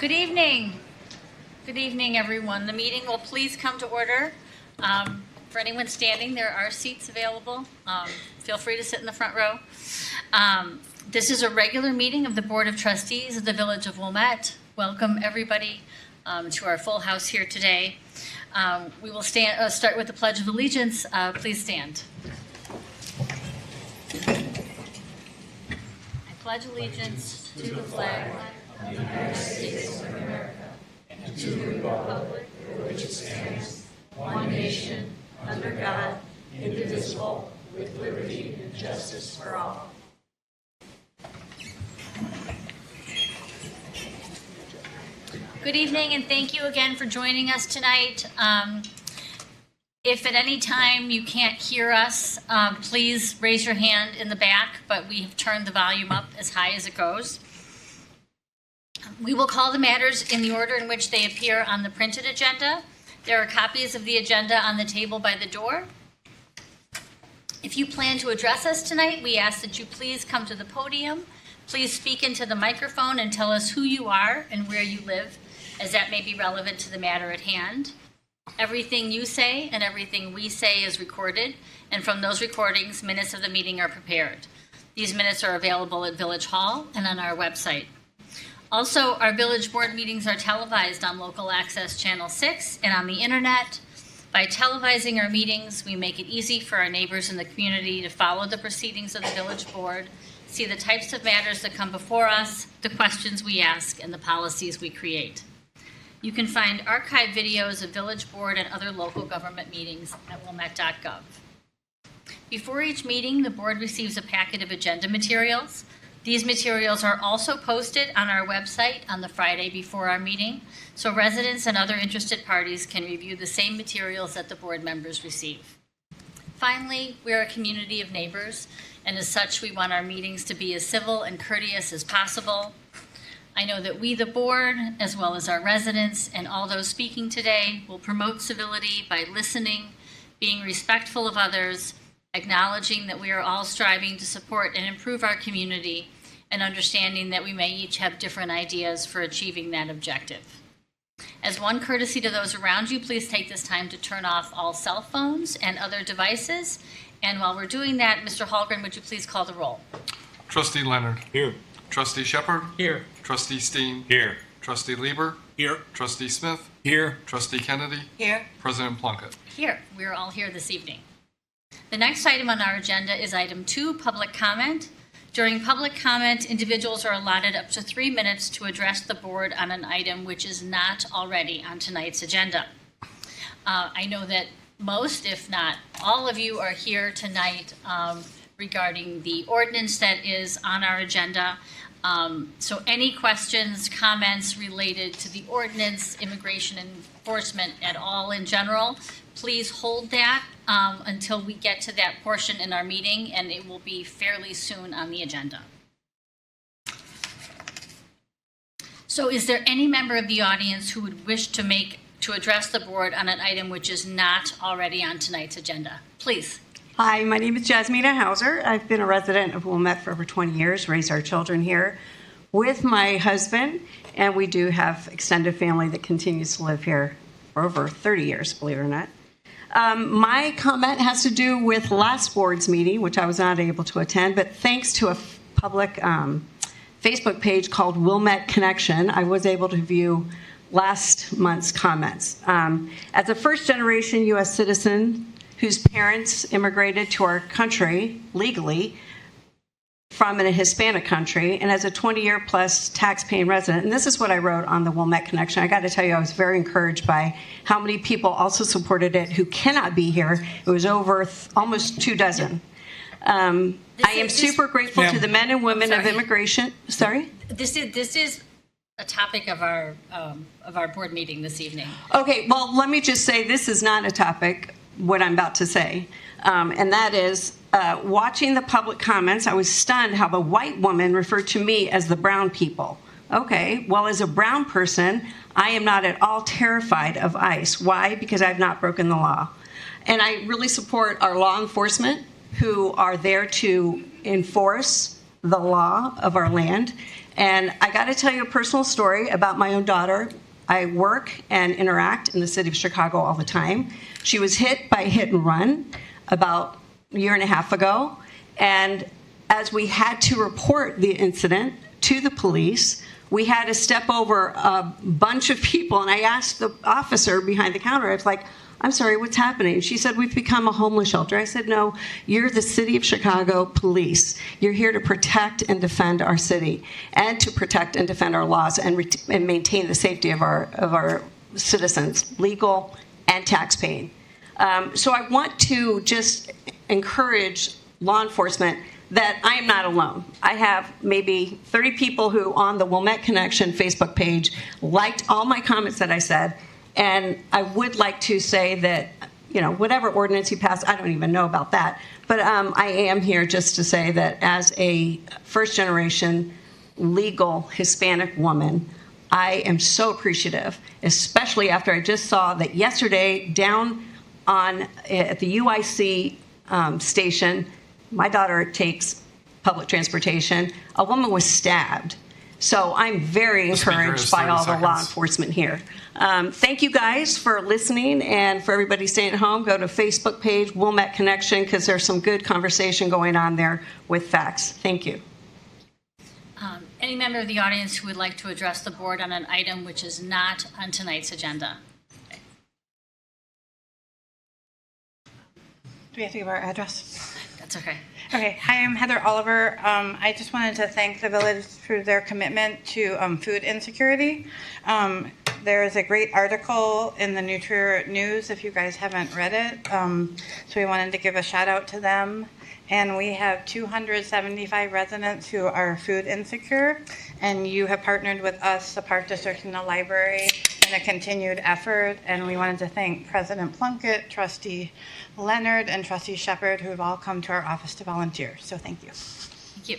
Good evening. Good evening, everyone. The meeting will please come to order. For anyone standing, there are seats available. Feel free to sit in the front row. This is a regular meeting of the Board of Trustees of the Village of Wilmette. Welcome, everybody, to our full house here today. We will start with the Pledge of Allegiance. Please stand. I pledge allegiance to the flag of the United States of America and to the republic for which it stands, one nation, under God, indivisible, with liberty and justice for all. Good evening, and thank you again for joining us tonight. If at any time you can't hear us, please raise your hand in the back, but we have turned the volume up as high as it goes. We will call the matters in the order in which they appear on the printed agenda. There are copies of the agenda on the table by the door. If you plan to address us tonight, we ask that you please come to the podium. Please speak into the microphone and tell us who you are and where you live, as that may be relevant to the matter at hand. Everything you say and everything we say is recorded, and from those recordings, minutes of the meeting are prepared. These minutes are available at Village Hall and on our website. Also, our village board meetings are televised on Local Access Channel 6 and on the internet. By televising our meetings, we make it easy for our neighbors in the community to follow the proceedings of the village board, see the types of matters that come before us, the questions we ask, and the policies we create. You can find archived videos of village board and other local government meetings at wilmette.gov. Before each meeting, the board receives a packet of agenda materials. These materials are also posted on our website on the Friday before our meeting, so residents and other interested parties can review the same materials that the board members receive. Finally, we're a community of neighbors, and as such, we want our meetings to be as civil and courteous as possible. I know that we, the board, as well as our residents and all those speaking today, will promote civility by listening, being respectful of others, acknowledging that we are all striving to support and improve our community, and understanding that we may each have different ideas for achieving that objective. As one courtesy to those around you, please take this time to turn off all cell phones and other devices. And while we're doing that, Mr. Hallgren, would you please call the roll? Trustee Leonard. Here. Trustee Shepard. Here. Trustee Steen. Here. Trustee Lieber. Here. Trustee Smith. Here. Trustee Kennedy. Here. President Plunkett. Here. We're all here this evening. The next item on our agenda is item 2, public comment. During public comment, individuals are allotted up to 3 minutes to address the board on an item which is not already on tonight's agenda. I know that most, if not all of you, are here tonight regarding the ordinance that is on our agenda. So any questions, comments related to the ordinance, immigration enforcement at all in general, please hold that until we get to that portion in our meeting, and it will be fairly soon on the agenda. So is there any member of the audience who would wish to address the board on an item which is not already on tonight's agenda? Please. Hi, my name is Jasmina Hauser. I've been a resident of Wilmette for over 20 years, raised our children here with my husband, and we do have extended family that continues to live here for over 30 years, believe it or not. My comment has to do with last board's meeting, which I was not able to attend, but thanks to a public Facebook page called Wilmette Connection, I was able to view last month's comments. As a first-generation U.S. citizen whose parents immigrated to our country legally from a Hispanic country, and as a 20-year-plus tax-paying resident, and this is what I wrote on the Wilmette Connection. I got to tell you, I was very encouraged by how many people also supported it who cannot be here. It was over almost 24. I am super grateful to the men and women of immigration. Sorry? This is a topic of our board meeting this evening. Okay, well, let me just say this is not a topic, what I'm about to say, and that is watching the public comments, I was stunned how the white woman referred to me as the brown people. Okay, well, as a brown person, I am not at all terrified of ICE. Why? Because I've not broken the law. And I really support our law enforcement who are there to enforce the law of our land. And I got to tell you a personal story about my own daughter. I work and interact in the city of Chicago all the time. She was hit by a hit and run about a year and a half ago. And as we had to report the incident to the police, we had to step over a bunch of people. And I asked the officer behind the counter, I was like, I'm sorry, what's happening? She said, we've become a homeless shelter. I said, no, you're the city of Chicago police. You're here to protect and defend our city and to protect and defend our laws and maintain the safety of our citizens, legal and tax-paying. So I want to just encourage law enforcement that I am not alone. I have maybe 30 people who on the Wilmette Connection Facebook page liked all my comments that I said. And I would like to say that, whatever ordinance you pass, I don't even know about that. But I am here just to say that as a first-generation legal Hispanic woman, I am so appreciative, especially after I just saw that yesterday down at the UIC station, my daughter takes public transportation, a woman was stabbed. So I'm very encouraged by all the law enforcement here. Thank you guys for listening, and for everybody staying at home, go to Facebook page, Wilmette Connection, because there's some good conversation going on there with facts. Thank you. Any member of the audience who would like to address the board on an item which is not on tonight's agenda? Do we have to give our address? That's okay. Okay. Hi, I'm Heather Oliver. I just wanted to thank the village for their commitment to food insecurity. There is a great article in the Nutria News if you guys haven't read it. So we wanted to give a shout out to them. And we have 275 residents who are food insecure. And you have partnered with us, the Park District, and the library in a continued effort. And we wanted to thank President Plunkett, Trustee Leonard, and Trustee Shepard, who have all come to our office to volunteer. So thank you. Thank you.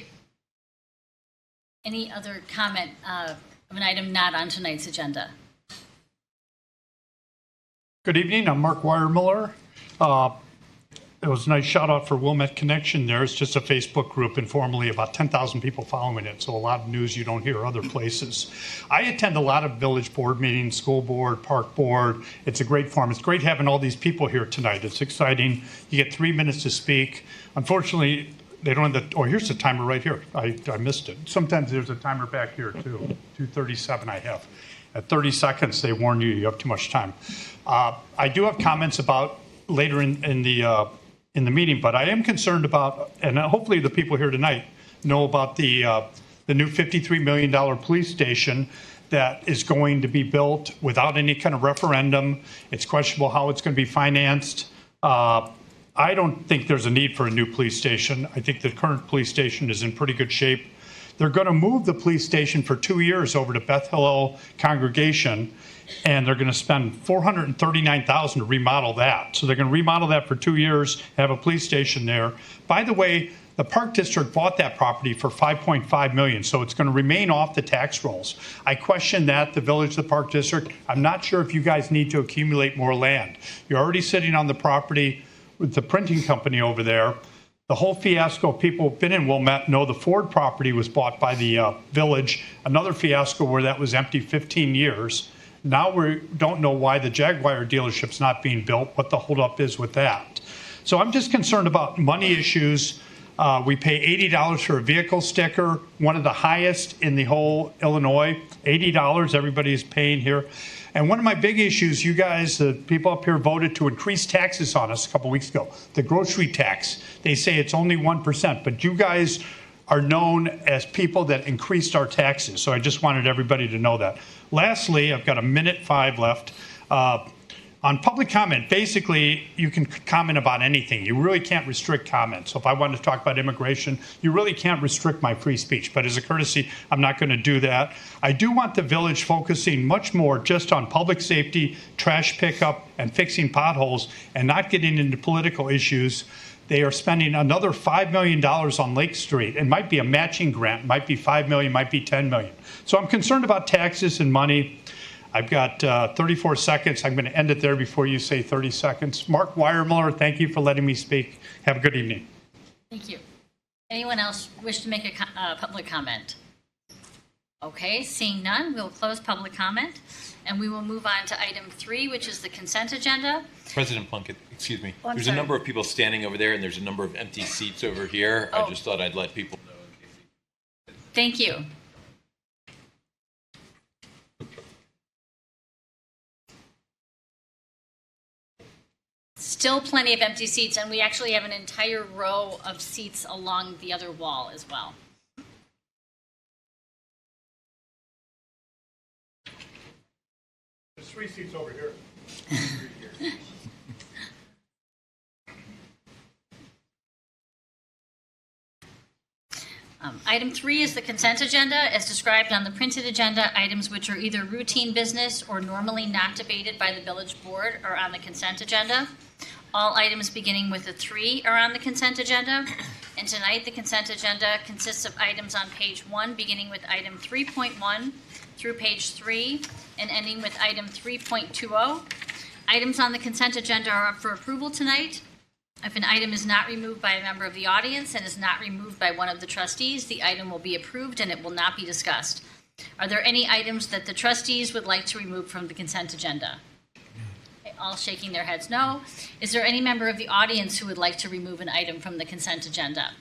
Any other comment of an item not on tonight's agenda? Good evening. I'm Mark Weiermiller. It was a nice shout out for Wilmette Connection there. It's just a Facebook group, informally, about 10,000 people following it. So a lot of news you don't hear other places. I attend a lot of village board meetings, school board, park board. It's a great forum. It's great having all these people here tonight. It's exciting. You get 3 minutes to speak. Unfortunately, they don't have the, oh, here's the timer right here. I missed it. Sometimes there's a timer back here too. 2:37 I have. At 30 seconds, they warn you you have too much time. I do have comments about later in the meeting, but I am concerned about, and hopefully the people here tonight know about the new $53 million police station that is going to be built without any kind of referendum. It's questionable how it's going to be financed. I don't think there's a need for a new police station. I think the current police station is in pretty good shape. They're going to move the police station for 2 years over to Beth Hillel Congregation, and they're going to spend $439,000 to remodel that. So they're going to remodel that for 2 years, have a police station there. By the way, the Park District bought that property for $5.5 million, so it's going to remain off the tax rolls. I question that, the village, the Park District. I'm not sure if you guys need to accumulate more land. You're already sitting on the property with the printing company over there. The whole fiasco, people who've been in Wilmette know the Ford property was bought by the village. Another fiasco where that was empty 15 years. Now we don't know why the Jaguar dealership's not being built, what the holdup is with that. So I'm just concerned about money issues. We pay $80 for a vehicle sticker, one of the highest in the whole Illinois. $80 everybody is paying here. And one of my big issues, you guys, the people up here voted to increase taxes on us a couple weeks ago. The grocery tax, they say it's only 1%, but you guys are known as people that increased our taxes. So I just wanted everybody to know that. Lastly, I've got 1:05 left. On public comment, basically, you can comment about anything. You really can't restrict comments. So if I wanted to talk about immigration, you really can't restrict my free speech. But as a courtesy, I'm not going to do that. I do want the village focusing much more just on public safety, trash pickup, and fixing potholes, and not getting into political issues. They are spending another $5 million on Lake Street. It might be a matching grant, might be $5 million, might be $10 million. So I'm concerned about taxes and money. I've got 34 seconds. I'm going to end it there before you say 30 seconds. Mark Weiermiller, thank you for letting me speak. Have a good evening. Thank you. Anyone else wish to make a public comment? Okay, seeing none, we'll close public comment, and we will move on to item 3, which is the consent agenda. President Plunkett, excuse me. Oh, I'm There's sorry. a number of people standing over there, and there's a number of empty seats over here. Oh. I just thought I'd let people know. In case Thank you. Still plenty of empty seats, and we actually have an entire row of seats along the other wall as well. There's 3 seats over here. Item 3 is the consent agenda, as described on the printed agenda. Items which are either routine business or normally not debated by the village board are on the consent agenda. All items beginning with a 3 are on the consent agenda. And tonight, the consent agenda consists of items on page 1, beginning with item 3.1 through page 3, and ending with item 3.20. Items on the consent agenda are up for approval tonight. If an item is not removed by a member of the audience and is not removed by one of the trustees, the item will be approved and it will not be discussed. Are there any items that the trustees would like to remove from the consent agenda? Okay, all shaking their heads no. Is there any member of the audience who would like to remove an item from the consent agenda?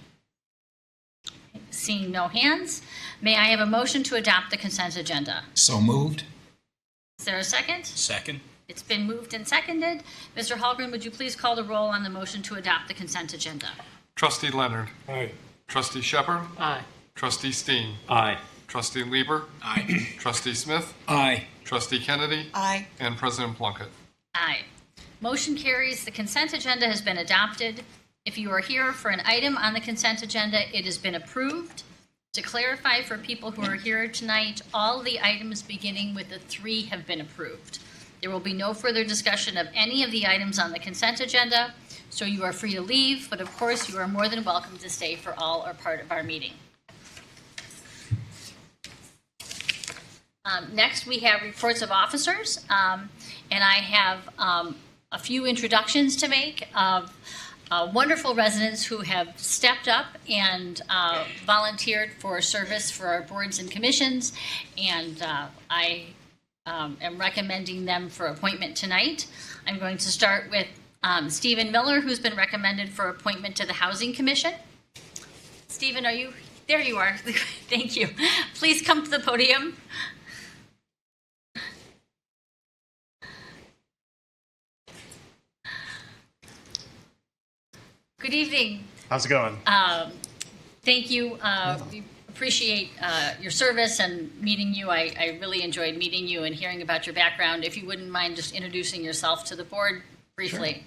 Seeing no hands, may I have a motion to adopt the consent agenda? So moved. Is there a second? Second. It's been moved and seconded. Mr. Hallgren, would you please call the roll on the motion to adopt the consent agenda? Trustee Leonard. Aye. Trustee Shepherd. Aye. Trustee Steen. Aye. Trustee Lieber. Aye. Trustee Smith. Aye. Trustee Kennedy. Aye. And President Plunkett. Aye. Motion carries. The consent agenda has been adopted. If you are here for an item on the consent agenda, it has been approved. To clarify for people who are here tonight, all the items beginning with a 3 have been approved. There will be no further discussion of any of the items on the consent agenda, so you are free to leave, but of course, you are more than welcome to stay for all or part of our meeting. Next, we have reports of officers, and I have a few introductions to make of wonderful residents who have stepped up and volunteered for service for our boards and commissions, and I am recommending them for appointment tonight. I'm going to start with Stephen Miller, who's been recommended for appointment to the Housing Commission. Stephen, are you? There you are. Thank you. Please come to the podium. Good evening. How's it going? Thank you. We appreciate your service and meeting you. I really enjoyed meeting you and hearing about your background. If you wouldn't mind just introducing yourself to the board briefly.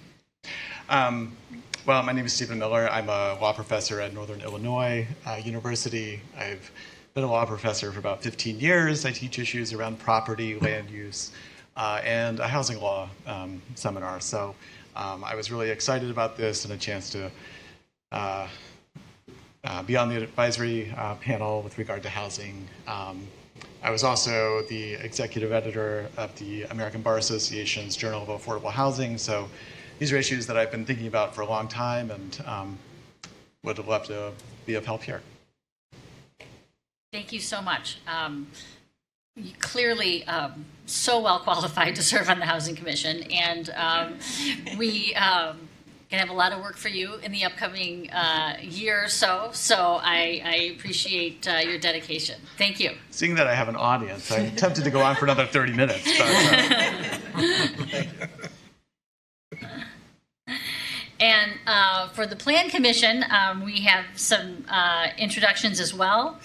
Sure. Well, my name is Stephen Miller. I'm a law professor at Northern Illinois University. I've been a law professor for about 15 years. I teach issues around property, land use, and a housing law seminar. So I was really excited about this and a chance to be on the advisory panel with regard to housing. I was also the executive editor of the American Bar Association's Journal of Affordable Housing. So these are issues that I've been thinking about for a long time and would love to be of help here. Thank you so much. You clearly so well qualified to serve on the Housing Commission, and we can have a lot of work for you in the upcoming year or so. So I appreciate your dedication. Thank you. Seeing that I have an audience, I'm tempted to go on for another 30 minutes. But, And for the Plan Commission, we have some introductions as well.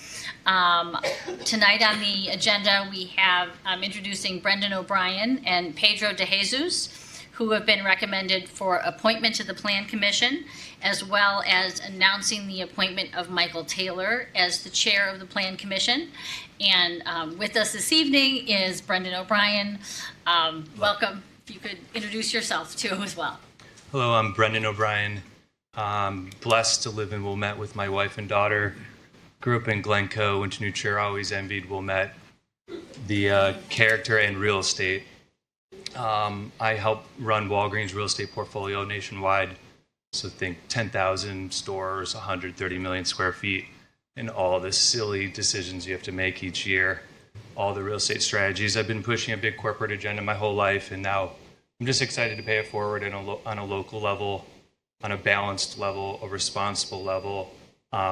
Tonight on the agenda, we have introducing Brendan O'Brien and Pedro De Jesus, who have been recommended for appointment to the Plan Commission, as well as announcing the appointment of Michael Taylor as the chair of the Plan Commission. And with us this evening is Brendan O'Brien. Welcome. If you could introduce yourself too as well. Hello, I'm Brendan O'Brien. I'm blessed to live in Wilmette with my wife and daughter. Grew up in Glencoe, went to New Trier, always envied Wilmette, the character and real estate. I help run Walgreens real estate portfolio nationwide. So think 10,000 stores, 130 million square feet, and all the silly decisions you have to make each year, all the real estate strategies. I've been pushing a big corporate agenda my whole life, and now I'm just excited to pay it forward on a local level, on a balanced level, a responsible level,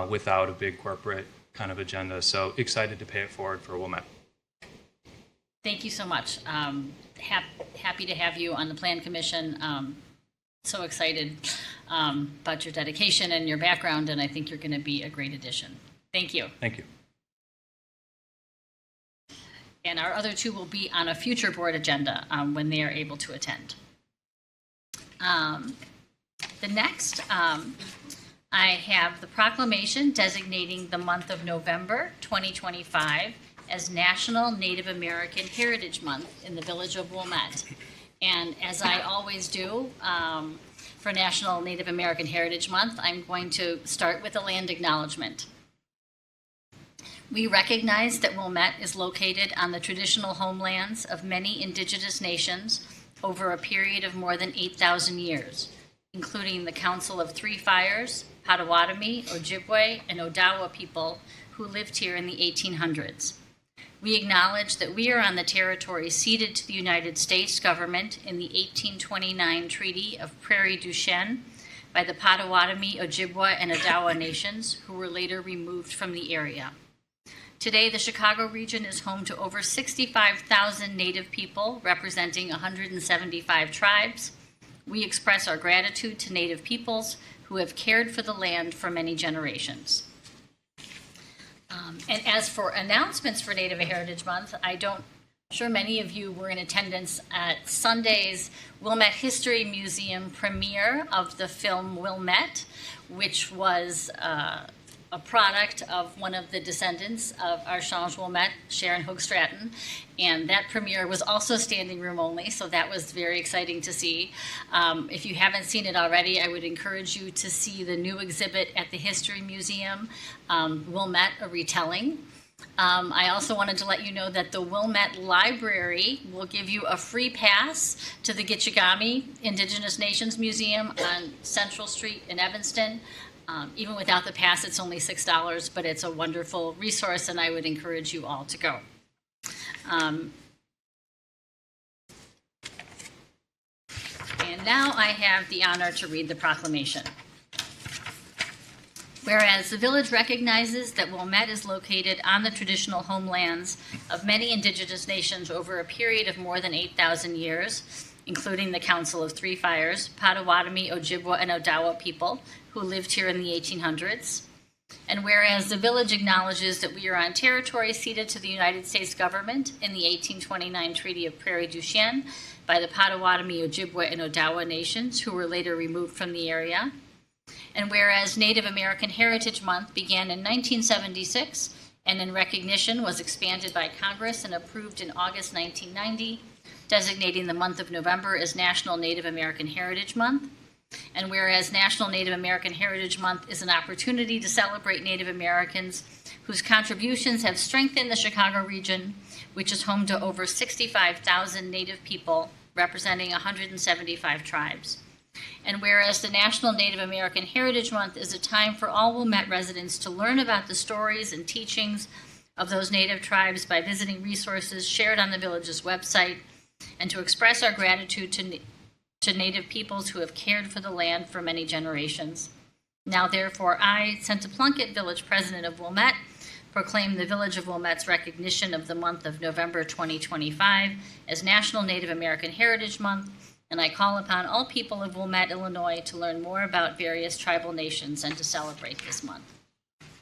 without a big corporate kind of agenda. So excited to pay it forward for Wilmette. Thank you so much. Happy to have you on the Plan Commission. So excited about your dedication and your background, and I think you're going to be a great addition. Thank you. Thank you. And our other two will be on a future board agenda when they are able to attend. The next, I have the proclamation designating the month of November 2025 as National Native American Heritage Month in the village of Wilmette. And as I always do for National Native American Heritage Month, I'm going to start with a land acknowledgement. We recognize that Wilmette is located on the traditional homelands of many indigenous nations over a period of more than 8,000 years, including the Council of Three Fires, Potawatomi, Ojibwe, and Odawa people who lived here in the 1800s. We acknowledge that we are on the territory ceded to the United States government in the 1829 Treaty of Prairie du Chien by the Potawatomi, Ojibwe, and Odawa nations, who were later removed from the area. Today, the Chicago region is home to over 65,000 Native people, representing 175 tribes. We express our gratitude to Native peoples who have cared for the land for many generations. And as for announcements for Native Heritage Month, I'm sure many of you were in attendance at Sunday's Wilmette History Museum premiere of the film Wilmette, which was a product of one of the descendants of Archange Wilmette, Sharon Hoag Stratton, and that premiere was also standing room only, so that was very exciting to see. If you haven't seen it already, I would encourage you to see the new exhibit at the History Museum, Wilmette, a Retelling. I also wanted to let you know that the Wilmette Library will give you a free pass to the Gitchagami Indigenous Nations Museum on Central Street in Evanston. Even without the pass, it's only $6, but it's a wonderful resource, and I would encourage you all to go. And now I have the honor to read the proclamation. Whereas the village recognizes that Wilmette is located on the traditional homelands of many indigenous nations over a period of more than 8,000 years, including the Council of Three Fires, Potawatomi, Ojibwe, and Odawa people who lived here in the 1800s. And whereas the village acknowledges that we are on territory ceded to the United States government in the 1829 Treaty of Prairie du Chien by the Potawatomi, Ojibwe, and Odawa nations who were later removed from the area. And whereas Native American Heritage Month began in 1976 and in recognition was expanded by Congress and approved in August 1990, designating the month of November as National Native American Heritage Month. And whereas National Native American Heritage Month is an opportunity to celebrate Native Americans whose contributions have strengthened the Chicago region, which is home to over 65,000 Native people representing 175 tribes. And whereas the National Native American Heritage Month is a time for all Wilmette residents to learn about the stories and teachings of those Native tribes by visiting resources shared on the village's website, and to express our gratitude to Native peoples who have cared for the land for many generations. Now, therefore, I, Senta Plunkett, Village President of Wilmette, proclaim the Village of Wilmette's recognition of the month of November 2025 as National Native American Heritage Month, and I call upon all people of Wilmette, Illinois, to learn more about various tribal nations and to celebrate this month.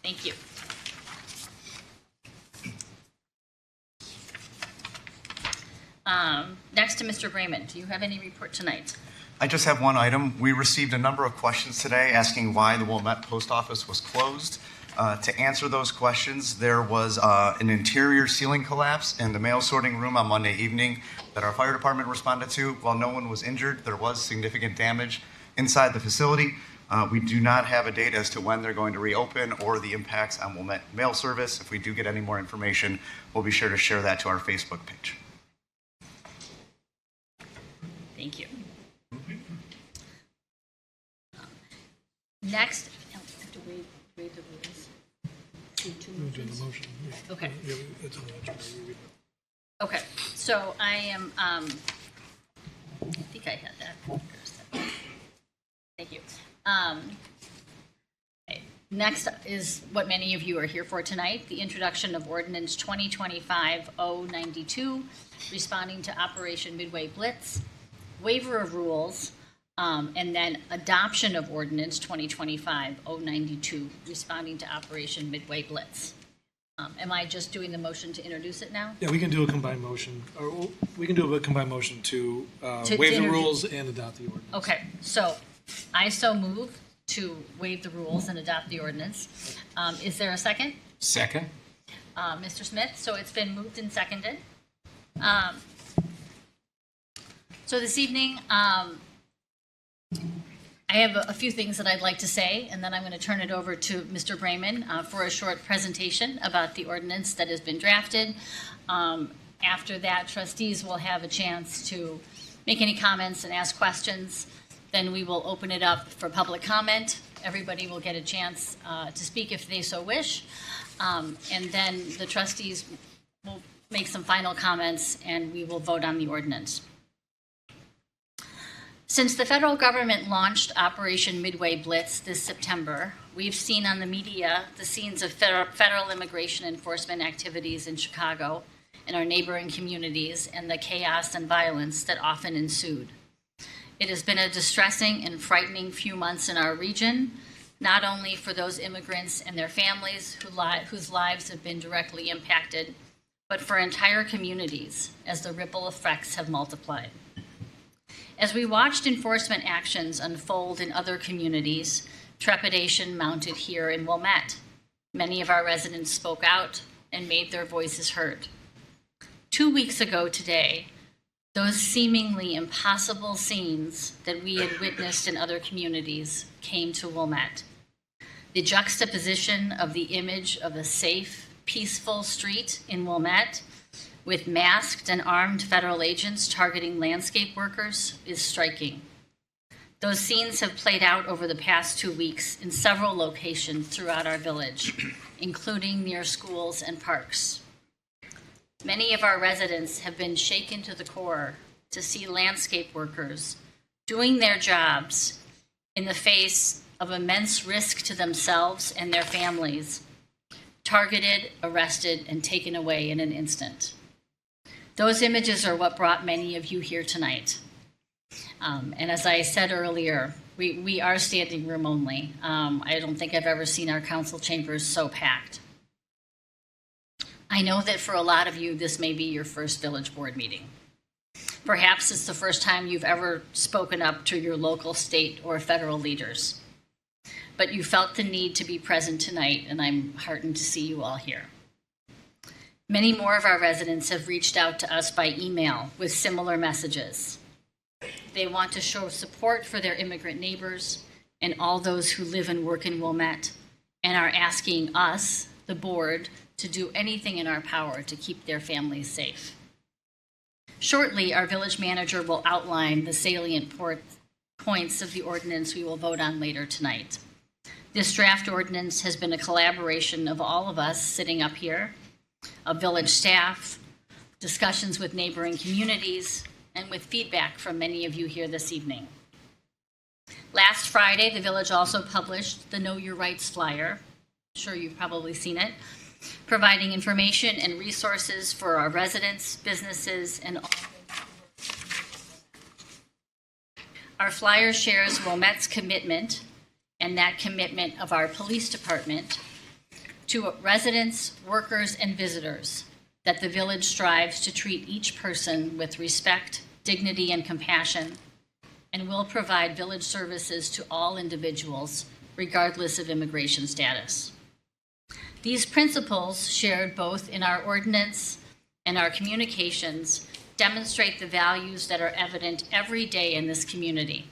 Thank you. Next to Mr. Brayman. Do you have any report tonight? I just have one item. We received a number of questions today asking why the Wilmette Post Office was closed. To answer those questions, there was an interior ceiling collapse in the mail sorting room on Monday evening that our fire department responded to. While no one was injured, there was significant damage inside the facility. We do not have a date as to when they're going to reopen or the impacts on Wilmette mail service. If we do get any more information, we'll be sure to share that to our Facebook page. Thank you. Next, I have to waive the rules. Two motions? Okay. Okay, so I am, I think I had that. Thank you. Okay. Next is what many of you are here for tonight, the introduction of Ordinance 2025-092, responding to Operation Midway Blitz, waiver of rules, and then adoption of Ordinance 2025-092, responding to Operation Midway Blitz. Am I just doing the motion to introduce it now? Yeah, we can do a combined motion, or we can do a combined motion to To waive the introduce- rules and adopt the ordinance. Okay, so I so move to waive the rules and adopt the ordinance. Is there a second? Second. Mr. Smith, so it's been moved and seconded. So this evening, I have a few things that I'd like to say, and then I'm going to turn it over to Mr. Brayman for a short presentation about the ordinance that has been drafted. After that, trustees will have a chance to make any comments and ask questions. Then we will open it up for public comment. Everybody will get a chance to speak if they so wish. And then the trustees will make some final comments, and we will vote on the ordinance. Since the federal government launched Operation Midway Blitz this September, we've seen on the media the scenes of federal immigration enforcement activities in Chicago and our neighboring communities and the chaos and violence that often ensued. It has been a distressing and frightening few months in our region, not only for those immigrants and their families whose lives have been directly impacted, but for entire communities as the ripple effects have multiplied. As we watched enforcement actions unfold in other communities, trepidation mounted here in Wilmette. Many of our residents spoke out and made their voices heard. 2 weeks ago today, those seemingly impossible scenes that we had witnessed in other communities came to Wilmette. The juxtaposition of the image of a safe, peaceful street in Wilmette with masked and armed federal agents targeting landscape workers is striking. Those scenes have played out over the past 2 weeks in several locations throughout our village, including near schools and parks. Many of our residents have been shaken to the core to see landscape workers doing their jobs in the face of immense risk to themselves and their families, targeted, arrested, and taken away in an instant. Those images are what brought many of you here tonight. And as I said earlier, we are standing room only. I don't think I've ever seen our council chambers so packed. I know that for a lot of you, this may be your first village board meeting. Perhaps it's the first time you've ever spoken up to your local, state, or federal leaders. But you felt the need to be present tonight, and I'm heartened to see you all here. Many more of our residents have reached out to us by email with similar messages. They want to show support for their immigrant neighbors and all those who live and work in Wilmette, and are asking us, the board, to do anything in our power to keep their families safe. Shortly, our village manager will outline the salient points of the ordinance we will vote on later tonight. This draft ordinance has been a collaboration of all of us sitting up here, of village staff, discussions with neighboring communities, and with feedback from many of you here this evening. Last Friday, the village also published the Know Your Rights flyer. I'm sure you've probably seen it, providing information and resources for our residents, businesses, and all. Our flyer shares Wilmette's commitment and that commitment of our police department to residents, workers, and visitors, that the village strives to treat each person with respect, dignity, and compassion, and will provide village services to all individuals, regardless of immigration status. These principles, shared both in our ordinance and our communications, demonstrate the values that are evident every day in this community.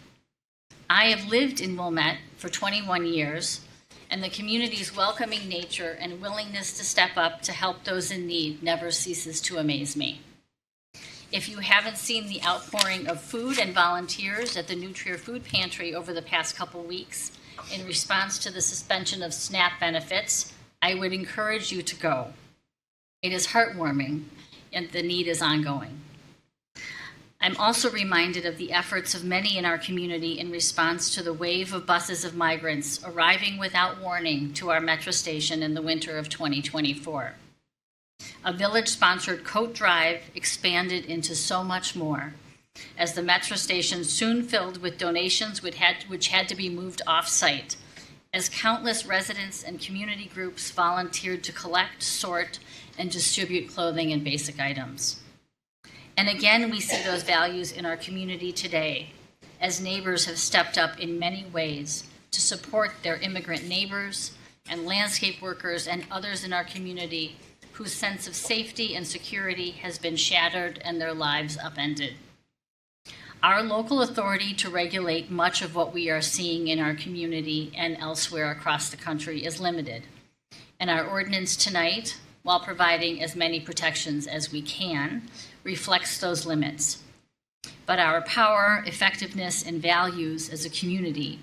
I have lived in Wilmette for 21 years, and the community's welcoming nature and willingness to step up to help those in need never ceases to amaze me. If you haven't seen the outpouring of food and volunteers at the Nutrier Food Pantry over the past couple weeks, in response to the suspension of SNAP benefits, I would encourage you to go. It is heartwarming, and the need is ongoing. I'm also reminded of the efforts of many in our community in response to the wave of buses of migrants arriving without warning to our metro station in the winter of 2024. A village-sponsored coat drive expanded into so much more, as the metro station soon filled with donations which had to be moved off-site, as countless residents and community groups volunteered to collect, sort, and distribute clothing and basic items. And again, we see those values in our community today, as neighbors have stepped up in many ways to support their immigrant neighbors and landscape workers and others in our community whose sense of safety and security has been shattered and their lives upended. Our local authority to regulate much of what we are seeing in our community and elsewhere across the country is limited. And our ordinance tonight, while providing as many protections as we can, reflects those limits. But our power, effectiveness, and values as a community,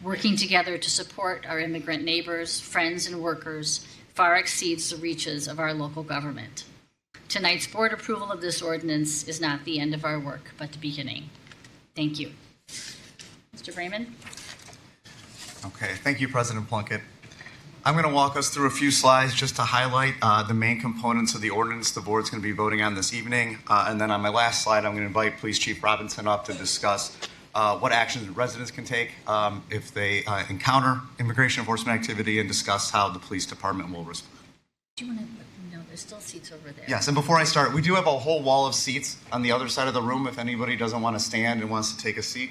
working together to support our immigrant neighbors, friends, and workers, far exceeds the reaches of our local government. Tonight's board approval of this ordinance is not the end of our work, but the beginning. Thank you. Mr. Brayman? Okay, thank you, President Plunkett. I'm going to walk us through a few slides just to highlight the main components of the ordinance the board's going to be voting on this evening. And then on my last slide, I'm going to invite Police Chief Robinson up to discuss what actions residents can take if they encounter immigration enforcement activity and discuss how the police department will respond. Do you want to let them know there's still seats over there? Yes, and before I start, we do have a whole wall of seats on the other side of the room if anybody doesn't want to stand and wants to take a seat.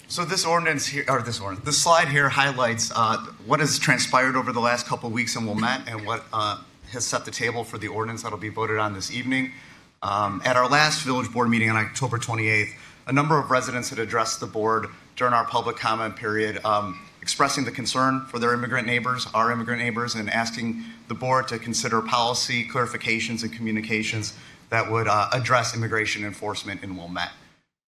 So this slide here highlights what has transpired over the last couple of weeks in Wilmette and what has set the table for the ordinance that will be voted on this evening. At our last village board meeting on October 28th, a number of residents had addressed the board during our public comment period, expressing the concern for their immigrant neighbors, our immigrant neighbors, and asking the board to consider policy clarifications and communications that would address immigration enforcement in Wilmette.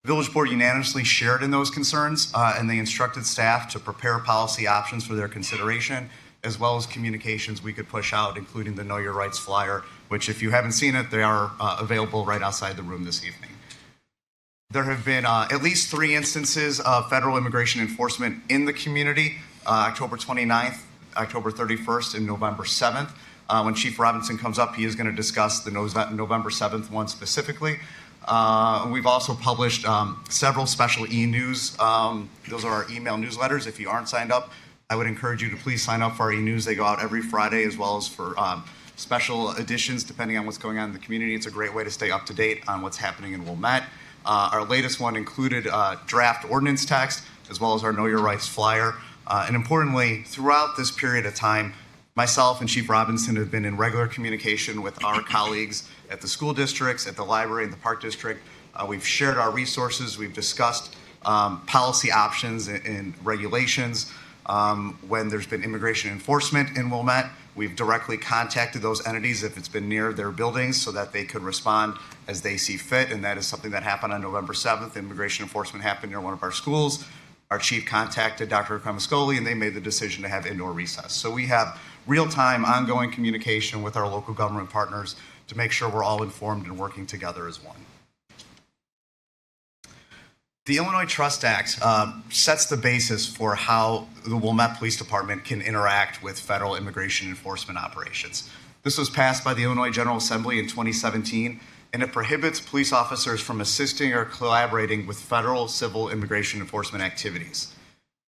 The village board unanimously shared in those concerns, and they instructed staff to prepare policy options for their consideration, as well as communications we could push out, including the Know Your Rights flyer, which if you haven't seen it, they are available right outside the room this evening. There have been at least 3 instances of federal immigration enforcement in the community, October 29th, October 31st, and November 7th. When Chief Robinson comes up, he is going to discuss the November 7th one specifically. We've also published several special e-news. Those are our email newsletters. If you aren't signed up, I would encourage you to please sign up for our e-news. They go out every Friday, as well as for special editions depending on what's going on in the community. It's a great way to stay up to date on what's happening in Wilmette. Our latest one included draft ordinance text, as well as our Know Your Rights flyer. And importantly, throughout this period of time, myself and Chief Robinson have been in regular communication with our colleagues at the school districts, at the library, and the park district. We've shared our resources. We've discussed policy options and regulations. When there's been immigration enforcement in Wilmette, we've directly contacted those entities if it's been near their buildings so that they could respond as they see fit, and that is something that happened on November 7th. Immigration enforcement happened near one of our schools. Our chief contacted Dr. Kramascoli, and they made the decision to have indoor recess. So we have real-time, ongoing communication with our local government partners to make sure we're all informed and working together as one. The Illinois Trust Act sets the basis for how the Wilmette Police Department can interact with federal immigration enforcement operations. This was passed by the Illinois General Assembly in 2017, and it prohibits police officers from assisting or collaborating with federal civil immigration enforcement activities.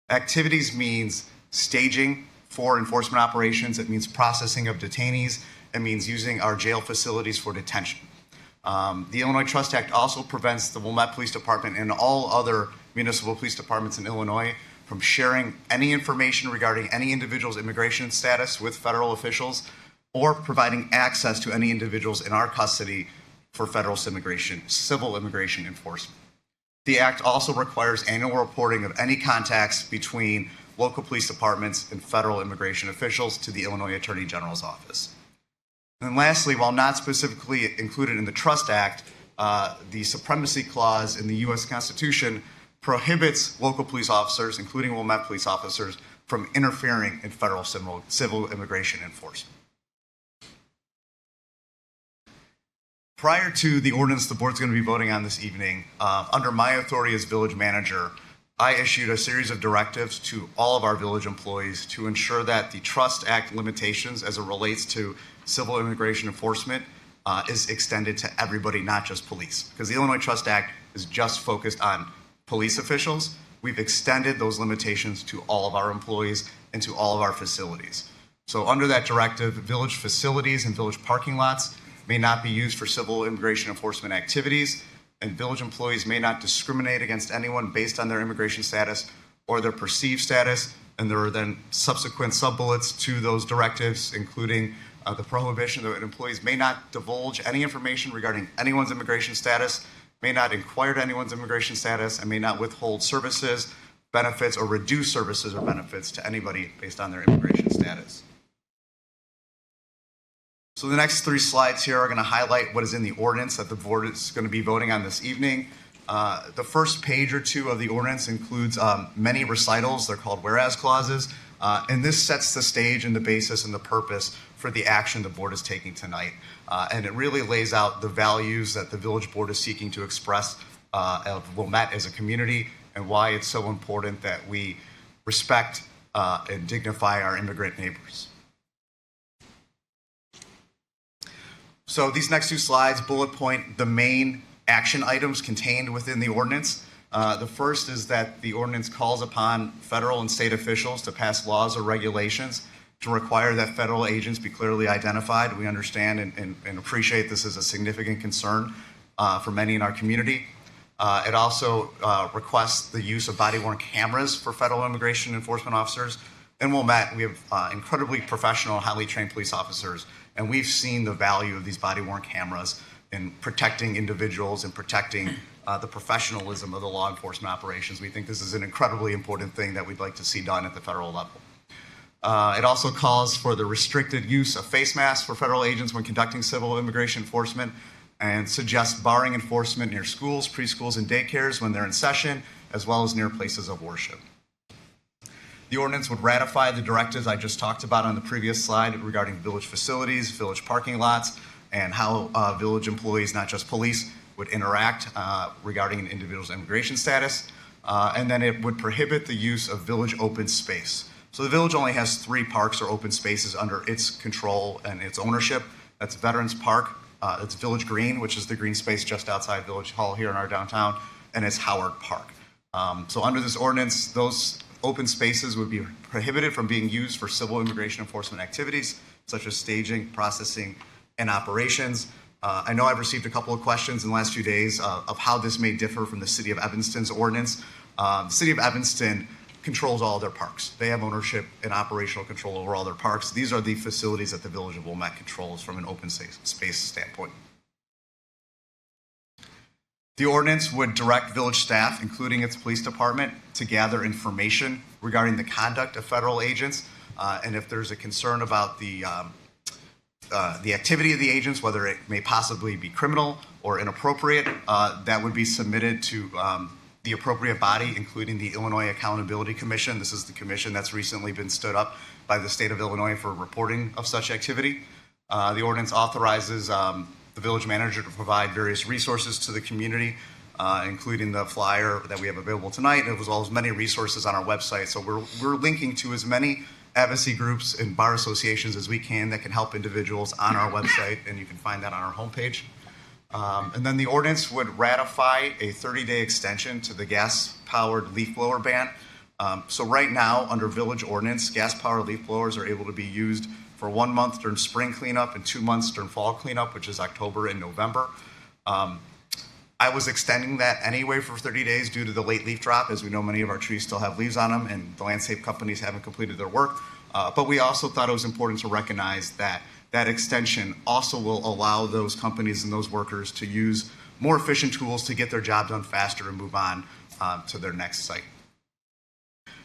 Activities means staging for enforcement operations. It means processing of detainees. It means using our jail facilities for detention. The Illinois Trust Act also prevents the Wilmette Police Department and all other municipal police departments in Illinois from sharing any information regarding any individual's immigration status with federal officials or providing access to any individuals in our custody for federal civil immigration enforcement. The Act also requires annual reporting of any contacts between local police departments, and federal immigration officials to the Illinois Attorney General's office. And lastly, while not specifically included in the Trust Act, the Supremacy Clause in the U.S. Constitution prohibits local police officers, including Wilmette police officers, from interfering in federal civil immigration enforcement. Prior to the ordinance the board's going to be voting on this evening, under my authority as village manager, I issued a series of directives to all of our village employees to ensure that the Trust Act limitations as it relates to civil immigration enforcement is extended to everybody, not just police. Because the Illinois Trust Act is just focused on police officials. We've extended those limitations to all of our employees and to all of our facilities. So under that directive, village facilities and village parking lots may not be used for civil immigration enforcement activities, and village employees may not discriminate against anyone based on their immigration status or their perceived status. And there are then subsequent sub-bullets to those directives, including the prohibition that employees may not divulge any information regarding anyone's immigration status, may not inquire to anyone's immigration status, and may not withhold services, benefits, or reduce services or benefits to anybody based on their immigration status. So the next 3 slides here are going to highlight what is in the ordinance that the board is going to be voting on this evening. The first page or 2 of the ordinance includes many recitals. They're called whereas clauses. And this sets the stage and the basis and the purpose for the action the board is taking tonight. And it really lays out the values that the village board is seeking to express of Wilmette as a community, and why it's so important that we respect and dignify our immigrant neighbors. So these next 2 slides bullet point the main action items contained within the ordinance. The first is that the ordinance calls upon federal and state officials to pass laws or regulations to require that federal agents be clearly identified. We understand and appreciate this is a significant concern for many in our community. It also requests the use of body-worn cameras for federal immigration enforcement officers. In Wilmette, we have incredibly professional, highly trained police officers, and we've seen the value of these body-worn cameras in protecting individuals and protecting the professionalism of the law enforcement operations. We think this is an incredibly important thing that we'd like to see done at the federal level. It also calls for the restricted use of face masks for federal agents when conducting civil immigration enforcement, and suggests barring enforcement near schools, preschools, and daycares when they're in session, as well as near places of worship. The ordinance would ratify the directives I just talked about on the previous slide regarding village facilities, village parking lots, and how village employees, not just police, would interact regarding an individual's immigration status. And then it would prohibit the use of village open space. So the village only has 3 parks or open spaces under its control and its ownership. That's Veterans Park, it's Village Green, which is the green space just outside Village Hall here in our downtown, and it's Howard Park. So under this ordinance, those open spaces would be prohibited from being used for civil immigration enforcement activities, such as staging, processing, and operations. I know I've received a couple of questions in the last few days of how this may differ from the City of Evanston's ordinance. The City of Evanston controls all their parks. They have ownership and operational control over all their parks. These are the facilities that the Village of Wilmette controls from an open space standpoint. The ordinance would direct village staff, including its police department, to gather information regarding the conduct of federal agents, and if there's a concern about the activity of the agents, whether it may possibly be criminal or inappropriate, that would be submitted to the appropriate body, including the Illinois Accountability Commission. This is the commission that's recently been stood up by the state of Illinois for reporting of such activity. The ordinance authorizes the village manager to provide various resources to the community, including the flyer that we have available tonight, as well as many resources on our website. So we're linking to as many advocacy groups and bar associations as we can that can help individuals on our website, and you can find that on our homepage. And then the ordinance would ratify a 30-day extension to the gas-powered leaf blower ban. So right now, under village ordinance, gas-powered leaf blowers are able to be used for 1 month during spring cleanup and 2 months during fall cleanup, which is October and November. I was extending that anyway for 30 days due to the late leaf drop. As we know, many of our trees still have leaves on them, and the landscape companies haven't completed their work. But we also thought it was important to recognize that that extension also will allow those companies and those workers to use more efficient tools to get their job done faster and move on to their next site.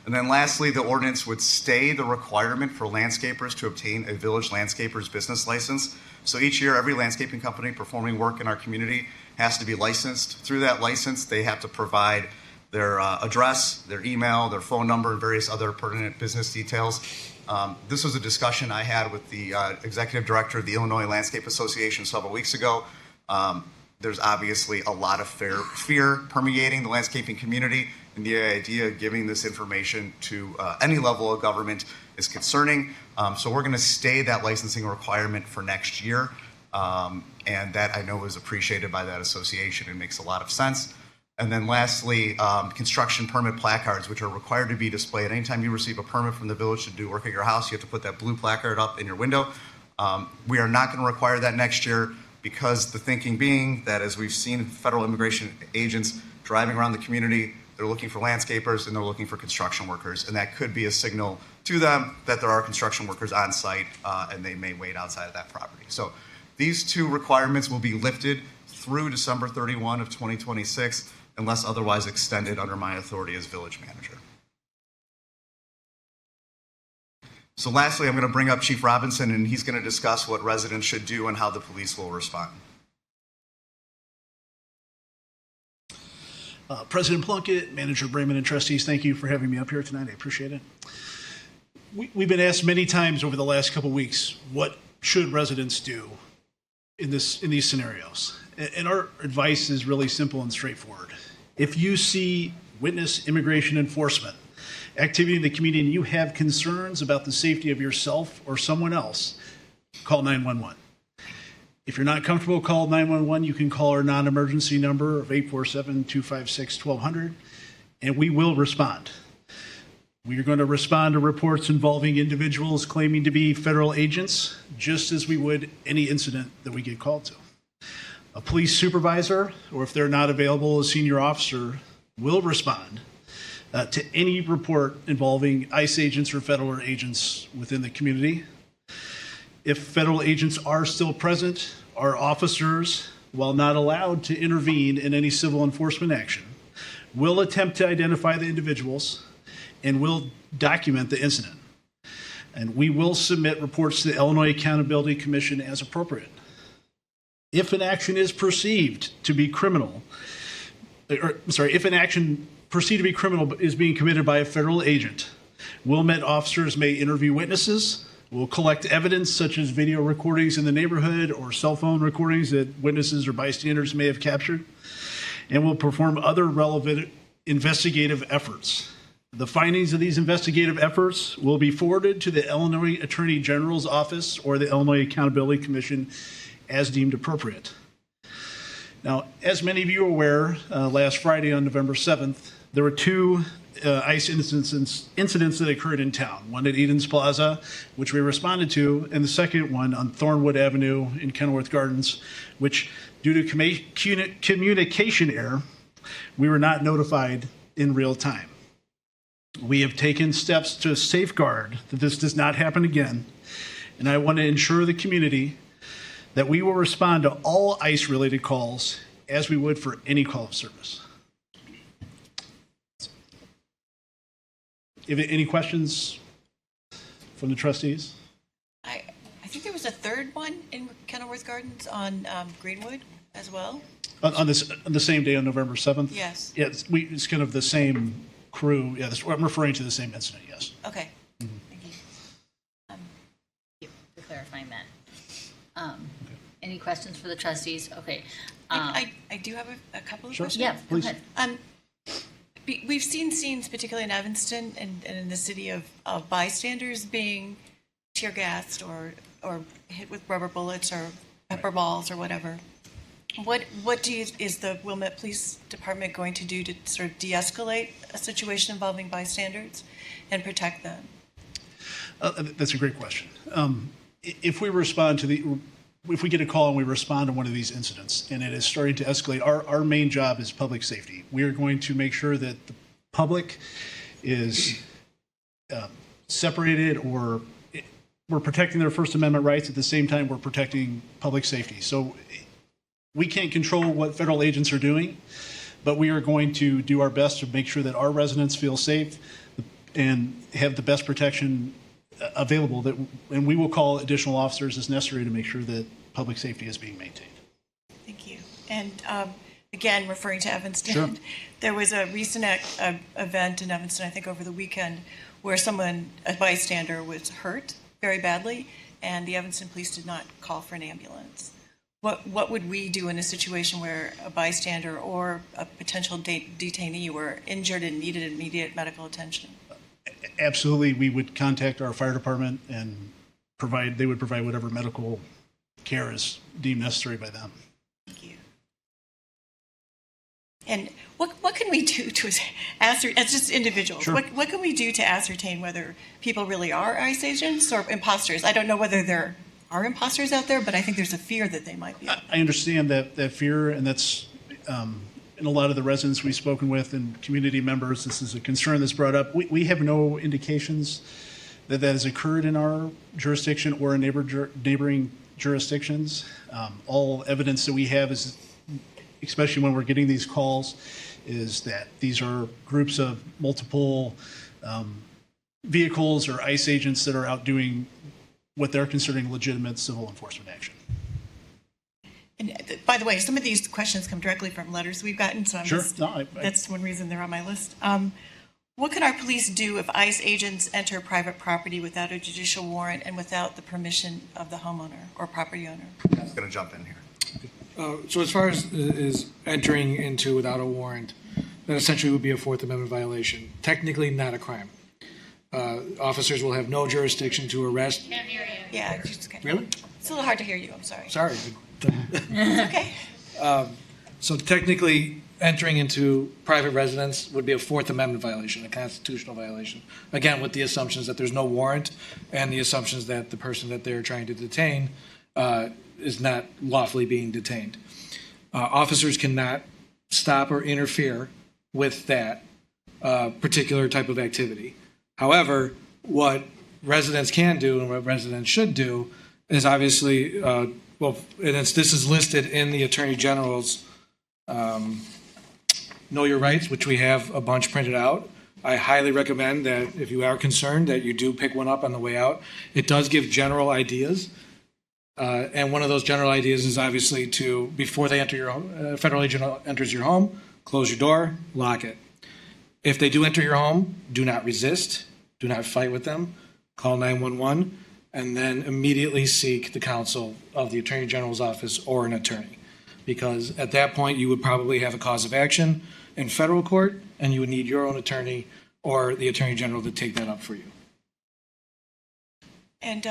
And then lastly, the ordinance would stay the requirement for landscapers to obtain a village landscaper's business license. So each year, every landscaping company performing work in our community has to be licensed. Through that license, they have to provide their address, their email, their phone number, and various other pertinent business details. This was a discussion I had with the executive director of the Illinois Landscape Association several weeks ago. There's obviously a lot of fear permeating the landscaping community, and the idea of giving this information to any level of government is concerning. So we're going to stay that licensing requirement for next year, and that I know is appreciated by that association and makes a lot of sense. And then lastly, construction permit placards, which are required to be displayed. Anytime you receive a permit from the village to do work at your house, you have to put that blue placard up in your window. We are not going to require that next year, because the thinking being that, as we've seen federal immigration agents driving around the community, they're looking for landscapers and they're looking for construction workers, and that could be a signal to them that there are construction workers on site, and they may wait outside of that property. So these two requirements will be lifted through December 31 of 2026, unless otherwise extended under my authority as village manager. So lastly, I'm going to bring up Chief Robinson, and he's going to discuss what residents should do and how the police will respond. President Plunkett, Manager Brayman, and trustees, thank you for having me up here tonight. I appreciate it. We've been asked many times over the last couple of weeks, what should residents do in these scenarios? And our advice is really simple and straightforward. If you see witness immigration enforcement activity in the community and you have concerns about the safety of yourself or someone else, call 911. If you're not comfortable, call 911. You can call our non-emergency number of 847-256-1200, and we will respond. We are going to respond to reports involving individuals claiming to be federal agents, just as we would any incident that we get called to. A police supervisor, or if they're not available, a senior officer will respond to any report involving ICE agents or federal agents within the community. If federal agents are still present, our officers, while not allowed to intervene in any civil enforcement action, will attempt to identify the individuals and will document the incident. And we will submit reports to the Illinois Accountability Commission as appropriate. If an action is perceived to be criminal, if an action perceived to be criminal is being committed by a federal agent, Wilmette officers may interview witnesses, will collect evidence such as video recordings in the neighborhood or cell phone recordings that witnesses or bystanders may have captured, and will perform other relevant investigative efforts. The findings of these investigative efforts will be forwarded to the Illinois Attorney General's office or the Illinois Accountability Commission as deemed appropriate. Now, as many of you are aware, last Friday on November 7th, there were two ICE incidents that occurred in town. One at Eden's Plaza, which we responded to, and the second one on Thornwood Avenue in Kenilworth Gardens, which, due to communication error, we were not notified in real time. We have taken steps to safeguard that this does not happen again, and I want to ensure the community that we will respond to all ICE-related calls as we would for any call of service. Any questions from the trustees? I think there was a third one in Kenilworth Gardens on Greenwood as well. On the same day on November 7th? Yes. Yeah, it's kind of the same crew. Yeah, I'm referring to the same incident, yes. Okay. Mm-hmm. Thank you. Thank you for clarifying that. Any questions for the trustees? Okay. I do have a couple of Sure. questions. Yeah, go Please. ahead. We've seen scenes, particularly in Evanston and in the city, of bystanders being tear gassed or hit with rubber bullets or pepper balls or whatever. What is the Wilmette Police Department going to do to sort of de-escalate a situation involving bystanders and protect them? That's a great question. If we get a call and we respond to one of these incidents and it is starting to escalate, our main job is public safety. We are going to make sure that the public is separated, or we're protecting their First Amendment rights at the same time we're protecting public safety. So we can't control what federal agents are doing, but we are going to do our best to make sure that our residents feel safe. and have the best protection available, and we will call additional officers as necessary to make sure that public safety is being maintained. Thank you. And again, referring to Evanston, Sure. there was a recent event in Evanston, I think over the weekend, where a bystander, was hurt very badly, and the Evanston police did not call for an ambulance. What would we do in a situation where a bystander or a potential detainee were injured and needed immediate medical attention? Absolutely, we would contact our fire department and they would provide whatever medical care is deemed necessary by them. Thank you. And what can we do to ascertain, as just individuals, Sure. what can we do to ascertain whether people really are ICE agents or imposters? I don't know whether there are imposters out there, but I think there's a fear that they might be. I understand that fear, and that's in a lot of the residents we've spoken with and community members, this is a concern that's brought up. We have no indications that has occurred in our jurisdiction or in neighboring jurisdictions. All evidence that we have is, especially when we're getting these calls, is that these are groups of multiple vehicles or ICE agents that are out doing what they're considering legitimate civil enforcement action. And by the way, some of these questions come directly from letters we've gotten, so Sure. that's one reason they're on my list. What can our police do if ICE agents enter private property without a judicial warrant and without the permission of the homeowner or property owner? I'm going to jump in here. So as far as is entering into without a warrant, that essentially would be a Fourth Amendment violation. Technically not a crime. Officers will have no jurisdiction to arrest. Can't hear you. Yeah, just kind of, Really? it's a little hard to hear you. I'm sorry. Sorry. It's okay. So technically, entering into private residence would be a Fourth Amendment violation, a constitutional violation. Again, with the assumptions that there's no warrant and the assumptions that the person that they're trying to detain is not lawfully being detained. Officers cannot stop or interfere with that particular type of activity. However, what residents can do and what residents should do is obviously, this is listed in the Attorney General's Know Your Rights, which we have a bunch printed out. I highly recommend that if you are concerned that you do pick one up on the way out. It does give general ideas. And one of those general ideas is obviously to, before they enter your home, federal agent enters your home, close your door, lock it. If they do enter your home, do not resist, do not fight with them, call 911, and then immediately seek the counsel of the Attorney General's office or an attorney. Because at that point, you would probably have a cause of action in federal court, and you would need your own attorney or the Attorney General to take that up for you. And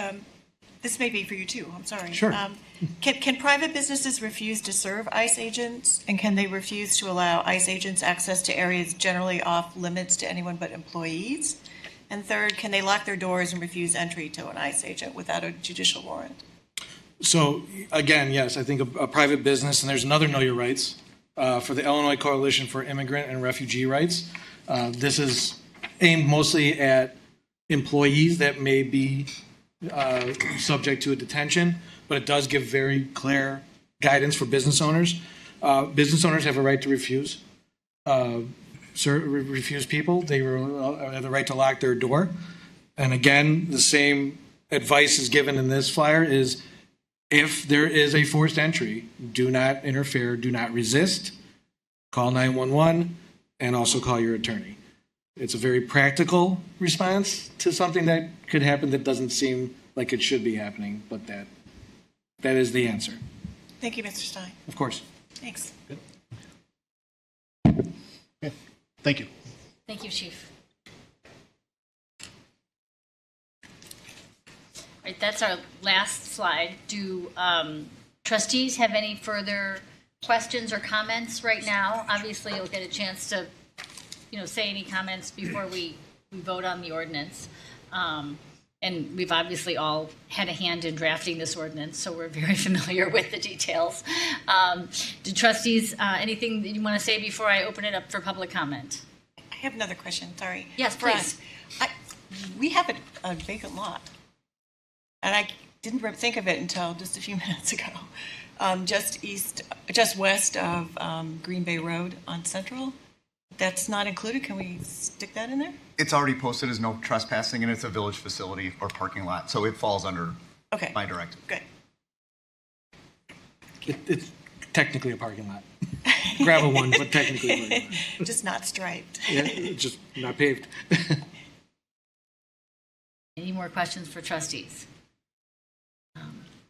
this may be for you too. I'm sorry. Sure. Can private businesses refuse to serve ICE agents, and can they refuse to allow ICE agents access to areas generally off limits to anyone but employees? And third, can they lock their doors and refuse entry to an ICE agent without a judicial warrant? So again, yes, I think a private business, and there's another Know Your Rights for the Illinois Coalition for Immigrant and Refugee Rights. This is aimed mostly at employees that may be subject to a detention, but it does give very clear guidance for business owners. Business owners have a right to refuse people. They have the right to lock their door. And again, the same advice is given in this flyer is if there is a forced entry, do not interfere, do not resist, call 911, and also call your attorney. It's a very practical response to something that could happen that doesn't seem like it should be happening, but that is the answer. Thank you, Mr. Stein. Of course. Thanks. Okay. Thank you. Thank you, Chief. All right, that's our last slide. Do trustees have any further questions or comments right now? Obviously, you'll get a chance to, say any comments before we vote on the ordinance. And we've obviously all had a hand in drafting this ordinance, so we're very familiar with the details. Do trustees, anything that you want to say before I open it up for public comment? I have another question, sorry. Yes, please. We have a vacant lot, and I didn't think of it until just a few minutes ago. Just west of Green Bay Road on Central. that's not included. Can we stick that in there? It's already posted as no trespassing, and it's a village facility or parking lot, so it falls under Okay, my directive. good. It's technically a parking lot. Gravel one, but technically a parking lot. Just not striped. Yeah, it's just not paved. Any more questions for trustees?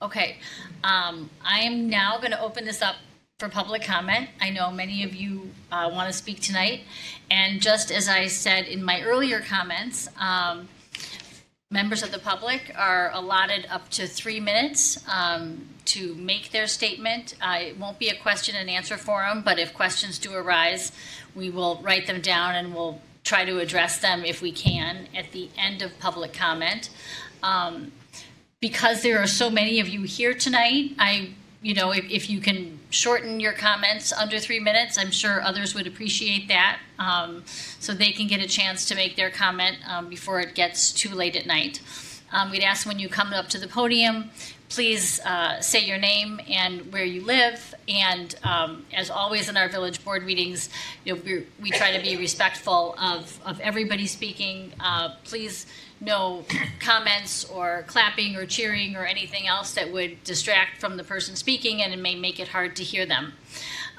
Okay, I am now going to open this up for public comment. I know many of you want to speak tonight, and just as I said in my earlier comments, members of the public are allotted up to 3 minutes to make their statement. It won't be a question and answer forum, but if questions do arise, we will write them down and we'll try to address them if we can at the end of public comment. Because there are so many of you here tonight, if you can shorten your comments under 3 minutes, I'm sure others would appreciate that, so they can get a chance to make their comment before it gets too late at night. We'd ask when you come up to the podium, please say your name and where you live. And as always in our village board meetings, we try to be respectful of everybody speaking. Please no comments or clapping or cheering or anything else that would distract from the person speaking, and it may make it hard to hear them.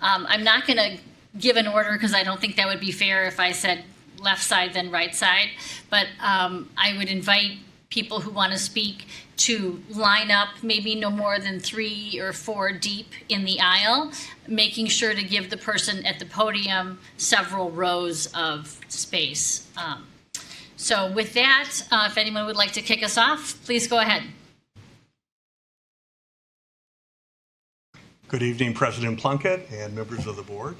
I'm not going to give an order because I don't think that would be fair if I said left side then right side, but I would invite people who want to speak to line up maybe no more than 3 or 4 deep in the aisle, making sure to give the person at the podium several rows of space. So with that, if anyone would like to kick us off, please go ahead. Good evening, President Plunkett and members of the board.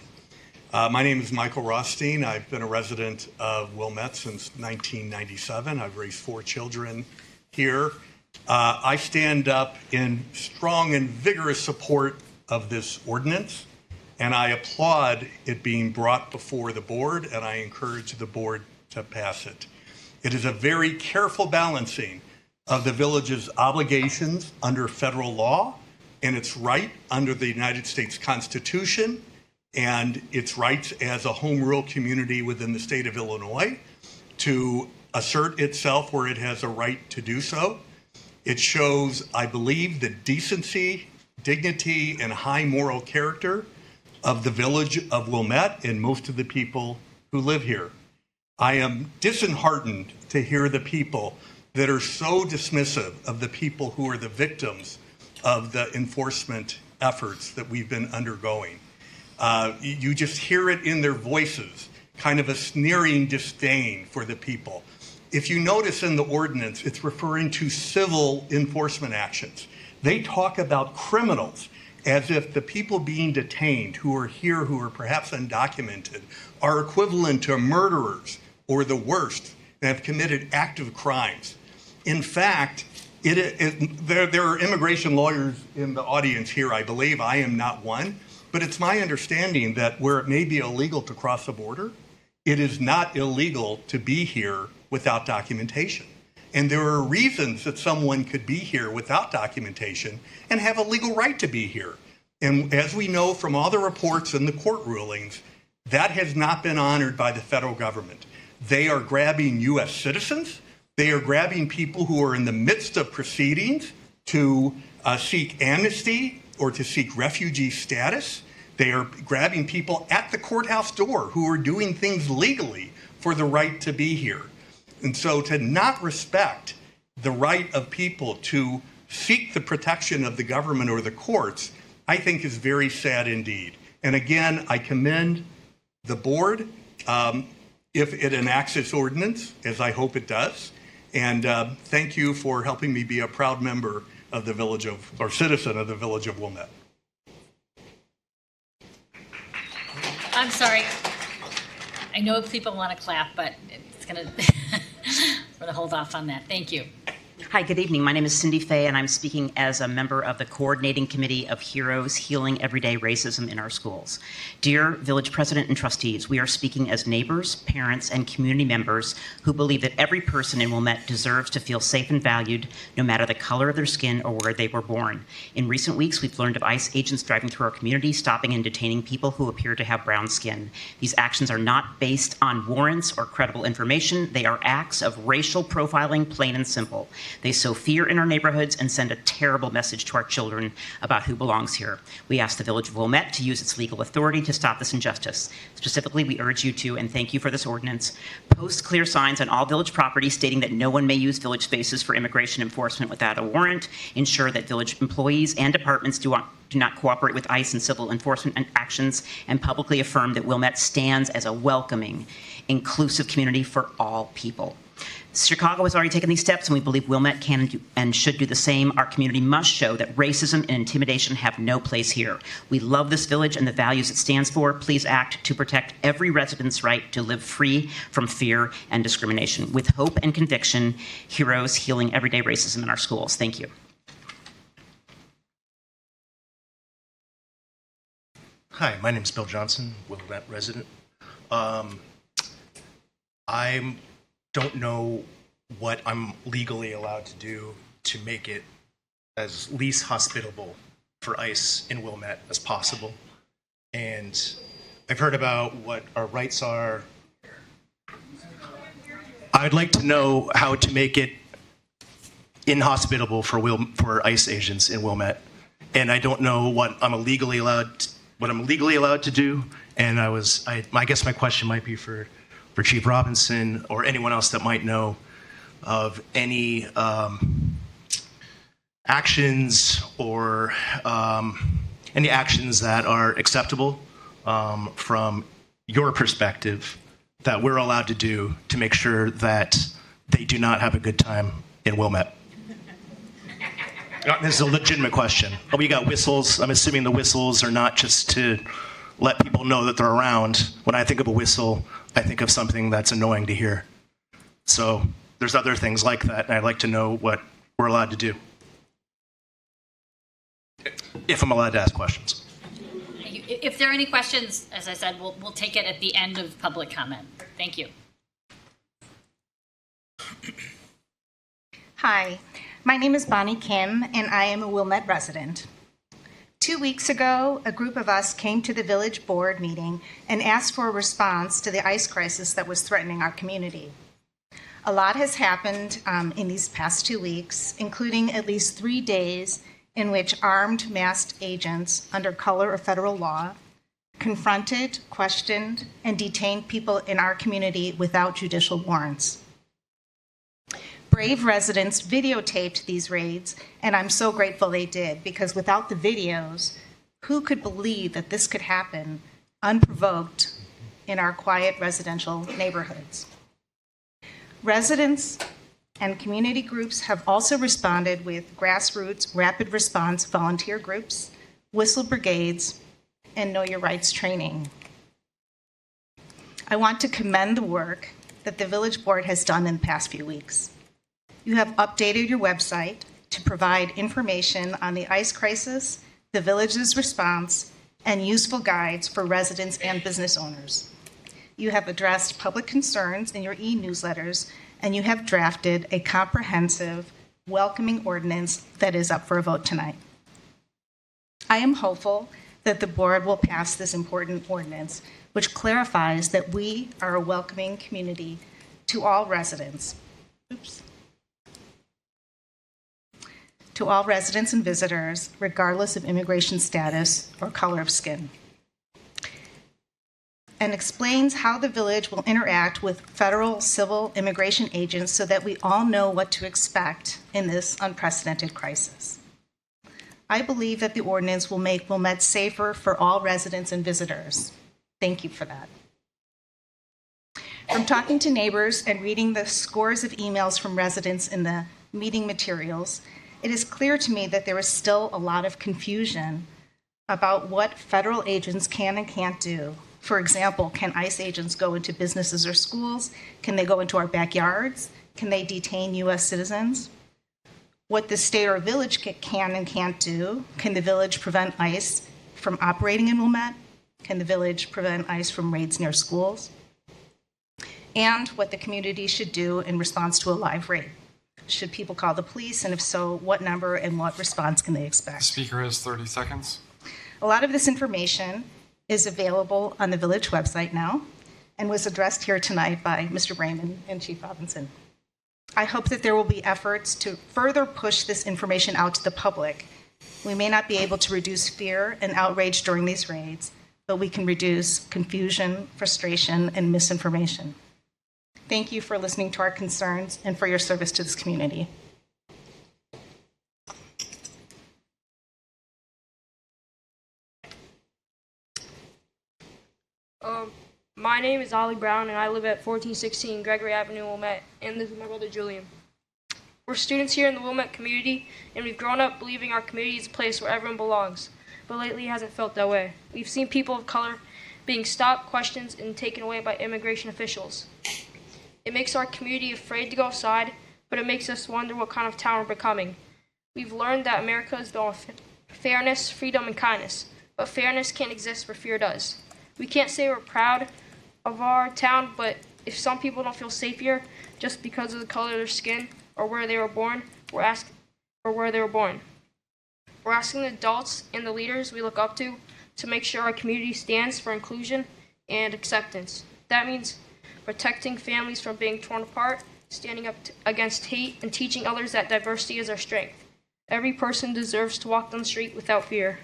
My name is Michael Rothstein. I've been a resident of Wilmette since 1997. I've raised 4 children here. I stand up in strong and vigorous support of this ordinance, and I applaud it being brought before the board, and I encourage the board to pass it. It is a very careful balancing of the village's obligations under federal law and its right under the United States Constitution and its rights as a home rule community within the state of Illinois to assert itself where it has a right to do so. It shows, I believe, the decency, dignity, and high moral character of the village of Wilmette and most of the people who live here. I am disheartened to hear the people that are so dismissive of the people who are the victims of the enforcement efforts that we've been undergoing. You just hear it in their voices, kind of a sneering disdain for the people. If you notice in the ordinance, it's referring to civil enforcement actions. They talk about criminals as if the people being detained who are here, who are perhaps undocumented, are equivalent to murderers or the worst and have committed active crimes. In fact, there are immigration lawyers in the audience here, I believe. I am not one. But it's my understanding that where it may be illegal to cross the border, it is not illegal to be here without documentation. And there are reasons that someone could be here without documentation and have a legal right to be here. And as we know from all the reports and the court rulings, that has not been honored by the federal government. They are grabbing U.S. citizens. They are grabbing people who are in the midst of proceedings to seek amnesty or to seek refugee status. They are grabbing people at the courthouse door who are doing things legally for the right to be here. And so to not respect the right of people to seek the protection of the government or the courts, I think is very sad indeed. And again, I commend the board if it enacts its ordinance, as I hope it does. And thank you for helping me be a proud member of the village of, or citizen of the village of Wilmette. I'm sorry. I know people want to clap, but it's going to hold off on that. Thank you. Hi, good evening. My name is Cindy Fay, and I'm speaking as a member of the Coordinating Committee of Heroes Healing Everyday Racism in Our Schools. Dear Village President and Trustees, we are speaking as neighbors, parents, and community members who believe that every person in Wilmette deserves to feel safe and valued, no matter the color of their skin or where they were born. In recent weeks, we've learned of ICE agents driving through our community, stopping and detaining people who appear to have brown skin. These actions are not based on warrants or credible information. They are acts of racial profiling, plain and simple. They sow fear in our neighborhoods and send a terrible message to our children about who belongs here. We ask the Village of Wilmette to use its legal authority to stop this injustice. Specifically, we urge you to, and thank you for this ordinance, post clear signs on all village property stating that no one may use village spaces for immigration enforcement without a warrant. Ensure that village employees and departments do not cooperate with ICE and civil enforcement actions, and publicly affirm that Wilmette stands as a welcoming, inclusive community for all people. Chicago has already taken these steps, and we believe Wilmette can and should do the same. Our community must show that racism and intimidation have no place here. We love this village and the values it stands for. Please act to protect every resident's right to live free from fear and discrimination. With hope and conviction, Heroes Healing Everyday Racism in Our Schools. Thank you. Hi, my name is Bill Johnson, Wilmette resident. I don't know what I'm legally allowed to do to make it as least hospitable for ICE in Wilmette as possible. And I've heard about what our rights are. I'd like to know how to make it inhospitable for ICE agents in Wilmette. And I don't know what I'm legally allowed to do. And I guess my question might be for Chief Robinson or anyone else that might know of any actions or any actions that are acceptable from your perspective that we're allowed to do to make sure that they do not have a good time in Wilmette. This is a legitimate question. Oh, we got whistles. I'm assuming the whistles are not just to let people know that they're around. When I think of a whistle, I think of something that's annoying to hear. So there's other things like that, and I'd like to know what we're allowed to do. If I'm allowed to ask questions. If there are any questions, as I said, we'll take it at the end of public comment. Thank you. Hi, my name is Bonnie Kim, and I am a Wilmette resident. 2 weeks ago, a group of us came to the village board meeting and asked for a response to the ICE crisis that was threatening our community. A lot has happened in these past 2 weeks, including at least 3 days in which armed masked agents under color of federal law confronted, questioned, and detained people in our community without judicial warrants. Brave residents videotaped these raids, and I'm so grateful they did, because without the videos, who could believe that this could happen unprovoked in our quiet residential neighborhoods? Residents and community groups have also responded with grassroots rapid response volunteer groups, whistle brigades, and know your rights training. I want to commend the work that the village board has done in the past few weeks. You have updated your website to provide information on the ICE crisis, the village's response, and useful guides for residents and business owners. You have addressed public concerns in your e-newsletters, and you have drafted a comprehensive, welcoming ordinance that is up for a vote tonight. I am hopeful that the board will pass this important ordinance, which clarifies that we are a welcoming community to all residents. To all residents and visitors, regardless of immigration status or color of skin, and explains how the village will interact with federal civil immigration agents so that we all know what to expect in this unprecedented crisis. I believe that the ordinance will make Wilmette safer for all residents and visitors. Thank you for that. From talking to neighbors and reading the scores of emails from residents in the meeting materials, it is clear to me that there is still a lot of confusion about what federal agents can and can't do. For example, can ICE agents go into businesses or schools? Can they go into our backyards? Can they detain U.S. citizens? what the state or village can and can't do. Can the village prevent ICE from operating in Wilmette? Can the village prevent ICE from raids near schools? And what the community should do in response to a live raid. Should people call the police, and if so, what number and what response can they expect? The speaker has 30 seconds. A lot of this information is available on the village website now and was addressed here tonight by Mr. Brayman and Chief Robinson. I hope that there will be efforts to further push this information out to the public. We may not be able to reduce fear and outrage during these raids, but we can reduce confusion, frustration, and misinformation. Thank you for listening to our concerns and for your service to this community. My name is Ollie Brown, and I live at 1416 Gregory Avenue, Wilmette, and this is my brother Julian. We're students here in the Wilmette community, and we've grown up believing our community is a place where everyone belongs, but lately it hasn't felt that way. We've seen people of color being stopped, questioned, and taken away by immigration officials. It makes our community afraid to go outside, but it makes us wonder what kind of town we're becoming. We've learned that America is built on fairness, freedom, and kindness, but fairness can't exist where fear does. We can't say we're proud of our town, but if some people don't feel safe here just because of the color of their skin or where they were born, we're asking the adults and the leaders we look up to make sure our community stands for inclusion and acceptance. That means protecting families from being torn apart, standing up against hate, and teaching others that diversity is our strength. Every person deserves to walk down the street without fear.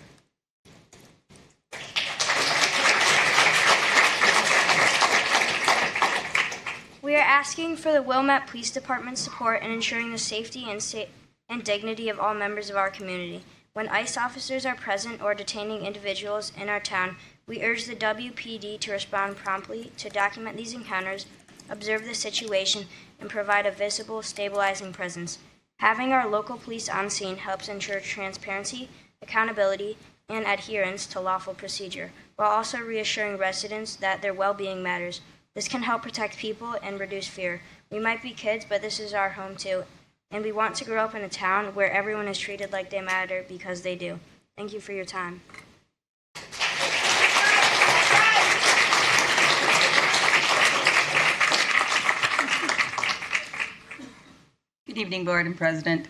We are asking for the Wilmette Police Department's support in ensuring the safety and dignity of all members of our community. When ICE officers are present or detaining individuals in our town, we urge the WPD to respond promptly to document these encounters, observe the situation, and provide a visible, stabilizing presence. Having our local police on scene helps ensure transparency, accountability, and adherence to lawful procedure, while also reassuring residents that their well-being matters. This can help protect people and reduce fear. We might be kids, but this is our home too, and we want to grow up in a town where everyone is treated like they matter because they do. Thank you for your time. Good evening, Board and President,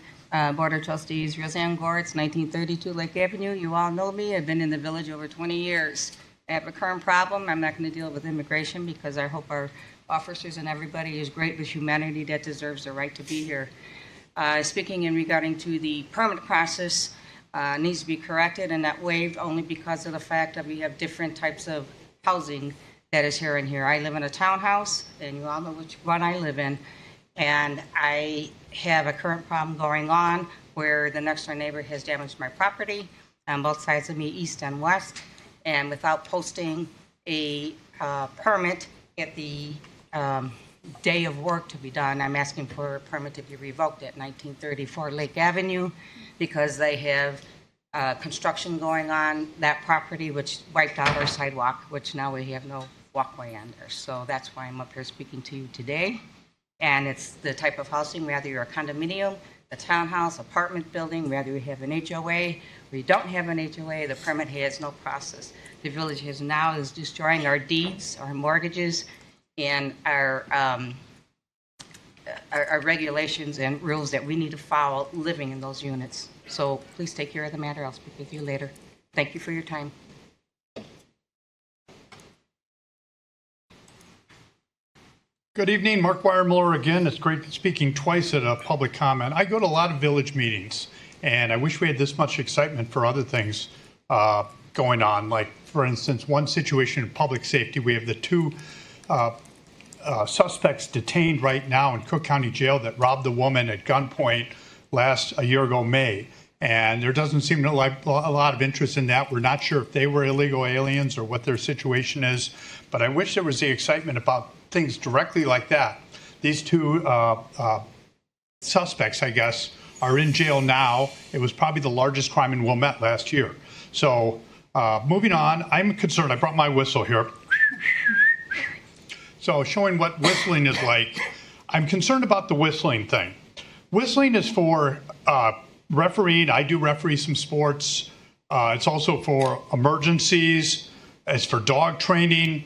Board of Trustees. Roseanne Goretz, 1932 Lake Avenue. You all know me. I've been in the village over 20 years. I have a current problem. I'm not going to deal with immigration because I hope our officers and everybody is great with humanity that deserves the right to be here. Speaking in regarding to the permit process, needs to be corrected and not waived only because of the fact that we have different types of housing that is here and here. I live in a townhouse, and you all know which one I live in, and I have a current problem going on where the next door neighbor has damaged my property on both sides of me, east and west. And without posting a permit at the day of work to be done, I'm asking for a permit to be revoked at 1934 Lake Avenue because they have construction going on that property, which wiped out our sidewalk, which now we have no walkway on there. So that's why I'm up here speaking to you today. And it's the type of housing, whether you're a condominium, a townhouse, apartment building, whether you have an HOA, or you don't have an HOA, the permit has no process. The village is destroying our deeds, our mortgages, and our regulations and rules that we need to follow living in those units. So please take care of the matter. I'll speak with you later. Thank you for your time. Good evening, Mark Weiermiller again. It's great speaking twice at a public comment. I go to a lot of village meetings, and I wish we had this much excitement for other things going on. Like, for instance, one situation in public safety, we have the two suspects detained right now in Cook County Jail that robbed the woman at gunpoint a year ago, May. And there doesn't seem to like a lot of interest in that. We're not sure if they were illegal aliens or what their situation is, but I wish there was the excitement about things directly like that. These two suspects, I guess, are in jail now. It was probably the largest crime in Wilmette last year. So moving on, I'm concerned. I brought my whistle here. So showing what whistling is like, I'm concerned about the whistling thing. Whistling is for refereeing. I do referee some sports. It's also for emergencies. It's for dog training.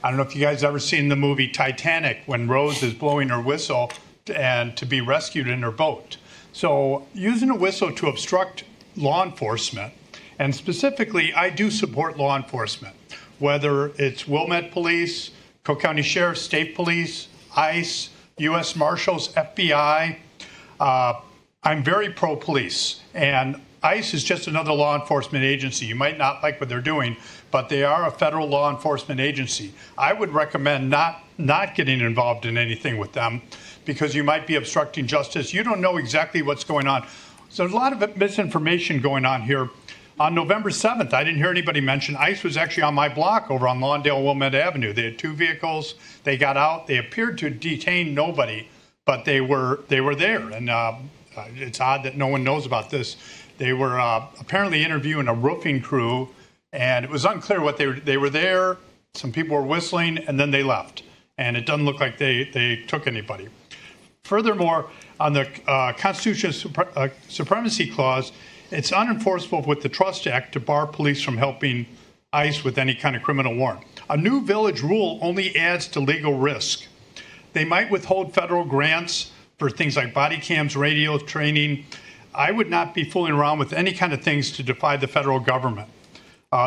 I don't know if you guys ever seen the movie Titanic when Rose is blowing her whistle and to be rescued in her boat. So using a whistle to obstruct law enforcement, and specifically, I do support law enforcement, whether it's Wilmette Police, Cook County Sheriff, State Police, ICE, U.S. Marshals, FBI. I'm very pro-police, and ICE is just another law enforcement agency. You might not like what they're doing, but they are a federal law enforcement agency. I would recommend not getting involved in anything with them because you might be obstructing justice. You don't know exactly what's going on. So there's a lot of misinformation going on here. On November 7th, I didn't hear anybody mention ICE was actually on my block over on Lawndale Wilmette Avenue. They had 2 vehicles. They got out. They appeared to detain nobody, but they were there. And it's odd that no one knows about this. They were apparently interviewing a roofing crew, and it was unclear what they were there. Some people were whistling, and then they left. And it doesn't look like they took anybody. Furthermore, on the Constitutional Supremacy Clause, it's unenforceable with the Trust Act to bar police from helping ICE with any kind of criminal warrant. A new village rule only adds to legal risk. They might withhold federal grants for things like body cams, radio training. I would not be fooling around with any kind of things to defy the federal government.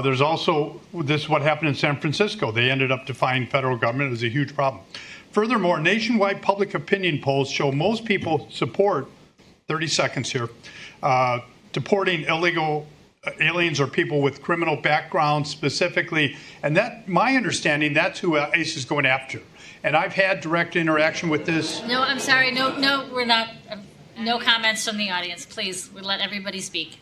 There's also, this is what happened in San Francisco. They ended up defying federal government. It was a huge problem. Furthermore, nationwide public opinion polls show most people support, 30 seconds here, deporting illegal aliens or people with criminal backgrounds specifically. And that, my understanding, that's who ICE is going after. And I've had direct interaction with this. No, I'm sorry. No, we're not. No comments from the audience. Please, we let everybody speak.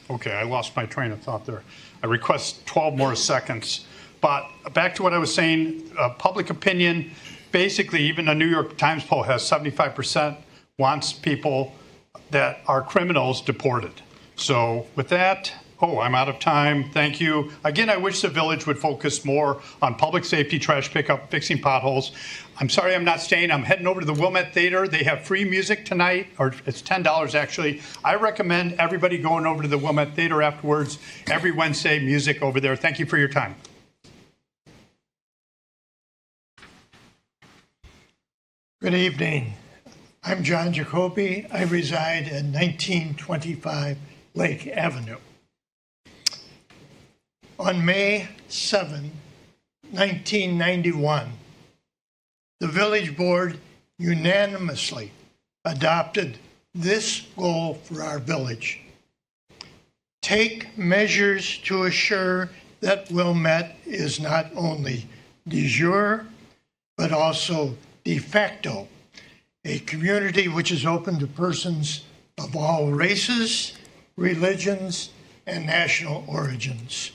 Okay, I lost my train of thought there. I request 12 more seconds. But back to what I was saying, public opinion, basically even a New York Times poll has 75% wants people that are criminals deported. So with that, I'm out of time. Thank you. Again, I wish the village would focus more on public safety, trash pickup, fixing potholes. I'm sorry I'm not staying. I'm heading over to the Wilmette Theater. They have free music tonight, or it's $10 actually. I recommend everybody going over to the Wilmette Theater afterwards. Every Wednesday, music over there. Thank you for your time. Good evening. I'm John Jacoby. I reside at 1925 Lake Avenue. On May 7, 1991, the village board unanimously adopted this goal for our village. Take measures to assure that Wilmette is not only de jure, but also de facto, a community which is open to persons of all races, religions, and national origins.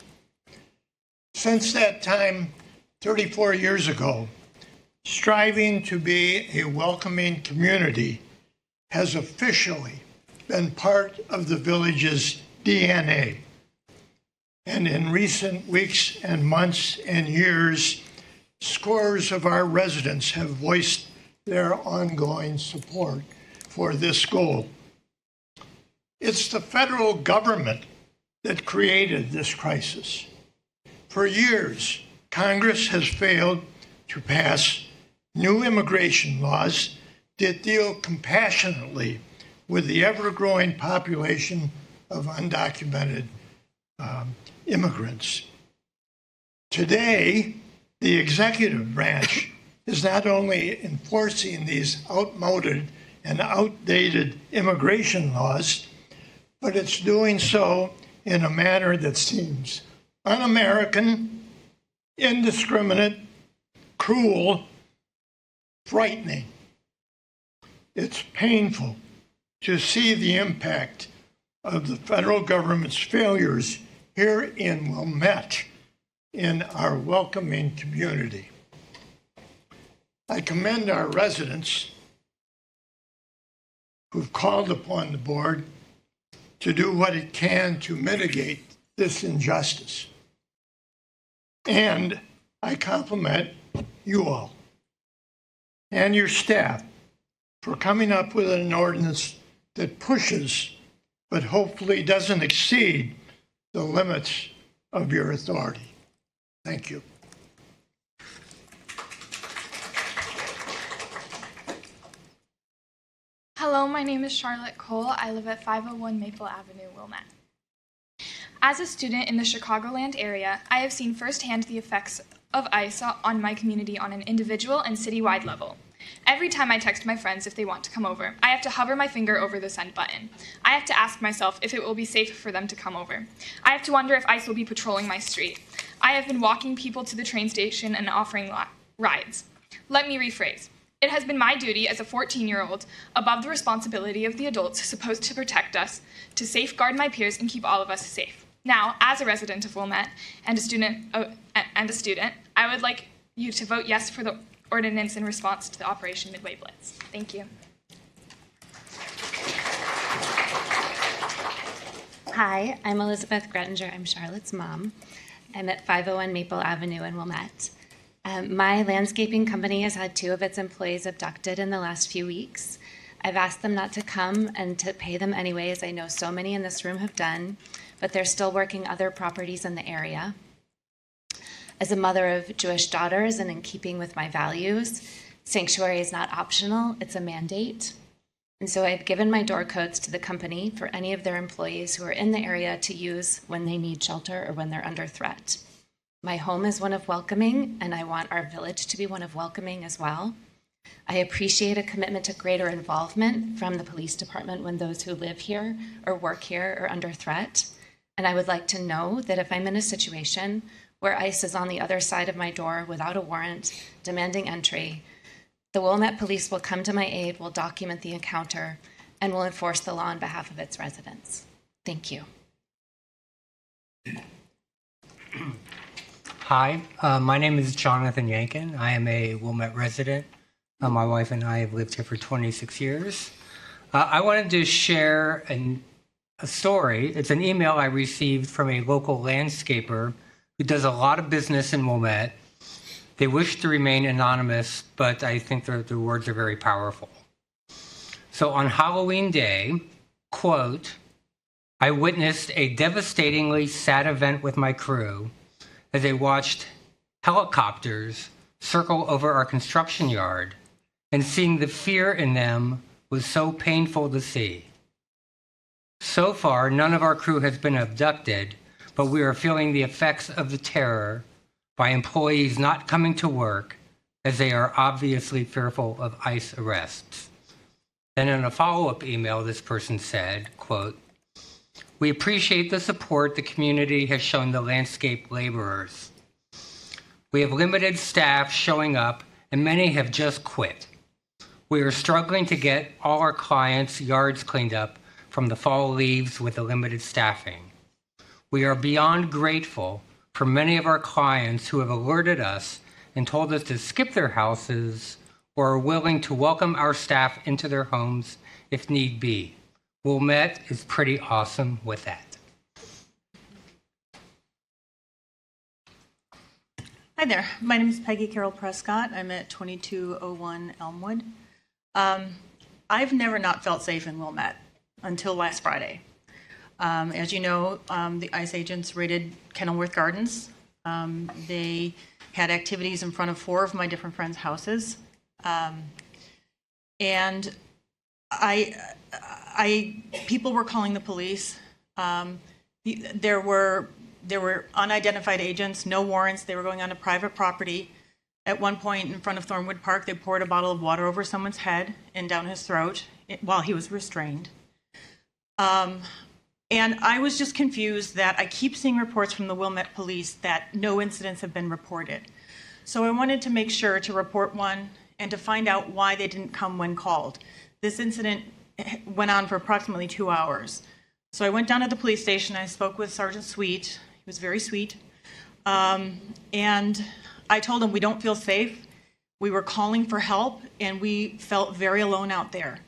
Since that time, 34 years ago, striving to be a welcoming community has officially been part of the village's DNA. And in recent weeks and months and years, scores of our residents have voiced their ongoing support for this goal. It's the federal government that created this crisis. For years, Congress has failed to pass new immigration laws that deal compassionately with the ever-growing population of undocumented immigrants. Today, the executive branch is not only enforcing these outmoded and outdated immigration laws, but it's doing so in a manner that seems un-American, indiscriminate, cruel, frightening. It's painful to see the impact of the federal government's failures here in Wilmette in our welcoming community. I commend our residents who've called upon the board to do what it can to mitigate this injustice. And I compliment you all and your staff for coming up with an ordinance that pushes, but hopefully doesn't exceed, the limits of your authority. Thank you. Hello, my name is Charlotte Cole. I live at 501 Maple Avenue, Wilmette. As a student in the Chicagoland area, I have seen firsthand the effects of ICE on my community on an individual and citywide level. Every time I text my friends if they want to come over, I have to hover my finger over the send button. I have to ask myself if it will be safe for them to come over. I have to wonder if ICE will be patrolling my street. I have been walking people to the train station and offering rides. Let me rephrase. It has been my duty as a 14-year-old, above the responsibility of the adults supposed to protect us, to safeguard my peers and keep all of us safe. Now, as a resident of Wilmette and a student, I would like you to vote yes for the ordinance in response to the Operation Midway Blitz. Thank you. Hi, I'm Elizabeth Grettinger. I'm Charlotte's mom. I'm at 501 Maple Avenue in Wilmette. My landscaping company has had 2 of its employees abducted in the last few weeks. I've asked them not to come and to pay them anyway, as I know so many in this room have done, but they're still working other properties in the area. As a mother of Jewish daughters and in keeping with my values, sanctuary is not optional, it's a mandate. And so I've given my door codes to the company for any of their employees who are in the area to use when they need shelter or when they're under threat. My home is one of welcoming, and I want our village to be one of welcoming as well. I appreciate a commitment to greater involvement from the police department when those who live here or work here are under threat. And I would like to know that if I'm in a situation where ICE is on the other side of my door without a warrant, demanding entry, the Wilmette Police will come to my aid, will document the encounter, and will enforce the law on behalf of its residents. Thank you. Hi, my name is Jonathan Yankin. I am a Wilmette resident. My wife and I have lived here for 26 years. I wanted to share a story. It's an email I received from a local landscaper who does a lot of business in Wilmette. They wish to remain anonymous, but I think their words are very powerful. So on Halloween Day, quote, I witnessed a devastatingly sad event with my crew as they watched helicopters circle over our construction yard, and seeing the fear in them was so painful to see. So far, none of our crew has been abducted, but we are feeling the effects of the terror by employees not coming to work as they are obviously fearful of ICE arrests. Then in a follow-up email, this person said, quote, we appreciate the support the community has shown the landscape laborers. We have limited staff showing up, and many have just quit. We are struggling to get all our clients' yards cleaned up from the fall leaves with the limited staffing. We are beyond grateful for many of our clients who have alerted us and told us to skip their houses or are willing to welcome our staff into their homes if need be. Wilmette is pretty awesome with that. Hi there. My name is Peggy Carol Prescott. I'm at 2201 Elmwood. I've never not felt safe in Wilmette until last Friday. As you know, the ICE agents raided Kenilworth Gardens. They had activities in front of 4 of my different friends' houses. And people were calling the police. There were unidentified agents, no warrants. They were going on a private property. At one point in front of Thornwood Park, they poured a bottle of water over someone's head and down his throat while he was restrained. And I was just confused that I keep seeing reports from the Wilmette Police that no incidents have been reported. So I wanted to make sure to report one and to find out why they didn't come when called. This incident went on for approximately 2 hours. So I went down to the police station. I spoke with Sergeant Sweet. He was very sweet. And I told him we don't feel safe. We were calling for help, and we felt very alone out there.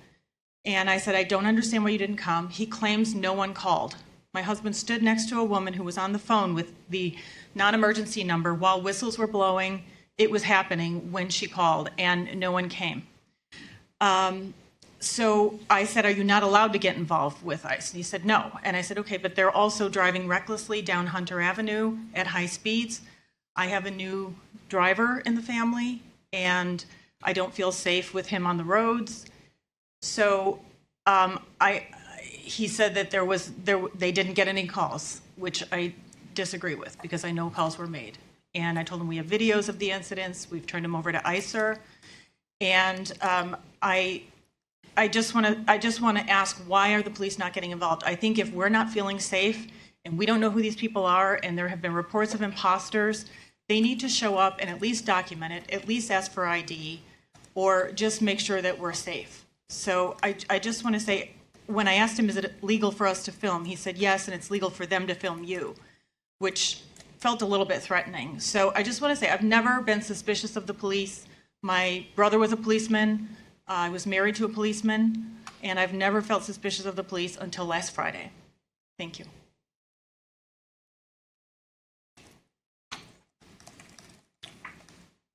And I said, I don't understand why you didn't come. He claims no one called. My husband stood next to a woman who was on the phone with the non-emergency number while whistles were blowing. It was happening when she called, and no one came. So I said, are you not allowed to get involved with ICE? And he said, no. And I said, okay, but they're also driving recklessly down Hunter Avenue at high speeds. I have a new driver in the family, and I don't feel safe with him on the roads. So he said that they didn't get any calls, which I disagree with because I know calls were made. And I told him we have videos of the incidents. We've turned him over to ICER. And I just want to ask, why are the police not getting involved? I think if we're not feeling safe and we don't know who these people are and there have been reports of imposters, they need to show up and at least document it, at least ask for ID, or just make sure that we're safe. So I just want to say, when I asked him, is it legal for us to film? He said yes, and it's legal for them to film you, which felt a little bit threatening. So I just want to say, I've never been suspicious of the police. My brother was a policeman. I was married to a policeman, and I've never felt suspicious of the police until last Friday. Thank you.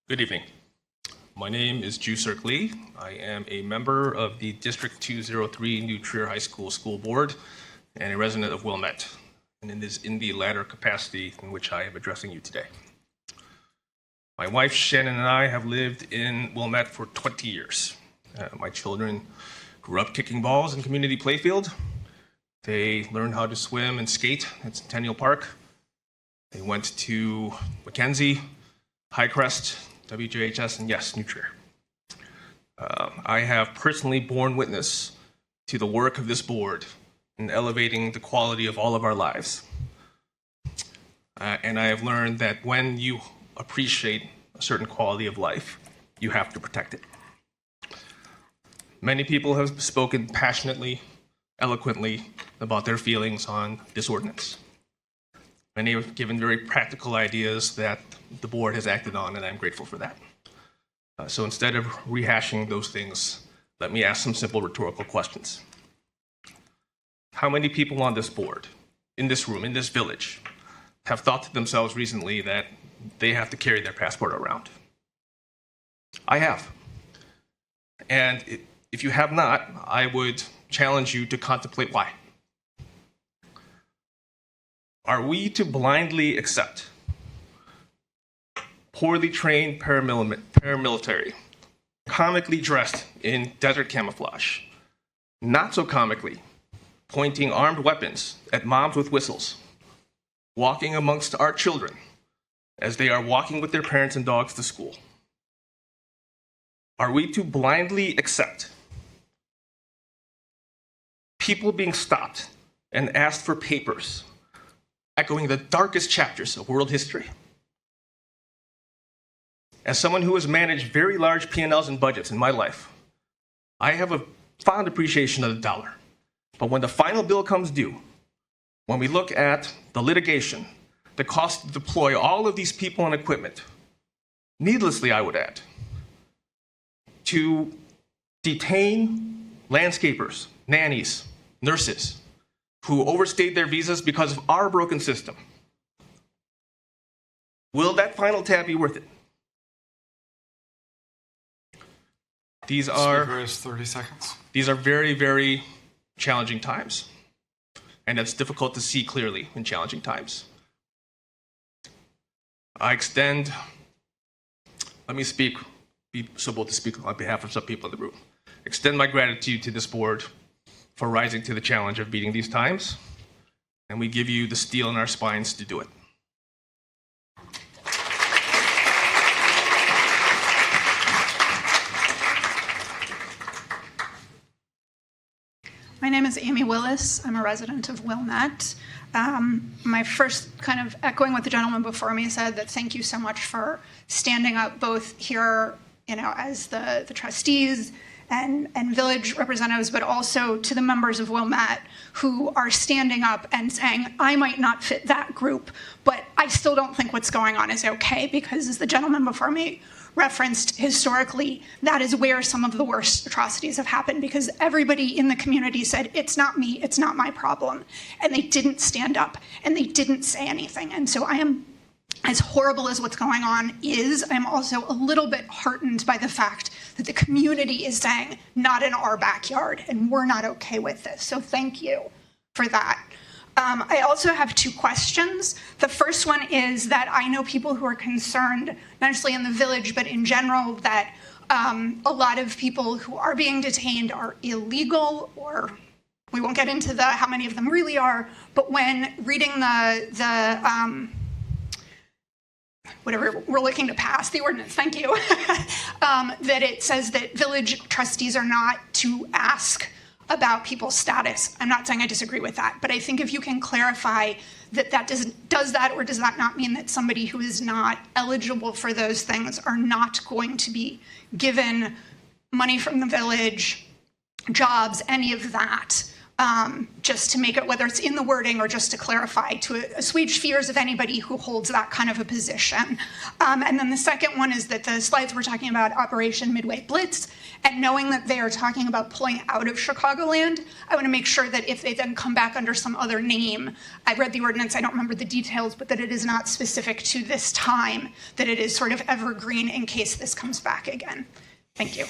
Good evening. My name is Ju-Sirk Lee. I am a member of the District 203 New Trier High School School Board and a resident of Wilmette, and it is in the latter capacity in which I am addressing you today. My wife Shannon and I have lived in Wilmette for 20 years. My children grew up kicking balls in community playfield. They learned how to swim and skate at Centennial Park. They went to Mackenzie, Highcrest, WJHS, and yes, New Trier. I have personally borne witness to the work of this board in elevating the quality of all of our lives. And I have learned that when you appreciate a certain quality of life, you have to protect it. Many people have spoken passionately, eloquently about their feelings on this ordinance. Many have given very practical ideas that the board has acted on, and I'm grateful for that. So instead of rehashing those things, let me ask some simple rhetorical questions. How many people on this board, in this room, in this village, have thought to themselves recently that they have to carry their passport around? I have. And if you have not, I would challenge you to contemplate why. Are we to blindly accept poorly trained paramilitary, comically dressed in desert camouflage, not so comically, pointing armed weapons at moms with whistles, walking amongst our children as they are walking with their parents and dogs to school? Are we to blindly accept people being stopped and asked for papers, echoing the darkest chapters of world history? As someone who has managed very large P&Ls and budgets in my life, I have a fond appreciation of the dollar. But when the final bill comes due, when we look at the litigation, the cost to deploy all of these people and equipment, needlessly, I would add, to detain landscapers, nannies, nurses, who overstayed their visas because of our broken system, will that final tab be worth it? Speaker has 30 seconds. These are very, very challenging times. And it's difficult to see clearly in challenging times. I extend, let me speak, be so bold to speak on behalf of some people in the room. Extend my gratitude to this board for rising to the challenge of beating these times. And we give you the steel in our spines to do it. My name is Amy Willis. I'm a resident of Wilmette. My first kind of echoing what the gentleman before me said, that thank you so much for standing up both here, as the trustees and village representatives, but also to the members of Wilmette who are standing up and saying, I might not fit that group, but I still don't think what's going on is okay, because as the gentleman before me referenced, historically, that is where some of the worst atrocities have happened, because everybody in the community said, it's not me, it's not my problem. And they didn't stand up and they didn't say anything. And so I am, as horrible as what's going on is, I'm also a little bit heartened by the fact that the community is saying, not in our backyard, and we're not okay with this. So thank you for that. I also have two questions. The first one is that I know people who are concerned, not necessarily in the village, but in general, that a lot of people who are being detained are illegal, or we won't get into how many of them really are, but when reading whatever we're looking to pass, the ordinance, thank you, that it says that village trustees are not to ask about people's status. I'm not saying I disagree with that, but I think if you can clarify that does that or does that not mean that somebody who is not eligible for those things are not going to be given money from the village, jobs, any of that, just to make it, whether it's in the wording or just to clarify, to assuage fears of anybody who holds that kind of a position. And then the second one is that the slides were talking about Operation Midway Blitz, and knowing that they are talking about pulling out of Chicagoland, I want to make sure that if they then come back under some other name, I read the ordinance, I don't remember the details, but that it is not specific to this time, that it is sort of evergreen in case this comes back again. Thank you.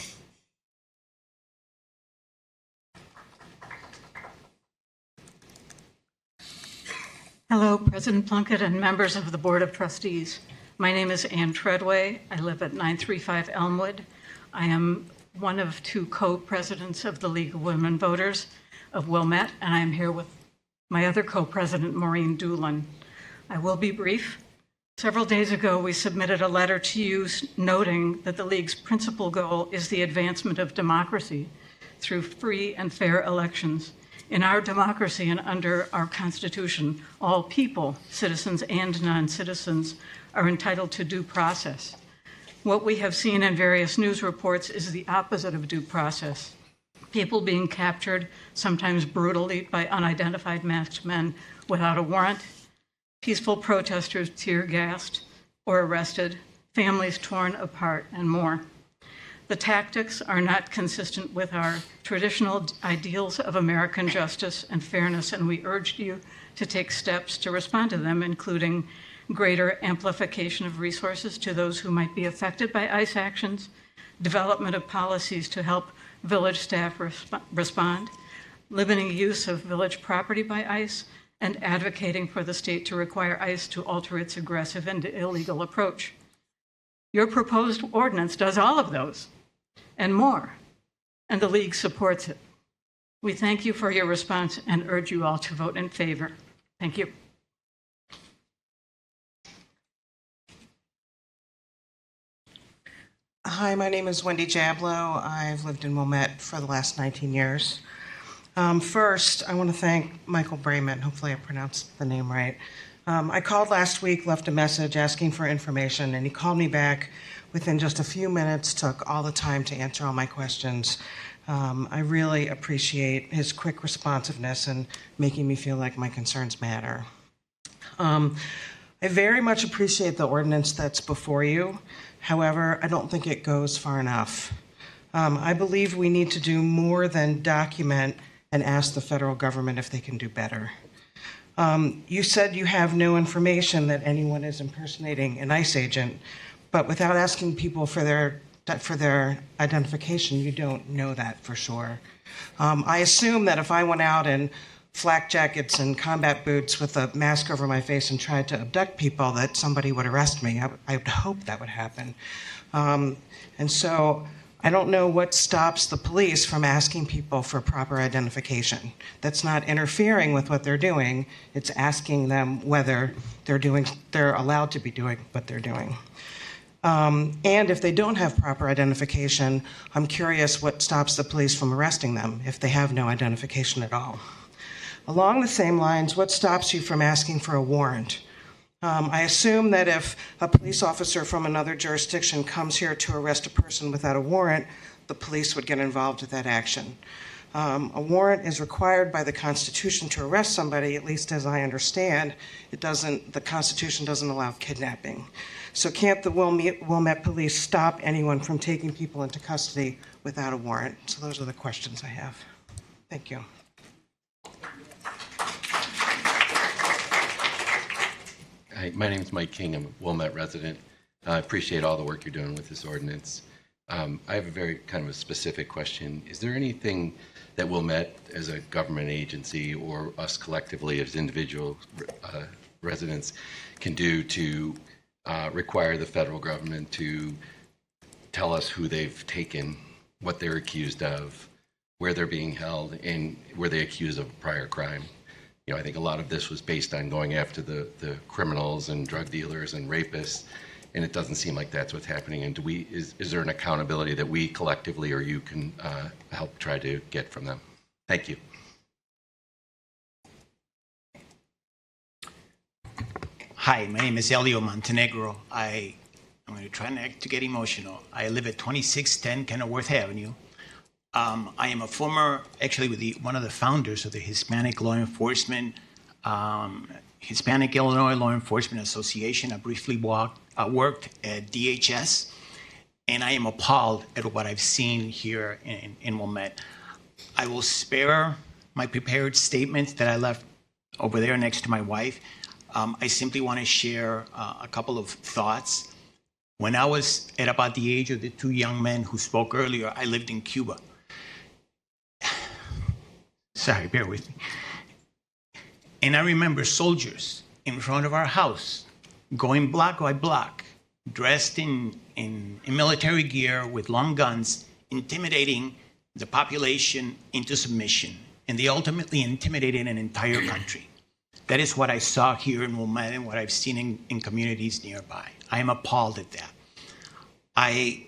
Hello, President Plunkett and members of the Board of Trustees. My name is Ann Treadway. I live at 935 Elmwood. I am one of two co-presidents of the League of Women Voters of Wilmette, and I am here with my other co-president, Maureen Doolin. I will be brief. Several days ago, we submitted a letter to you noting that the League's principal goal is the advancement of democracy through free and fair elections. In our democracy and under our Constitution, all people, citizens and non-citizens, are entitled to due process. What we have seen in various news reports is the opposite of due process. People being captured, sometimes brutally, by unidentified masked men without a warrant, peaceful protesters tear-gassed or arrested, families torn apart, and more. The tactics are not consistent with our traditional ideals of American justice and fairness, and we urge you to take steps to respond to them, including greater amplification of resources to those who might be affected by ICE actions, development of policies to help village staff respond, limiting use of village property by ICE, and advocating for the state to require ICE to alter its aggressive and illegal approach. Your proposed ordinance does all of those and more, and the League supports it. We thank you for your response and urge you all to vote in favor. Thank you. Hi, my name is Wendy Jablow. I've lived in Wilmette for the last 19 years. First, I want to thank Michael Brayman. Hopefully I pronounced the name right. I called last week, left a message asking for information, and he called me back within just a few minutes, took all the time to answer all my questions. I really appreciate his quick responsiveness and making me feel like my concerns matter. I very much appreciate the ordinance that's before you. However, I don't think it goes far enough. I believe we need to do more than document and ask the federal government if they can do better. You said you have no information that anyone is impersonating an ICE agent, but without asking people for their identification, you don't know that for sure. I assume that if I went out in flak jackets and combat boots with a mask over my face and tried to abduct people, that somebody would arrest me. I would hope that would happen. And so I don't know what stops the police from asking people for proper identification. That's not interfering with what they're doing. It's asking them whether they're allowed to be doing what they're doing. And if they don't have proper identification, I'm curious what stops the police from arresting them if they have no identification at all. Along the same lines, what stops you from asking for a warrant? I assume that if a police officer from another jurisdiction comes here to arrest a person without a warrant, the police would get involved with that action. A warrant is required by the Constitution to arrest somebody, at least as I understand. The Constitution doesn't allow kidnapping. So can't the Wilmette police stop anyone from taking people into custody without a warrant? So those are the questions I have. Thank you. Hi, my name is Mike King. I'm a Wilmette resident. I appreciate all the work you're doing with this ordinance. I have a very kind of a specific question. Is there anything that Wilmette as a government agency or us collectively as individual residents can do to require the federal government to tell us who they've taken, what they're accused of, where they're being held, and were they accused of a prior crime? You know, I think a lot of this was based on going after the criminals and drug dealers and rapists, and it doesn't seem like that's what's happening. And is there an accountability that we collectively or you can help try to get from them? Thank you. Hi, my name is Elio Montenegro. I'm going to try not to get emotional. I live at 2610 Kenilworth Avenue. I am a former, actually one of the founders of the Hispanic Law Enforcement, Hispanic Illinois Law Enforcement Association. I briefly worked at DHS, and I am appalled at what I've seen here in Wilmette. I will spare my prepared statements that I left over there next to my wife. I simply want to share a couple of thoughts. When I was at about the age of the two young men who spoke earlier, I lived in Cuba. Sorry, bear with me. And I remember soldiers in front of our house going block by block, dressed in military gear with long guns, intimidating the population into submission. And they ultimately intimidated an entire country. That is what I saw here in Wilmette and what I've seen in communities nearby. I am appalled at that. I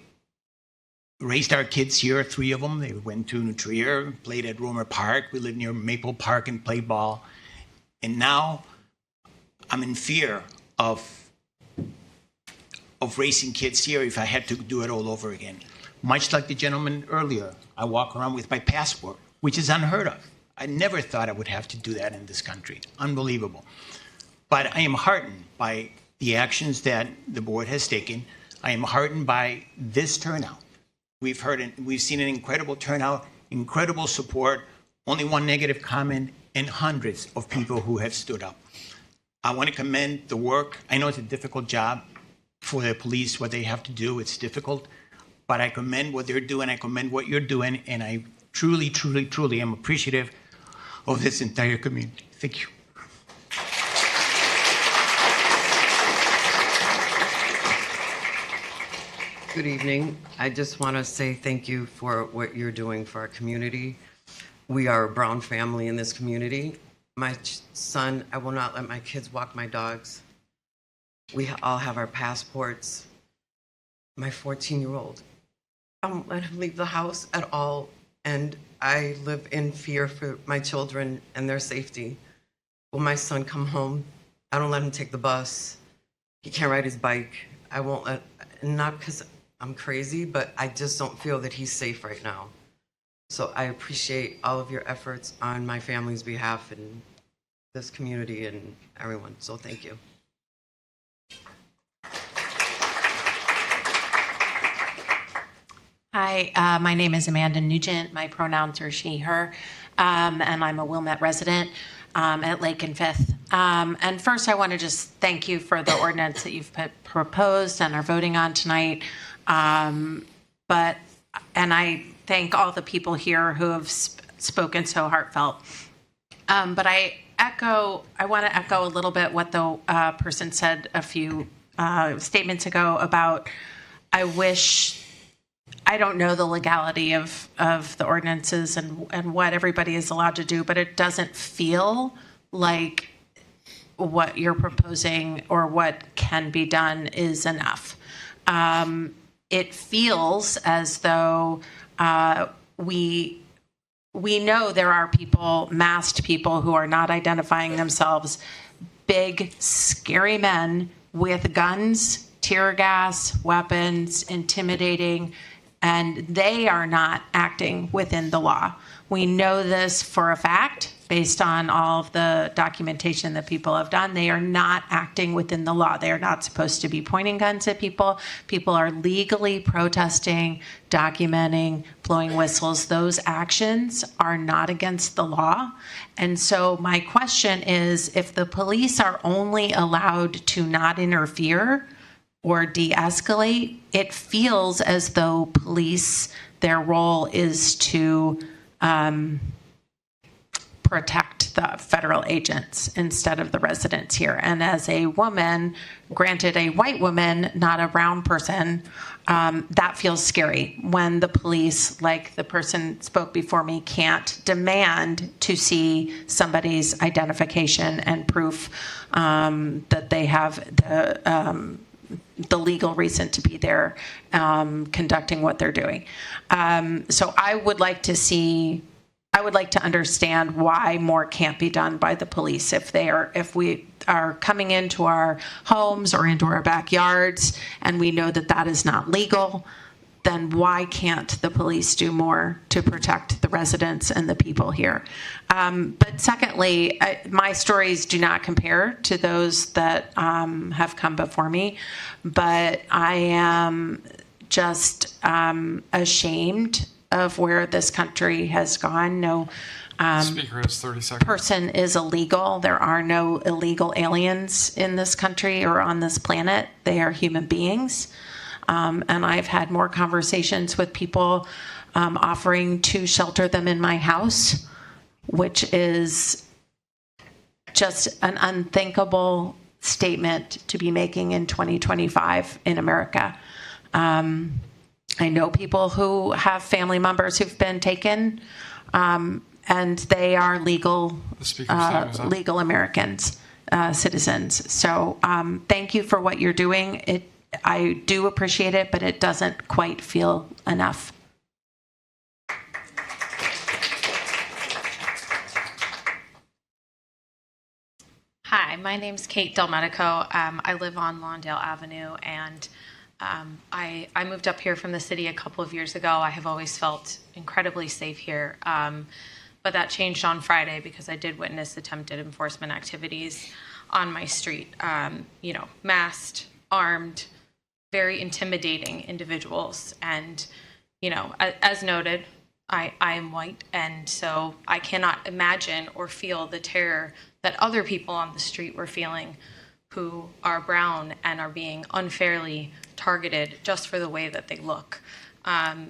raised our kids here, 3 of them. They went to New Trier, played at Romer Park. We lived near Maple Park and played ball. And now I'm in fear of raising kids here if I had to do it all over again. Much like the gentleman earlier, I walk around with my passport, which is unheard of. I never thought I would have to do that in this country. Unbelievable. But I am heartened by the actions that the board has taken. I am heartened by this turnout. We've seen an incredible turnout, incredible support, only one negative comment, and hundreds of people who have stood up. I want to commend the work. I know it's a difficult job for the police, what they have to do. It's difficult, but I commend what they're doing. I commend what you're doing, and I truly, truly, truly am appreciative of this entire community. Thank you. Good evening. I just want to say thank you for what you're doing for our community. We are a Brown family in this community. My son, I will not let my kids walk my dogs. We all have our passports. My 14-year-old, I won't let him leave the house at all. And I live in fear for my children and their safety. Will my son come home? I don't let him take the bus. He can't ride his bike. I won't let, not because I'm crazy, but I just don't feel that he's safe right now. So I appreciate all of your efforts on my family's behalf and this community and everyone. So thank you. Hi, my name is Amanda Nugent. My pronouns are she, her, and I'm a Wilmette resident at Lake and Fifth. And first, I want to just thank you for the ordinance that you've proposed and are voting on tonight. And I thank all the people here who have spoken so heartfelt. But I want to echo a little bit what the person said a few statements ago about, I don't know the legality of the ordinances and what everybody is allowed to do, but it doesn't feel like what you're proposing or what can be done is enough. It feels as though we know there are people, masked people, who are not identifying themselves, big, scary men with guns, tear gas, weapons, intimidating, and they are not acting within the law. We know this for a fact based on all of the documentation that people have done. They are not acting within the law. They are not supposed to be pointing guns at people. People are legally protesting, documenting, blowing whistles. Those actions are not against the law. And so my question is, if the police are only allowed to not interfere or de-escalate, it feels as though police, their role is to protect the federal agents instead of the residents here. And as a woman, granted a white woman, not a brown person, that feels scary when the police, like the person spoke before me, can't demand to see somebody's identification and proof that they have the legal reason to be there conducting what they're doing. So I would like to understand why more can't be done by the police. If we are coming into our homes or into our backyards and we know that that is not legal, then why can't the police do more to protect the residents and the people here? But secondly, my stories do not compare to those that have come before me, but I am just ashamed of where this country has gone. No Speaker has 30 seconds. person is illegal. There are no illegal aliens in this country or on this planet. They are human beings. And I've had more conversations with people offering to shelter them in my house, which is just an unthinkable statement to be making in 2025 in America. I know people who have family members who've been taken, and they are legal Americans, citizens. So thank you for what you're doing. I do appreciate it, but it doesn't quite feel enough. Hi, my name's Kate Delmedico. I live on Lawndale Avenue, and I moved up here from the city a couple of years ago. I have always felt incredibly safe here, but that changed on Friday because I did witness attempted enforcement activities on my street. Masked, armed, very intimidating individuals. And, as noted, I am white, and so I cannot imagine or feel the terror that other people on the street were feeling who are brown and are being unfairly targeted just for the way that they look. I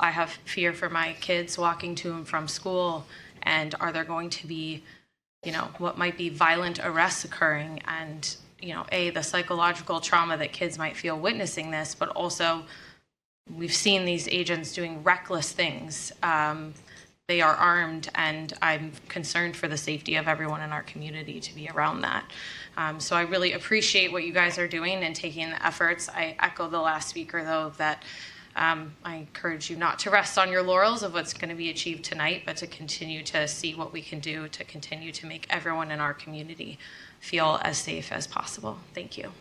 have fear for my kids walking to and from school, and are there going to be, what might be violent arrests occurring, and, the psychological trauma that kids might feel witnessing this, but also we've seen these agents doing reckless things. They are armed, and I'm concerned for the safety of everyone in our community to be around that. So I really appreciate what you guys are doing and taking the efforts. I echo the last speaker, though, that I encourage you not to rest on your laurels of what's going to be achieved tonight, but to continue to see what we can do to continue to make everyone in our community feel as safe as possible. Thank you.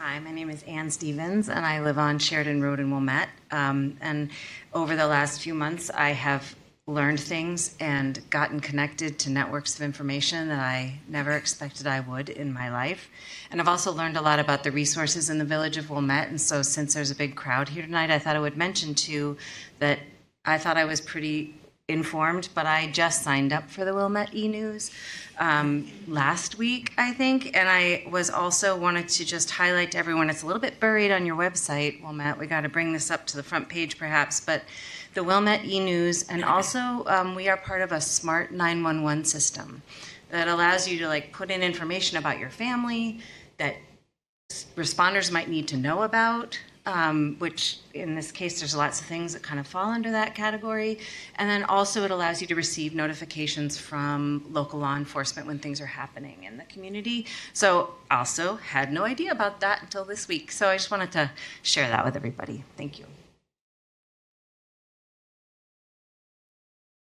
Hi, my name is Ann Stevens, and I live on Sheridan Road in Wilmette. And over the last few months, I have learned things and gotten connected to networks of information that I never expected I would in my life. And I've also learned a lot about the resources in the village of Wilmette. And so since there's a big crowd here tonight, I thought I would mention too that I thought I was pretty informed, but I just signed up for the Wilmette e-News last week, I think. And I was also wanted to just highlight to everyone, it's a little bit buried on your website, Wilmette. We got to bring this up to the front page perhaps, but the Wilmette e-News, and also we are part of a smart 911 system that allows you to put in information about your family that responders might need to know about, which in this case, there's lots of things that kind of fall under that category. And then also it allows you to receive notifications from local law enforcement when things are happening in the community. So also had no idea about that until this week. So I just wanted to share that with everybody. Thank you.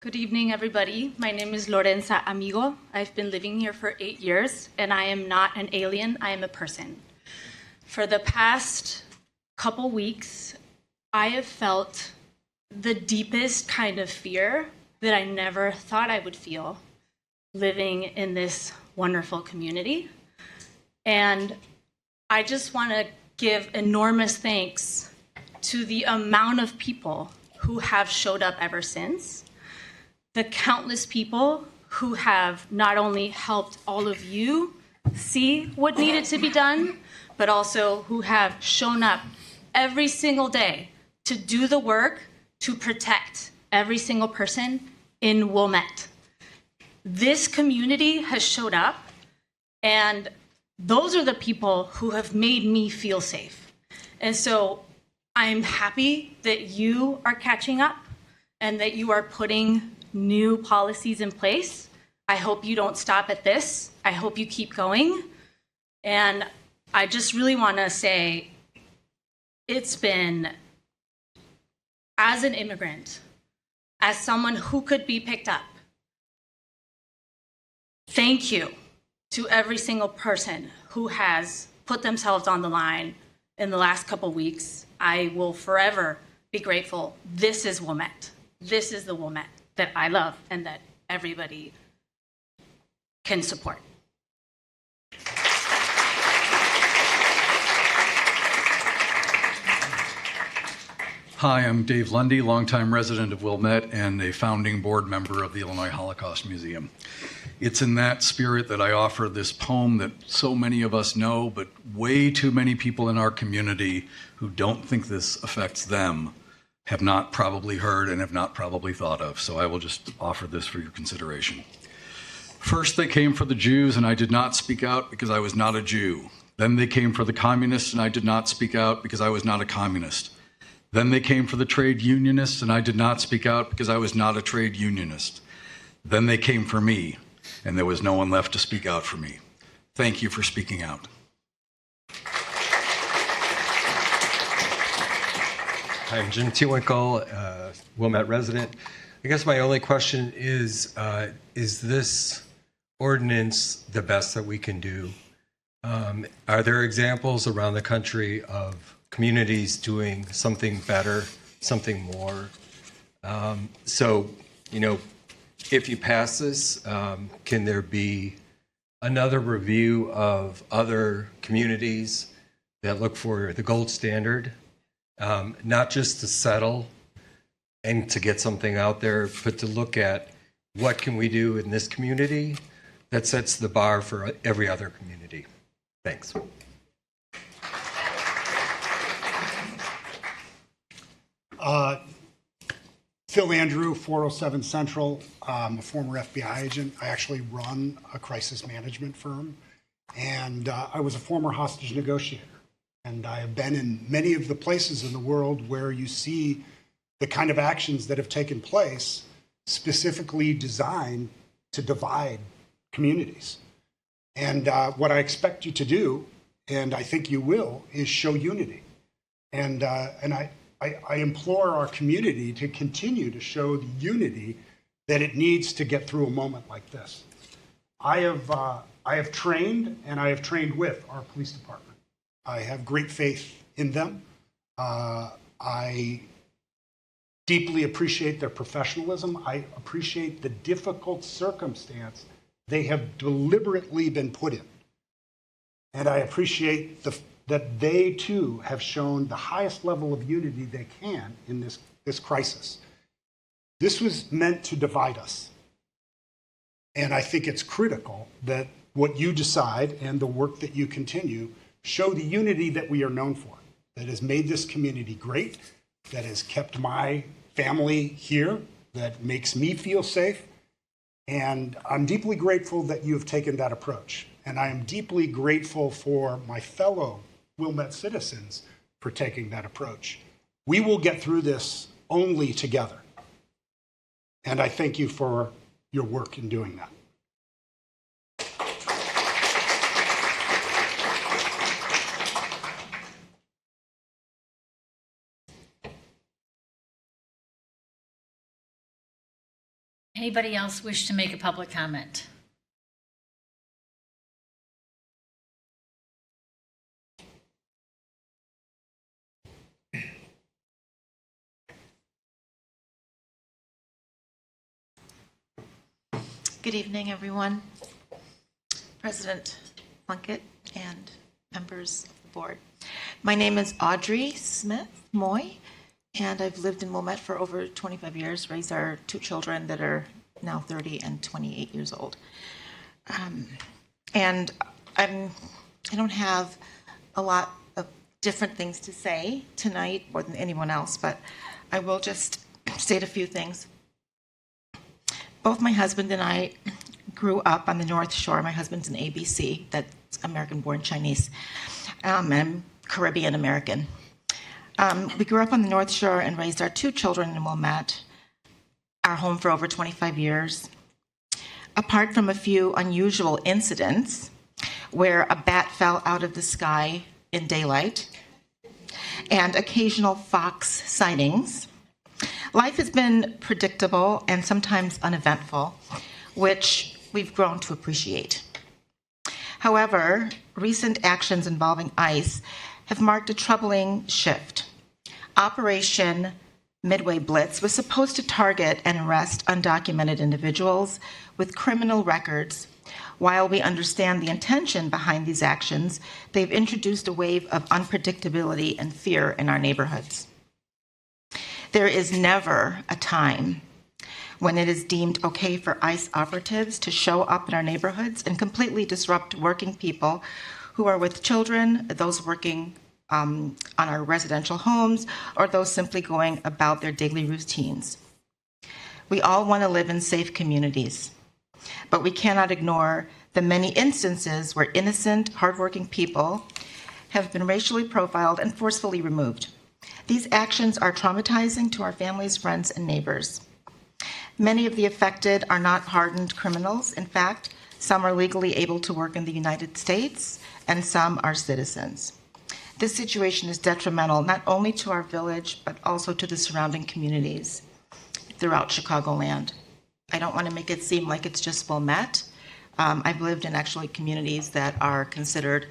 Good evening, everybody. My name is Lorenza Amigo. I've been living here for 8 years, and I am not an alien. I am a person. For the past couple weeks, I have felt the deepest kind of fear that I never thought I would feel living in this wonderful community. And I just want to give enormous thanks to the amount of people who have showed up ever since, the countless people who have not only helped all of you see what needed to be done, but also who have shown up every single day to do the work to protect every single person in Wilmette. This community has showed up, and those are the people who have made me feel safe. And so I'm happy that you are catching up and that you are putting new policies in place. I hope you don't stop at this. I hope you keep going. And I just really want to say, it's been, as an immigrant, as someone who could be picked up, thank you to every single person who has put themselves on the line in the last couple weeks. I will forever be grateful. This is Wilmette. This is the Wilmette that I love and that everybody can support. Hi, I'm Dave Lundy, longtime resident of Wilmette and a founding board member of the Illinois Holocaust Museum. It's in that spirit that I offer this poem that so many of us know, but way too many people in our community who don't think this affects them have not probably heard and have not probably thought of. So I will just offer this for your consideration. First they came for the Jews, and I did not speak out because I was not a Jew. Then they came for the communists, and I did not speak out because I was not a communist. Then they came for the trade unionists, and I did not speak out because I was not a trade unionist. Then they came for me, and there was no one left to speak out for me. Thank you for speaking out. Hi, I'm Jim Tewinkle, Wilmette resident. I guess my only question is this ordinance the best that we can do? Are there examples around the country of communities doing something better, something more? So, if you pass this, can there be another review of other communities that look for the gold standard, not just to settle and to get something out there, but to look at what can we do in this community that sets the bar for every other community? Thanks. Phil Andrew, 407 Central. I'm a former FBI agent. I actually run a crisis management firm, and I was a former hostage negotiator. And I have been in many of the places in the world where you see the kind of actions that have taken place specifically designed to divide communities. And what I expect you to do, and I think you will, is show unity. And I implore our community to continue to show the unity that it needs to get through a moment like this. I have trained, and I have trained with our police department. I have great faith in them. I deeply appreciate their professionalism. I appreciate the difficult circumstance they have deliberately been put in. And I appreciate that they too have shown the highest level of unity they can in this crisis. This was meant to divide us. And I think it's critical that what you decide and the work that you continue show the unity that we are known for, that has made this community great, that has kept my family here, that makes me feel safe. And I'm deeply grateful that you have taken that approach. And I am deeply grateful for my fellow Wilmette citizens for taking that approach. We will get through this only together. And I thank you for your work in doing that. Anybody else wish to make a public comment? Good evening, everyone. President Plunkett and members of the board. My name is Audrey Smith Moy, and I've lived in Wilmette for over 25 years, raised our two children that are now 30 and 28 years old. And I don't have a lot of different things to say tonight more than anyone else, but I will just state a few things. Both my husband and I grew up on the North Shore. My husband's an ABC, that's American-born Chinese, and I'm Caribbean American. We grew up on the North Shore and raised our 2 children in Wilmette, our home for over 25 years. Apart from a few unusual incidents where a bat fell out of the sky in daylight and occasional fox sightings, life has been predictable and sometimes uneventful, which we've grown to appreciate. However, recent actions involving ICE have marked a troubling shift. Operation Midway Blitz was supposed to target and arrest undocumented individuals with criminal records. While we understand the intention behind these actions, they've introduced a wave of unpredictability and fear in our neighborhoods. There is never a time when it is deemed okay for ICE operatives to show up in our neighborhoods and completely disrupt working people who are with children, those working on our residential homes, or those simply going about their daily routines. We all want to live in safe communities, but we cannot ignore the many instances where innocent, hardworking people have been racially profiled and forcefully removed. These actions are traumatizing to our families, friends, and neighbors. Many of the affected are not hardened criminals. In fact, some are legally able to work in the United States, and some are citizens. This situation is detrimental not only to our village, but also to the surrounding communities throughout Chicagoland. I don't want to make it seem like it's just Wilmette. I've lived in actually communities that are considered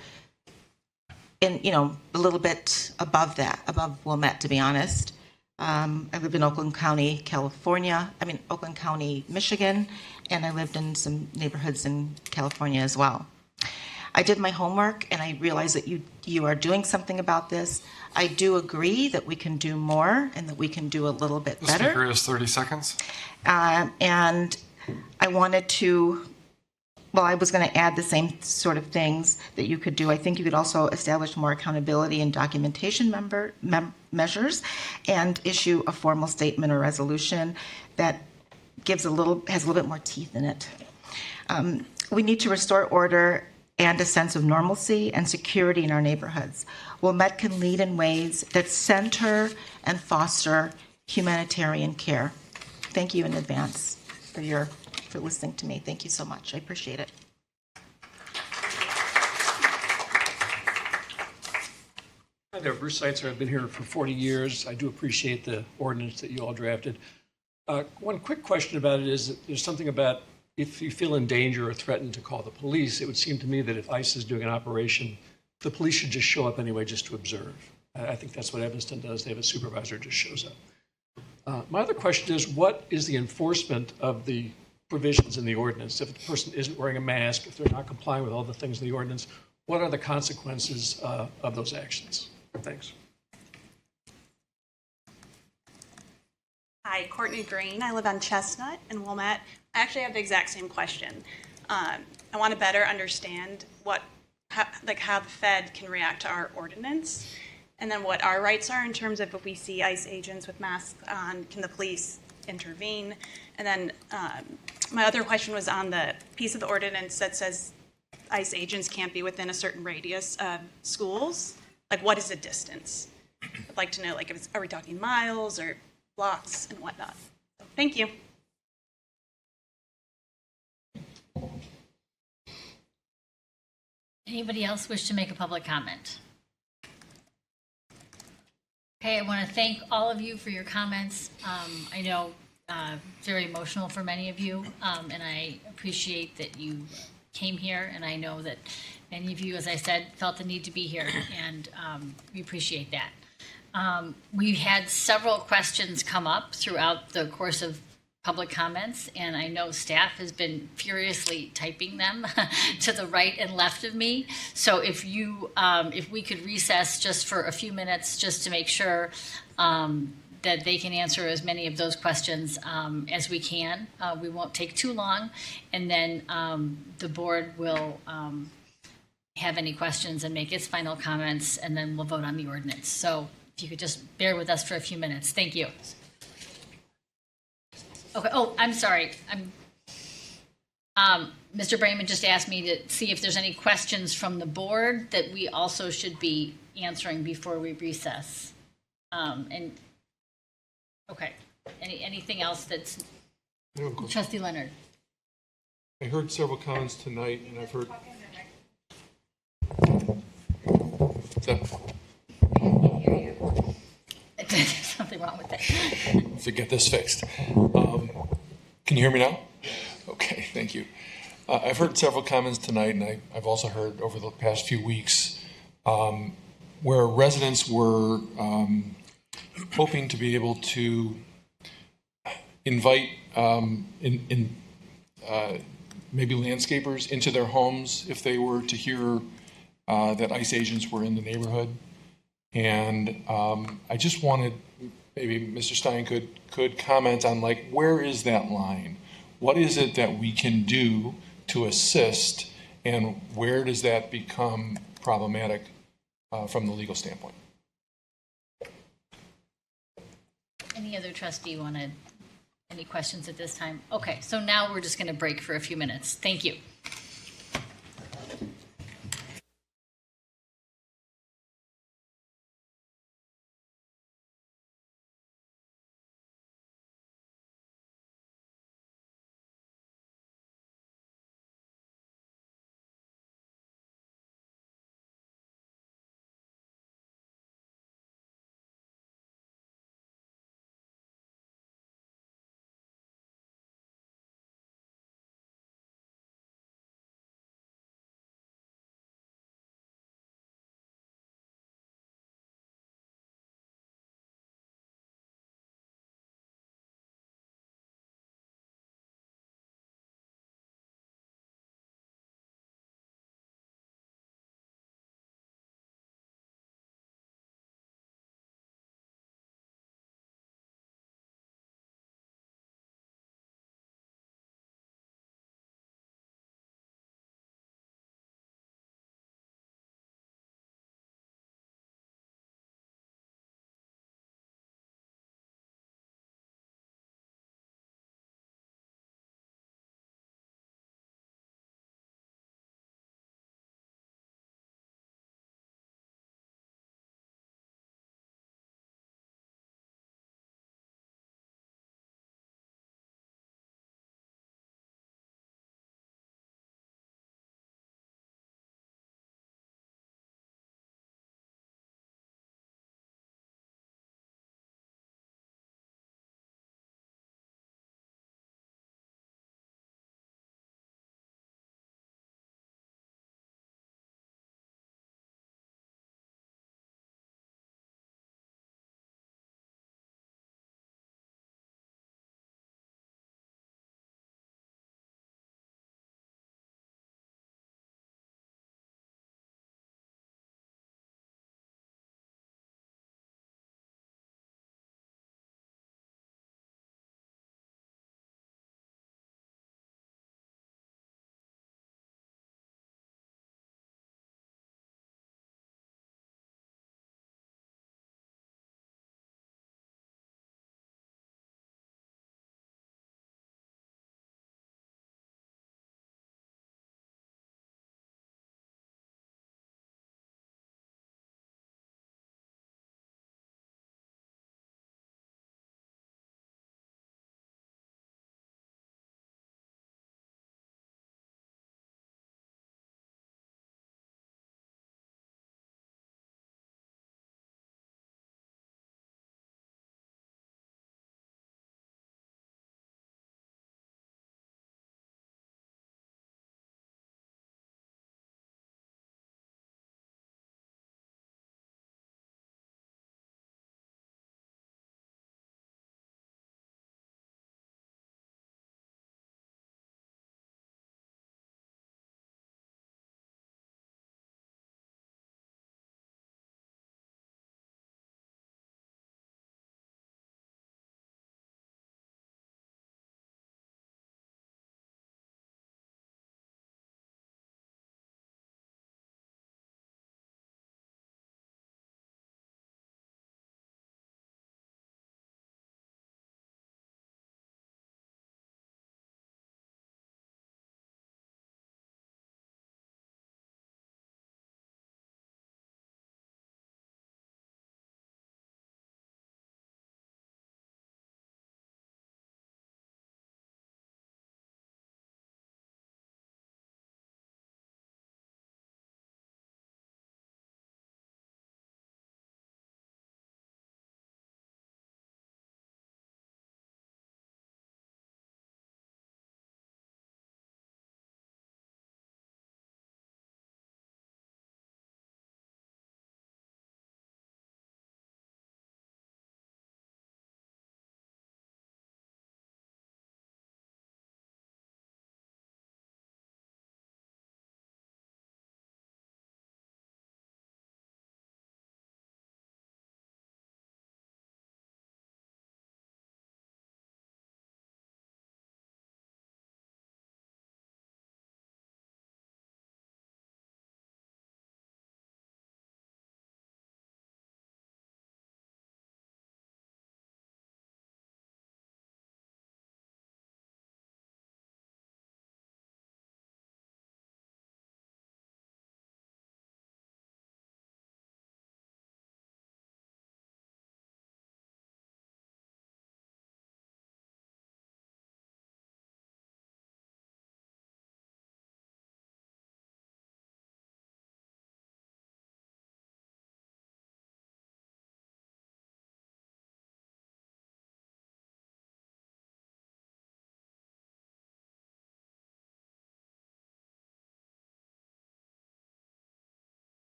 in, a little bit above that, above Wilmette, to be honest. I lived in Oakland County, Oakland County, Michigan, and I lived in some neighborhoods in California as well. I did my homework and I realized that you are doing something about this. I do agree that we can do more and that we can do a little bit better. The speaker has 30 seconds. And I wanted to, I was going to add the same sort of things that you could do. I think you could also establish more accountability and documentation measures and issue a formal statement or resolution that has a little bit more teeth in it. We need to restore order and a sense of normalcy and security in our neighborhoods. Wilmette can lead in ways that center and foster humanitarian care. Thank you in advance for listening to me. Thank you so much. I appreciate it. Hi there, Bruce Seitzer. I've been here for 40 years. I do appreciate the ordinance that you all drafted. One quick question about it is that there's something about if you feel in danger or threatened to call the police. It would seem to me that if ICE is doing an operation, the police should just show up anyway just to observe. I think that's what Evanston does. They have a supervisor who just shows up. My other question is, what is the enforcement of the provisions in the ordinance? If the person isn't wearing a mask, if they're not complying with all the things in the ordinance, what are the consequences of those actions? Thanks. Hi, Courtney Green. I live on Chestnut in Wilmette. I actually have the exact same question. I want to better understand how the Fed can react to our ordinance, and then what our rights are in terms of if we see ICE agents with masks on, can the police intervene? And then my other question was on the piece of the ordinance that says ICE agents can't be within a certain radius of schools. Like, what is the distance? I'd like to know, are we talking miles or blocks and whatnot? Thank you. Anybody else wish to make a public comment? Okay, I want to thank all of you for your comments. I know very emotional for many of you, and I appreciate that you came here, and I know that many of you, as I said, felt the need to be here, and we appreciate that. We've had several questions come up throughout the course of public comments, and I know staff has been furiously typing them to the right and left of me. So if we could recess just for a few minutes just to make sure that they can answer as many of those questions as we can. We won't take too long, and then the board will have any questions and make its final comments, and then we'll vote on the ordinance. So if you could just bear with us for a few minutes. Thank you. Okay. Oh, I'm sorry. Mr. Brayman just asked me to see if there's any questions from the board that we also should be answering before we recess. And okay, anything else that's Trustee Leonard? I heard several comments tonight, and I've heard. There's something wrong with that. To get this fixed. Can you hear me now? Okay, thank you. I've heard several comments tonight, and I've also heard over the past few weeks where residents were hoping to be able to invite maybe landscapers into their homes if they were to hear that ICE agents were in the neighborhood. And I just wanted, maybe Mr. Stein could comment on, like, where is that line? What is it that we can do to assist, and where does that become problematic from the legal standpoint? Any other trustee wanted any questions at this time? Okay, so now we're just going to break for a few minutes. Thank you.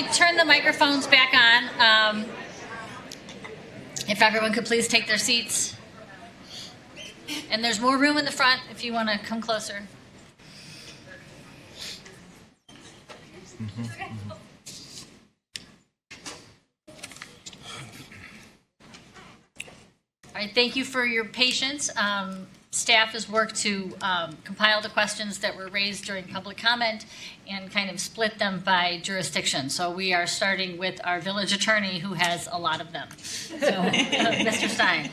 we turn the microphones back on, if everyone could please take their seats. And there's more room in the front if you want to come closer. All right, thank you for your patience. Staff has worked to compile the questions that were raised during public comment and kind of split them by jurisdiction. So we are starting with our village attorney, who has a lot of them. So, Mr. Stein.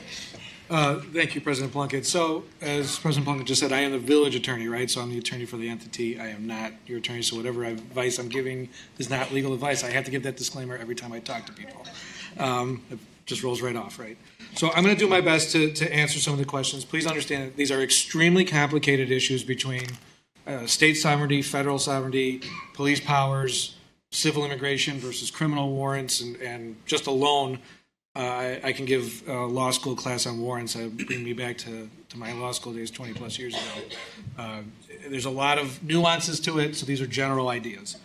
Thank you, President Plunkett. So, as President Plunkett just said, I am the village attorney, right? So I'm the attorney for the entity. I am not your attorney, so whatever advice I'm giving is not legal advice. I have to give that disclaimer every time I talk to people. It just rolls right off, right? So I'm going to do my best to answer some of the questions. Please understand that these are extremely complicated issues between state sovereignty, federal sovereignty, police powers, civil immigration versus criminal warrants, and just alone, I can give a law school class on warrants. Bring me back to my law school days 20 plus years ago. There's a lot of nuances to it, so these are general ideas.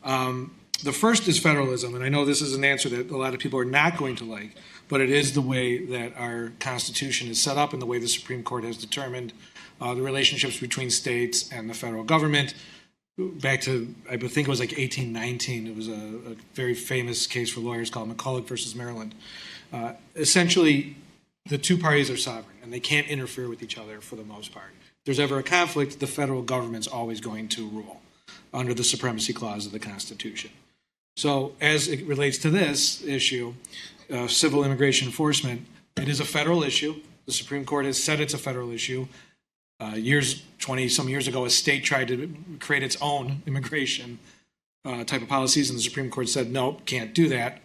The first is federalism, and I know this is an answer that a lot of people are not going to like, but it is the way that our Constitution is set up and the way the Supreme Court has determined the relationships between states and the federal government. Back to, I think it was like 1819, it was a very famous case for lawyers called McCulloch versus Maryland. Essentially, the two parties are sovereign, and they can't interfere with each other for the most part. If there's ever a conflict, the federal government's always going to rule under the supremacy clause of the Constitution. So as it relates to this issue, civil immigration enforcement, it is a federal issue. The Supreme Court has said it's a federal issue. 20-some years ago, a state tried to create its own immigration type of policies, and the Supreme Court said, nope, can't do that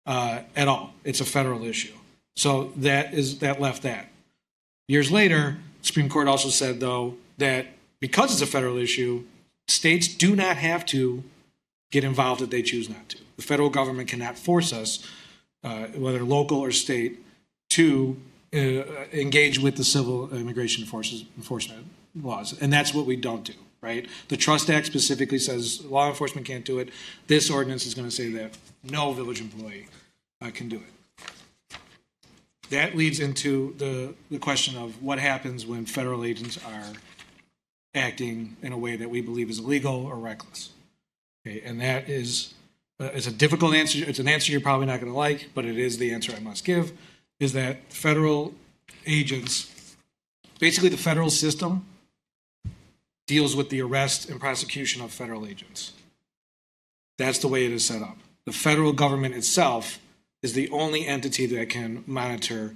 at all. It's a federal issue. So that left that. Years later, the Supreme Court also said, though, that because it's a federal issue, states do not have to get involved if they choose not to. The federal government cannot force us, whether local or state, to engage with the civil immigration enforcement laws. And that's what we don't do, right? The Trust Act specifically says law enforcement can't do it. This ordinance is going to say that no village employee can do it. That leads into the question of what happens when federal agents are acting in a way that we believe is illegal or reckless. Okay, and that is it's a difficult answer. It's an answer you're probably not going to like, but it is the answer I must give, is that federal agents, basically the federal system, deals with the arrest and prosecution of federal agents. That's the way it is set up. The federal government itself is the only entity that can monitor,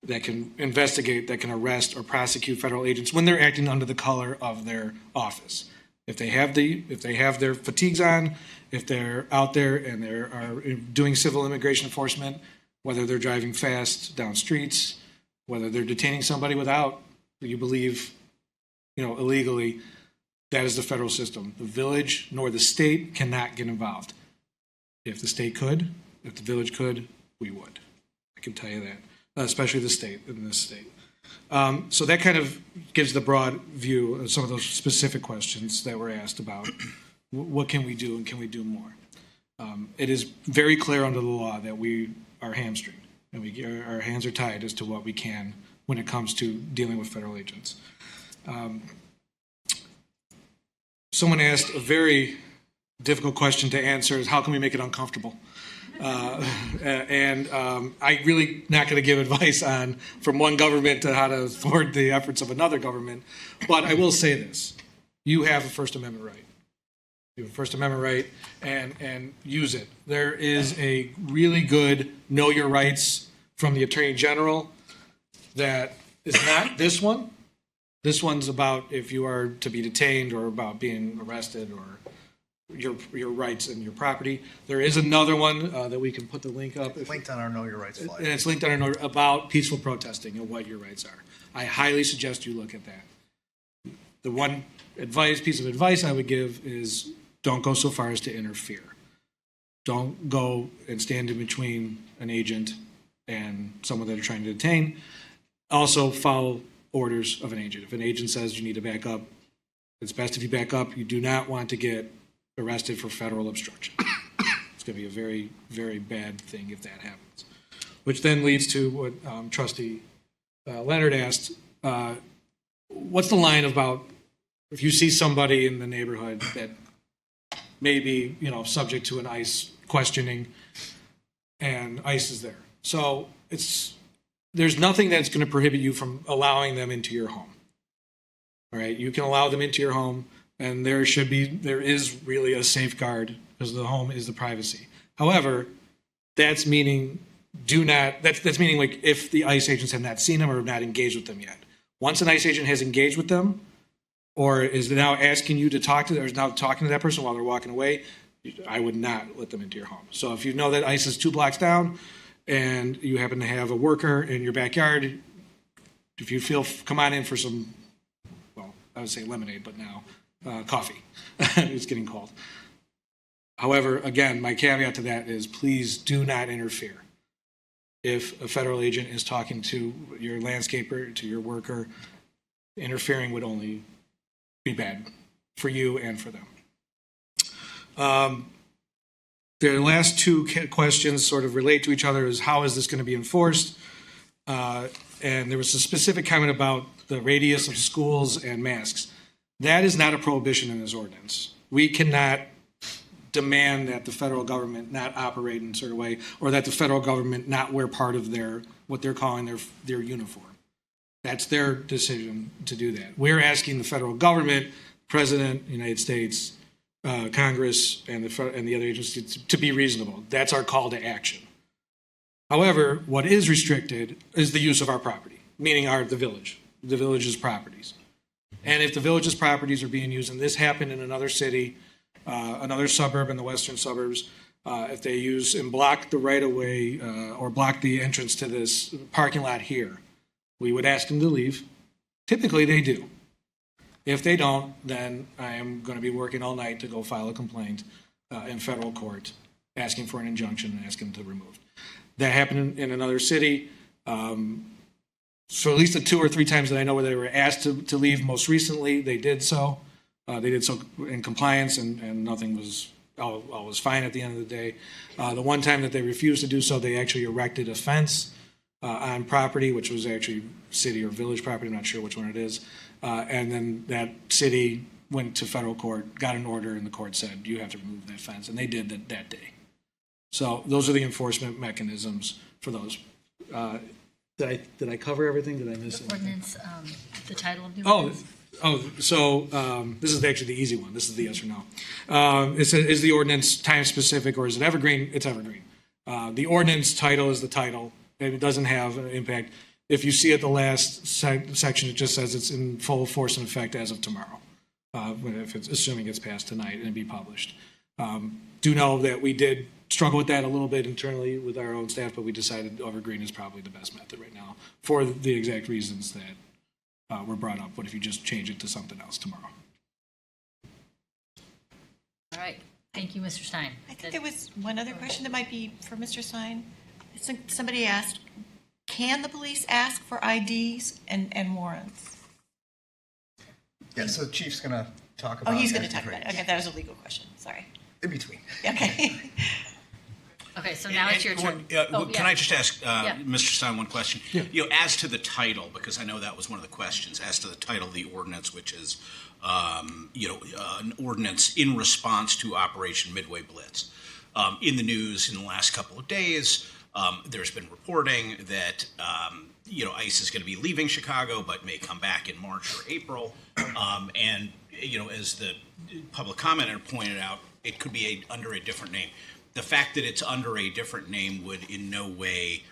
that can investigate, that can arrest or prosecute federal agents when they're acting under the color of their office. If they have their fatigues on, if they're out there and they are doing civil immigration enforcement, whether they're driving fast down streets, whether they're detaining somebody without, you believe, illegally, that is the federal system. The village nor the state cannot get involved. If the state could, if the village could, we would. I can tell you that, especially the state in this state. So that kind of gives the broad view of some of those specific questions that were asked about what can we do and can we do more. It is very clear under the law that we are hamstringed and our hands are tied as to what we can when it comes to dealing with federal agents. Someone asked a very difficult question to answer, is how can we make it uncomfortable? I'm really not going to give advice on from one government to how to thwart the efforts of another government, but I will say this. You have a First Amendment right. You have a First Amendment right, and use it. There is a really good Know Your Rights from the Attorney General that is not this one. This one's about if you are to be detained or about being arrested or your rights and your property. There is another one that we can put the link up. It's linked on our Know Your Rights flyer. And it's linked on our about peaceful protesting and what your rights are. I highly suggest you look at that. The one piece of advice I would give is don't go so far as to interfere. Don't go and stand in between an agent and someone that are trying to detain. Also follow orders of an agent. If an agent says you need to back up, it's best if you back up. You do not want to get arrested for federal obstruction. It's going to be a very, very bad thing if that happens. Which then leads to what Trustee Leonard asked. What's the line about if you see somebody in the neighborhood that may be, subject to an ICE questioning and ICE is there? So there's nothing that's going to prohibit you from allowing them into your home. All right, you can allow them into your home, and there is really a safeguard because the home is the privacy. However, that's meaning that's meaning like if the ICE agents have not seen them or have not engaged with them yet. Once an ICE agent has engaged with them, or is now asking you to talk to them, or is now talking to that person while they're walking away, I would not let them into your home. So if you know that ICE is 2 blocks down, and you happen to have a worker in your backyard, if you feel, come on in for some, well, I would say lemonade, but now coffee. It's getting cold. However, again, my caveat to that is please do not interfere. If a federal agent is talking to your landscaper, to your worker, interfering would only be bad for you and for them. The last 2 questions sort of relate to each other is how is this going to be enforced? And there was a specific comment about the radius of schools and masks. That is not a prohibition in this ordinance. We cannot demand that the federal government not operate in a certain way or that the federal government not wear part of what they're calling their uniform. That's their decision to do that. We're asking the federal government, President, United States, Congress, and the other agencies to be reasonable. That's our call to action. However, what is restricted is the use of our property, meaning the village's properties. And if the village's properties are being used, and this happened in another city, another suburb in the western suburbs, if they use and block the right-of-way or block the entrance to this parking lot here, we would ask them to leave. Typically, they do. If they don't, then I am going to be working all night to go file a complaint in federal court, asking for an injunction and asking them to remove. That happened in another city. So at least the 2 or 3 times that I know where they were asked to leave most recently, they did so. They did so in compliance, and nothing was, all was fine at the end of the day. The one time that they refused to do so, they actually erected a fence on property, which was actually city or village property, I'm not sure which one it is. And then that city went to federal court, got an order, and the court said, you have to remove that fence. And they did that day. So those are the enforcement mechanisms for those. Did I cover everything? Did I miss anything? Ordinance, the title of the ordinance. So this is actually the easy one. This is the yes or no. It says, is the ordinance time specific or is it evergreen? It's evergreen. The ordinance title is the title, and it doesn't have an impact. If you see at the last section, it just says it's in full force and effect as of tomorrow, if it's assuming it's passed tonight and be published. Do know that we did struggle with that a little bit internally with our own staff, but we decided evergreen is probably the best method right now for the exact reasons that were brought up. What if you just change it to something else tomorrow? All right. Thank you, Mr. Stein. I think there was one other question that might be for Mr. Stein. Somebody asked, can the police ask for IDs and warrants? Yeah, so the chief's going to talk about Oh, he's going to talk about it. Okay, that was a legal question. Sorry. In between. Okay. Okay, so now it's your turn. Can I just ask Yeah. Mr. Stein one question? As to the title, because I know that was one of the questions, as to the title of the ordinance, which is, an ordinance in response to Operation Midway Blitz. In the news in the last couple of days, there's been reporting that, ICE is going to be leaving Chicago, but may come back in March or April. And as the public commenter pointed out, it could be under a different name. The fact that it's under a different name would in no way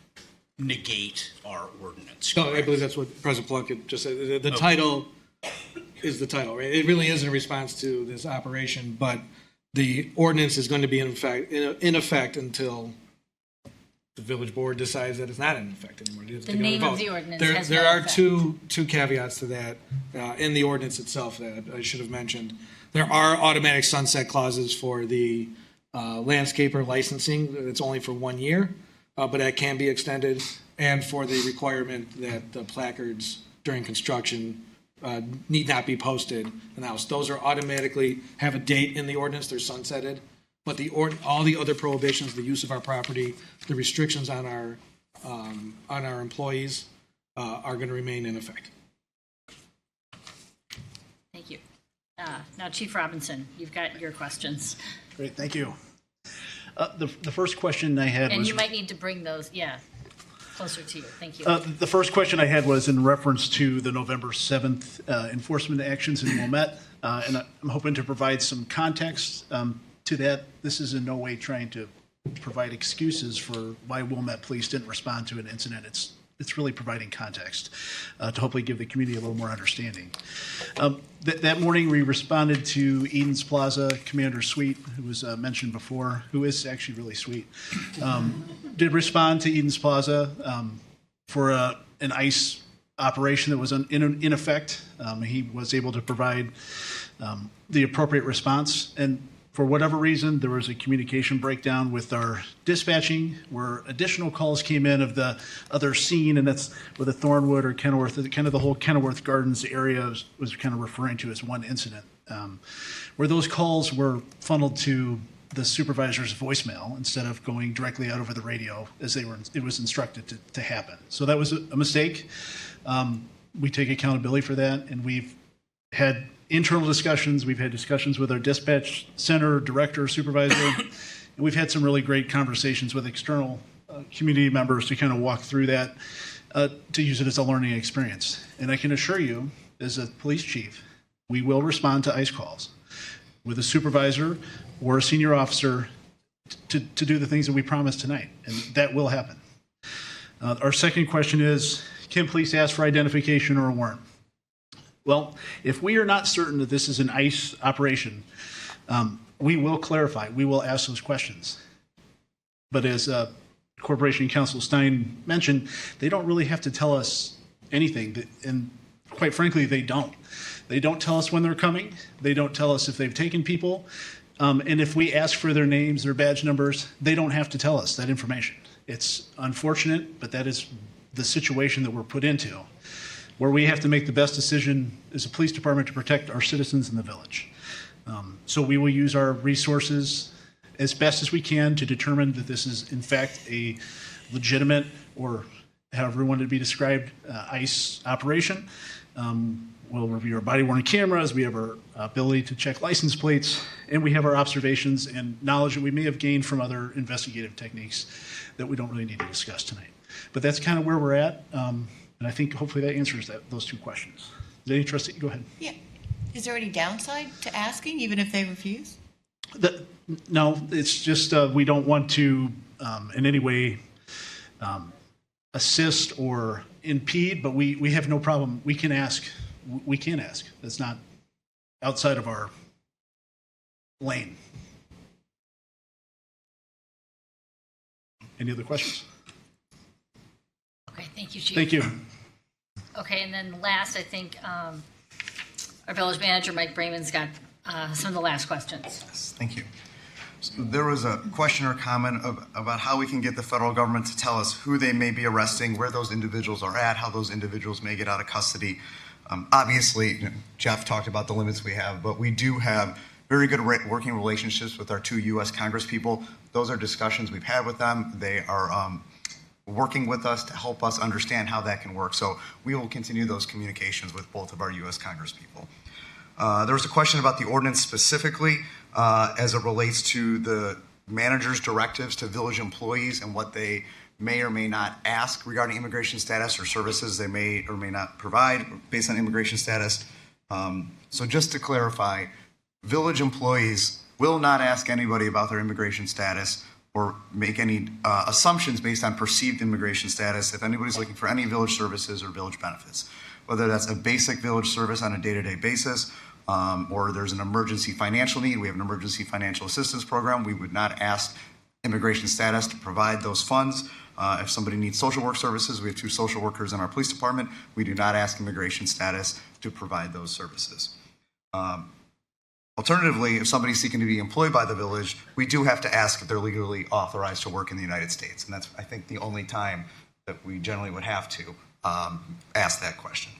negate our ordinance. No, I believe that's what President Plunkett just said. The title is the title, right? It really is in response to this operation, but the ordinance is going to be in effect until the village board decides that it's not in effect anymore. The name of the ordinance has There no are effect. two caveats to that in the ordinance itself that I should have mentioned. There are automatic sunset clauses for the landscaper licensing. It's only for 1 year, but that can be extended, and for the requirement that the placards during construction need not be posted in the house. Those are automatically have a date in the ordinance. They're sunsetted. but all the other prohibitions, the use of our property, the restrictions on our employees are going to remain in effect. Thank you. Now, Chief Robinson, you've got your questions. Great, thank you. The first question I had And was... you might need to bring those, closer to you. Thank you. The first question I had was in reference to the November 7th enforcement actions in Wilmette, and I'm hoping to provide some context to that. This is in no way trying to provide excuses for why Wilmette Police didn't respond to an incident. It's really providing context to hopefully give the community a little more understanding. That morning, we responded to Eden's Plaza Commander Sweet, who was mentioned before, who is actually really sweet. Did respond to Eden's Plaza for an ICE operation that was in effect. He was able to provide the appropriate response, and for whatever reason, there was a communication breakdown with our dispatching where additional calls came in of the other scene, and that's where the Thornwood or Kenilworth, kind of the whole Kenilworth Gardens area was kind of referring to as one incident, where those calls were funneled to the supervisor's voicemail instead of going directly out over the radio as it was instructed to happen. So that was a mistake. We take accountability for that, and we've had internal discussions. We've had discussions with our dispatch center director, supervisor, and we've had some really great conversations with external community members to kind of walk through that, to use it as a learning experience. And I can assure you, as a police chief, we will respond to ICE calls with a supervisor or a senior officer to do the things that we promised tonight, and that will happen. Our second question is, can police ask for identification or a warrant? Well, if we are not certain that this is an ICE operation, we will clarify. We will ask those questions. But as Corporation Counsel Stein mentioned, they don't really have to tell us anything. And quite frankly, they don't. They don't tell us when they're coming. They don't tell us if they've taken people. And if we ask for their names, their badge numbers, they don't have to tell us that information. It's unfortunate, but that is the situation that we're put into, where we have to make the best decision as a police department to protect our citizens in the village. So we will use our resources as best as we can to determine that this is in fact a legitimate, or however we want it to be described, ICE operation. We'll review our body-worn cameras, we have our ability to check license plates, and we have our observations and knowledge that we may have gained from other investigative techniques that we don't really need to discuss tonight. But that's kind of where we're at. And I think hopefully that answers those two questions. Is there any trustee? Go ahead. Yeah. Is there any downside to asking, even if they refuse? No, it's just we don't want to in any way assist or impede, but we have no problem. We can ask. We can ask. That's not outside of our lane. Any other questions? Okay, thank you, Chief. Thank you. Okay, and then last, I think our village manager, Mike Brayman's got some of the last questions. Thank you. So there was a question or comment about how we can get the federal government to tell us who they may be arresting, where those individuals are at, how those individuals may get out of custody. Obviously, Jeff talked about the limits we have, but we do have very good working relationships with our 2 U.S. Congresspeople. Those are discussions we've had with them. They are working with us to help us understand how that can work. So we will continue those communications with both of our U.S. Congresspeople. There was a question about the ordinance specifically as it relates to the manager's directives to village employees and what they may or may not ask regarding immigration status or services they may or may not provide based on immigration status. So just to clarify, village employees will not ask anybody about their immigration status or make any assumptions based on perceived immigration status if anybody's looking for any village services or village benefits, whether that's a basic village service on a day-to-day basis or there's an emergency financial need. We have an emergency financial assistance program. We would not ask immigration status to provide those funds. If somebody needs social work services, we have 2 social workers in our police department. We do not ask immigration status to provide those services. Alternatively, if somebody's seeking to be employed by the village, we do have to ask if they're legally authorized to work in the United States. And that's, I think, the only time that we generally would have to ask that question.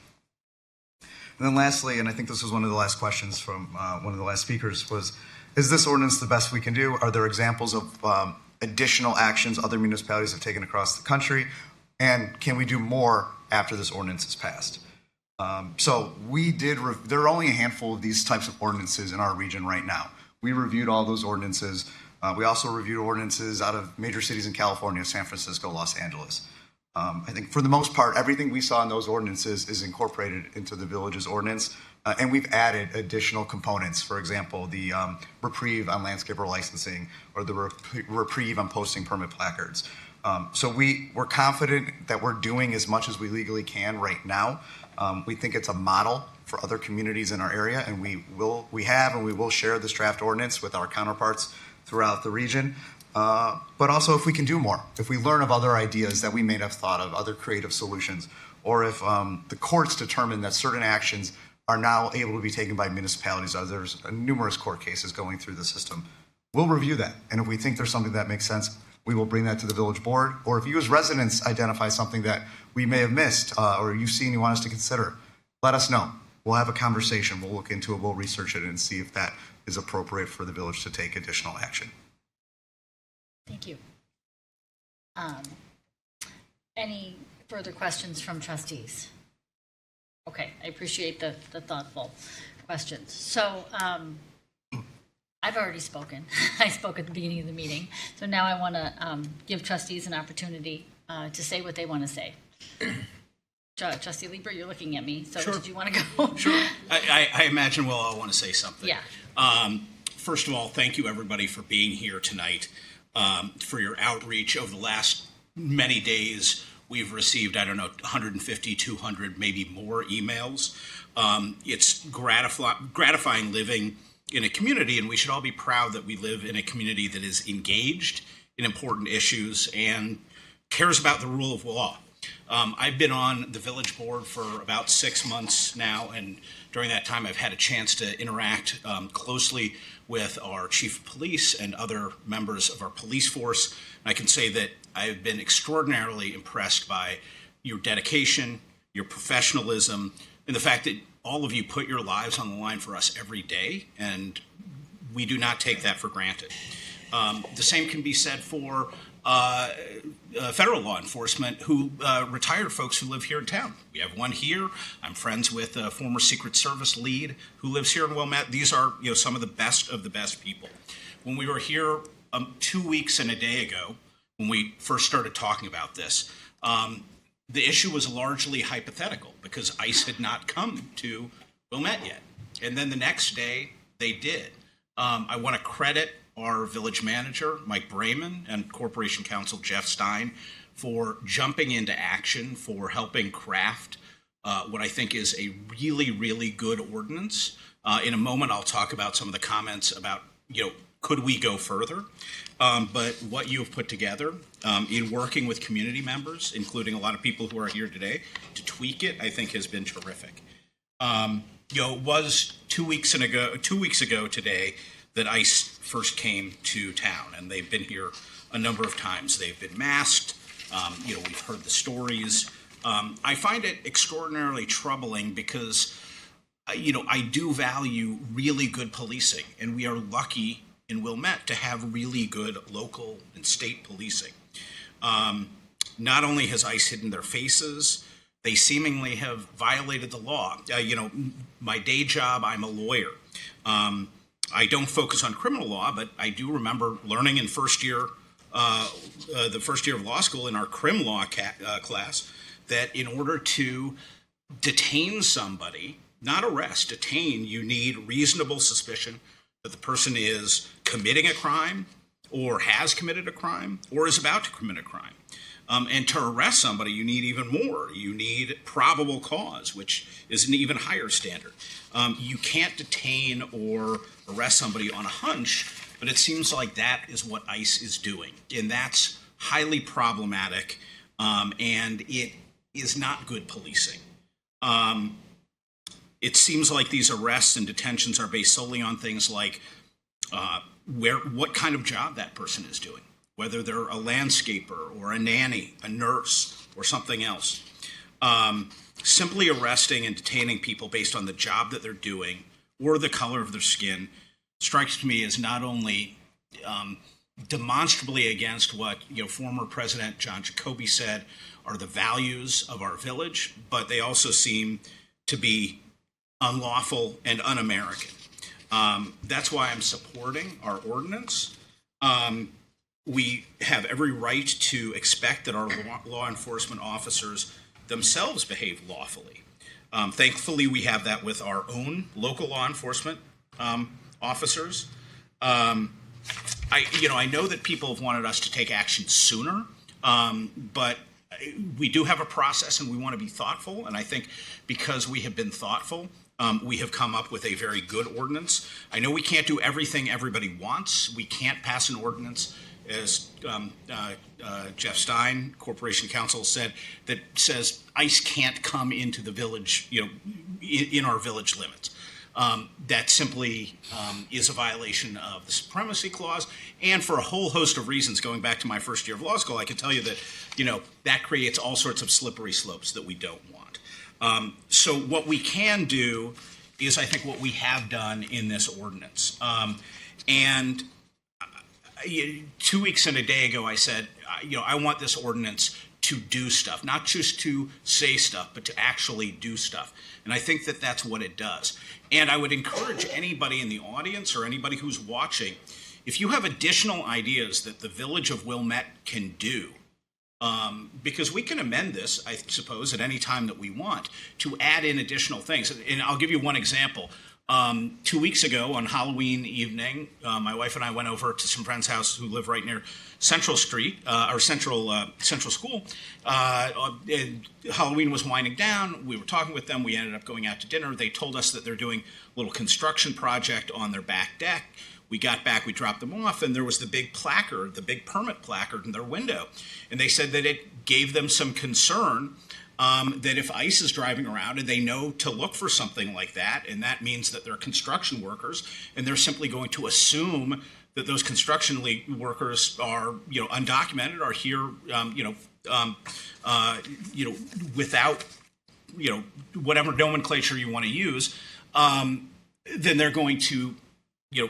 And then lastly, and I think this was one of the last questions from one of the last speakers, was is this ordinance the best we can do? Are there examples of additional actions other municipalities have taken across the country? And can we do more after this ordinance is passed? So we did, there are only a handful of these types of ordinances in our region right now. We reviewed all those ordinances. We also reviewed ordinances out of major cities in California, San Francisco, Los Angeles. I think for the most part, everything we saw in those ordinances is incorporated into the village's ordinance. And we've added additional components. For example, the reprieve on landscaper licensing or the reprieve on posting permit placards. So we're confident that we're doing as much as we legally can right now. We think it's a model for other communities in our area, and we will share this draft ordinance with our counterparts throughout the region. But also if we can do more, if we learn of other ideas that we may have thought of, other creative solutions, or if the courts determine that certain actions are now able to be taken by municipalities, there's numerous court cases going through the system, we'll review that. And if we think there's something that makes sense, we will bring that to the village board. Or if you as residents identify something that we may have missed or you've seen you want us to consider, let us know. We'll have a conversation. We'll look into it. We'll research it and see if that is appropriate for the village to take additional action. Thank you. Any further questions from trustees? Okay, I appreciate the thoughtful questions. So I've already spoken. I spoke at the beginning of the meeting. So now I want to give trustees an opportunity to say what they want to say. Trustee Lieber, you're looking at me. So did you want to go? Sure. I imagine we'll all want to say something. Yeah. First of all, thank you everybody for being here tonight, for your outreach over the last many days. We've received, 150, 200, maybe more emails. It's gratifying living in a community, and we should all be proud that we live in a community that is engaged in important issues and cares about the rule of law. I've been on the village board for about 6 months now, and during that time I've had a chance to interact closely with our chief of police and other members of our police force. And I can say that I've been extraordinarily impressed by your dedication, your professionalism, and the fact that all of you put your lives on the line for us every day, and we do not take that for granted. The same can be said for federal law enforcement who retired folks who live here in town. We have one here. I'm friends with a former Secret Service lead who lives here in Wilmette. These are some of the best people. When we were here 2 weeks and a day ago, when we first started talking about this, the issue was largely hypothetical because ICE had not come to Wilmette yet. And then the next day they did. I want to credit our village manager, Mike Brayman, and Corporation Counsel Jeff Stein for jumping into action, for helping craft what I think is a really, really good ordinance. In a moment, I'll talk about some of the comments about, could we go further? But what you have put together in working with community members, including a lot of people who are here today, to tweak it, I think has been terrific. It was 2 weeks ago today that ICE first came to town, and they've been here a number of times. They've been masked. We've heard the stories. I find it extraordinarily troubling because, I do value really good policing, and we are lucky in Wilmette to have really good local and state policing. Not only has ICE hidden their faces, they seemingly have violated the law. My day job, I'm a lawyer. I don't focus on criminal law, but I do remember learning in the first year of law school in our crim law class that in order to detain somebody, not arrest, detain, you need reasonable suspicion that the person is committing a crime or has committed a crime or is about to commit a crime. And to arrest somebody, you need even more. You need probable cause, which is an even higher standard. You can't detain or arrest somebody on a hunch, but it seems like that is what ICE is doing. And that's highly problematic, and it is not good policing. It seems like these arrests and detentions are based solely on things like what kind of job that person is doing, whether they're a landscaper or a nanny, a nurse, or something else. Simply arresting and detaining people based on the job that they're doing or the color of their skin strikes me as not only demonstrably against what former President John Jacoby said are the values of our village, but they also seem to be unlawful and un-American. That's why I'm supporting our ordinance. We have every right to expect that our law enforcement officers themselves behave lawfully. Thankfully, we have that with our own local law enforcement officers. I know that people have wanted us to take action sooner, but we do have a process and we want to be thoughtful. And I think because we have been thoughtful, we have come up with a very good ordinance. I know we can't do everything everybody wants. We can't pass an ordinance, as Jeff Stein, Corporation Counsel, said, that says ICE can't come into the village, in our village limits. That simply is a violation of the Supremacy Clause, and for a whole host of reasons. Going back to my first year of law school, I can tell you that that creates all sorts of slippery slopes that we don't want. So what we can do is, I think, what we have done in this ordinance. And 2 weeks and a day ago, I said, I want this ordinance to do stuff, not just to say stuff, but to actually do stuff. And I think that that's what it does. And I would encourage anybody in the audience or anybody who's watching, if you have additional ideas that the village of Wilmette can do, because we can amend this, I suppose, at any time that we want to add in additional things. And I'll give you one example. 2 weeks ago on Halloween evening, my wife and I went over to some friends' house who live right near Central Street, or Central School. And Halloween was winding down. We were talking with them. We ended up going out to dinner. They told us that they're doing a little construction project on their back deck. We got back, we dropped them off, and there was the big placard, the big permit placard in their window. And they said that it gave them some concern that if ICE is driving around and they know to look for something like that, and that means that they're construction workers, and they're simply going to assume that those construction workers are, undocumented, are here, without, whatever nomenclature you want to use, then they're going to,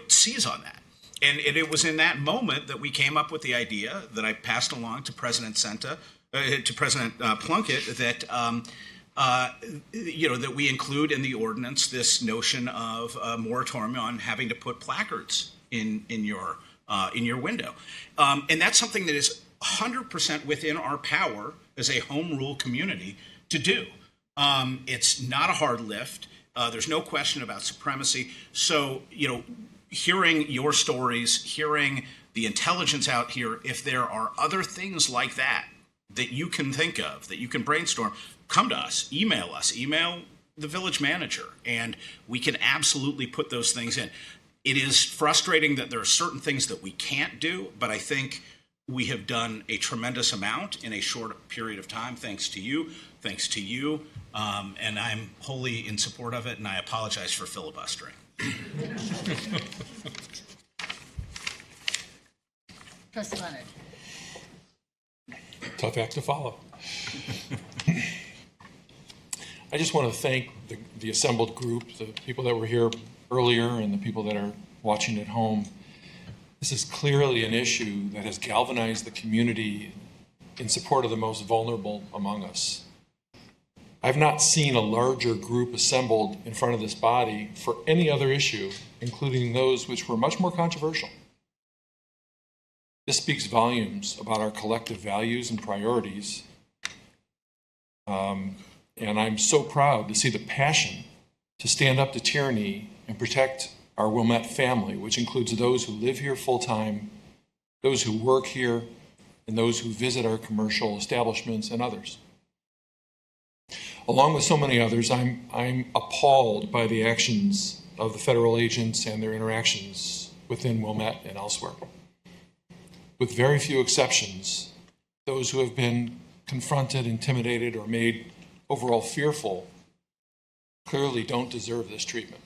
seize on that. And it was in that moment that we came up with the idea that I passed along to President Plunkett, that that we include in the ordinance this notion of a moratorium on having to put placards in your window, and that's something that is 100% within our power as a home rule community to do. It's not a hard lift. There's no question about supremacy. So hearing your stories, hearing the intelligence out here, if there are other things like that you can think of, that you can brainstorm, come to us, email the village manager, and we can absolutely put those things in. It is frustrating that there are certain things that we can't do, but I think we have done a tremendous amount in a short period of time, thanks to you, and I'm wholly in support of it, and I apologize for filibustering. Trustee Leonard. Tough act to follow. I just want to thank the assembled group, the people that were here earlier and the people that are watching at home. This is clearly an issue that has galvanized the community in support of the most vulnerable among us. I've not seen a larger group assembled in front of this body for any other issue, including those which were much more controversial. This speaks volumes about our collective values and priorities. And I'm so proud to see the passion to stand up to tyranny and protect our Wilmette family, which includes those who live here full-time, those who work here, and those who visit our commercial establishments and others. Along with so many others, I'm appalled by the actions of the federal agents and their interactions within Wilmette and elsewhere. With very few exceptions, those who have been confronted, intimidated, or made overall fearful clearly don't deserve this treatment.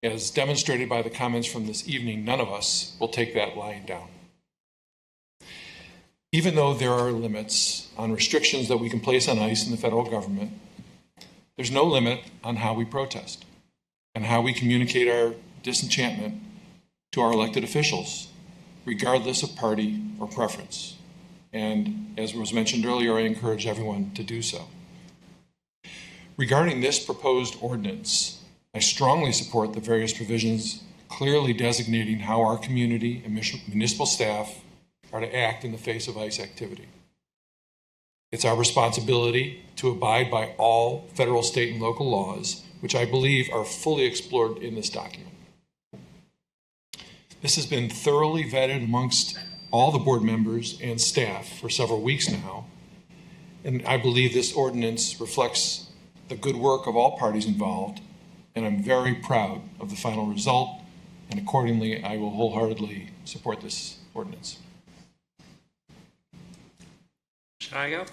As demonstrated by the comments from this evening, none of us will take that lying down. Even though there are limits on restrictions that we can place on ICE and the federal government, there's no limit on how we protest and how we communicate our disenchantment to our elected officials, regardless of party or preference. And as was mentioned earlier, I encourage everyone to do so. Regarding this proposed ordinance, I strongly support the various provisions clearly designating how our community and municipal staff are to act in the face of ICE activity. It's our responsibility to abide by all federal, state, and local laws, which I believe are fully explored in this document. This has been thoroughly vetted amongst all the board members and staff for several weeks now, and I believe this ordinance reflects the good work of all parties involved, and I'm very proud of the final result, and accordingly, I will wholeheartedly support this ordinance. Should I go?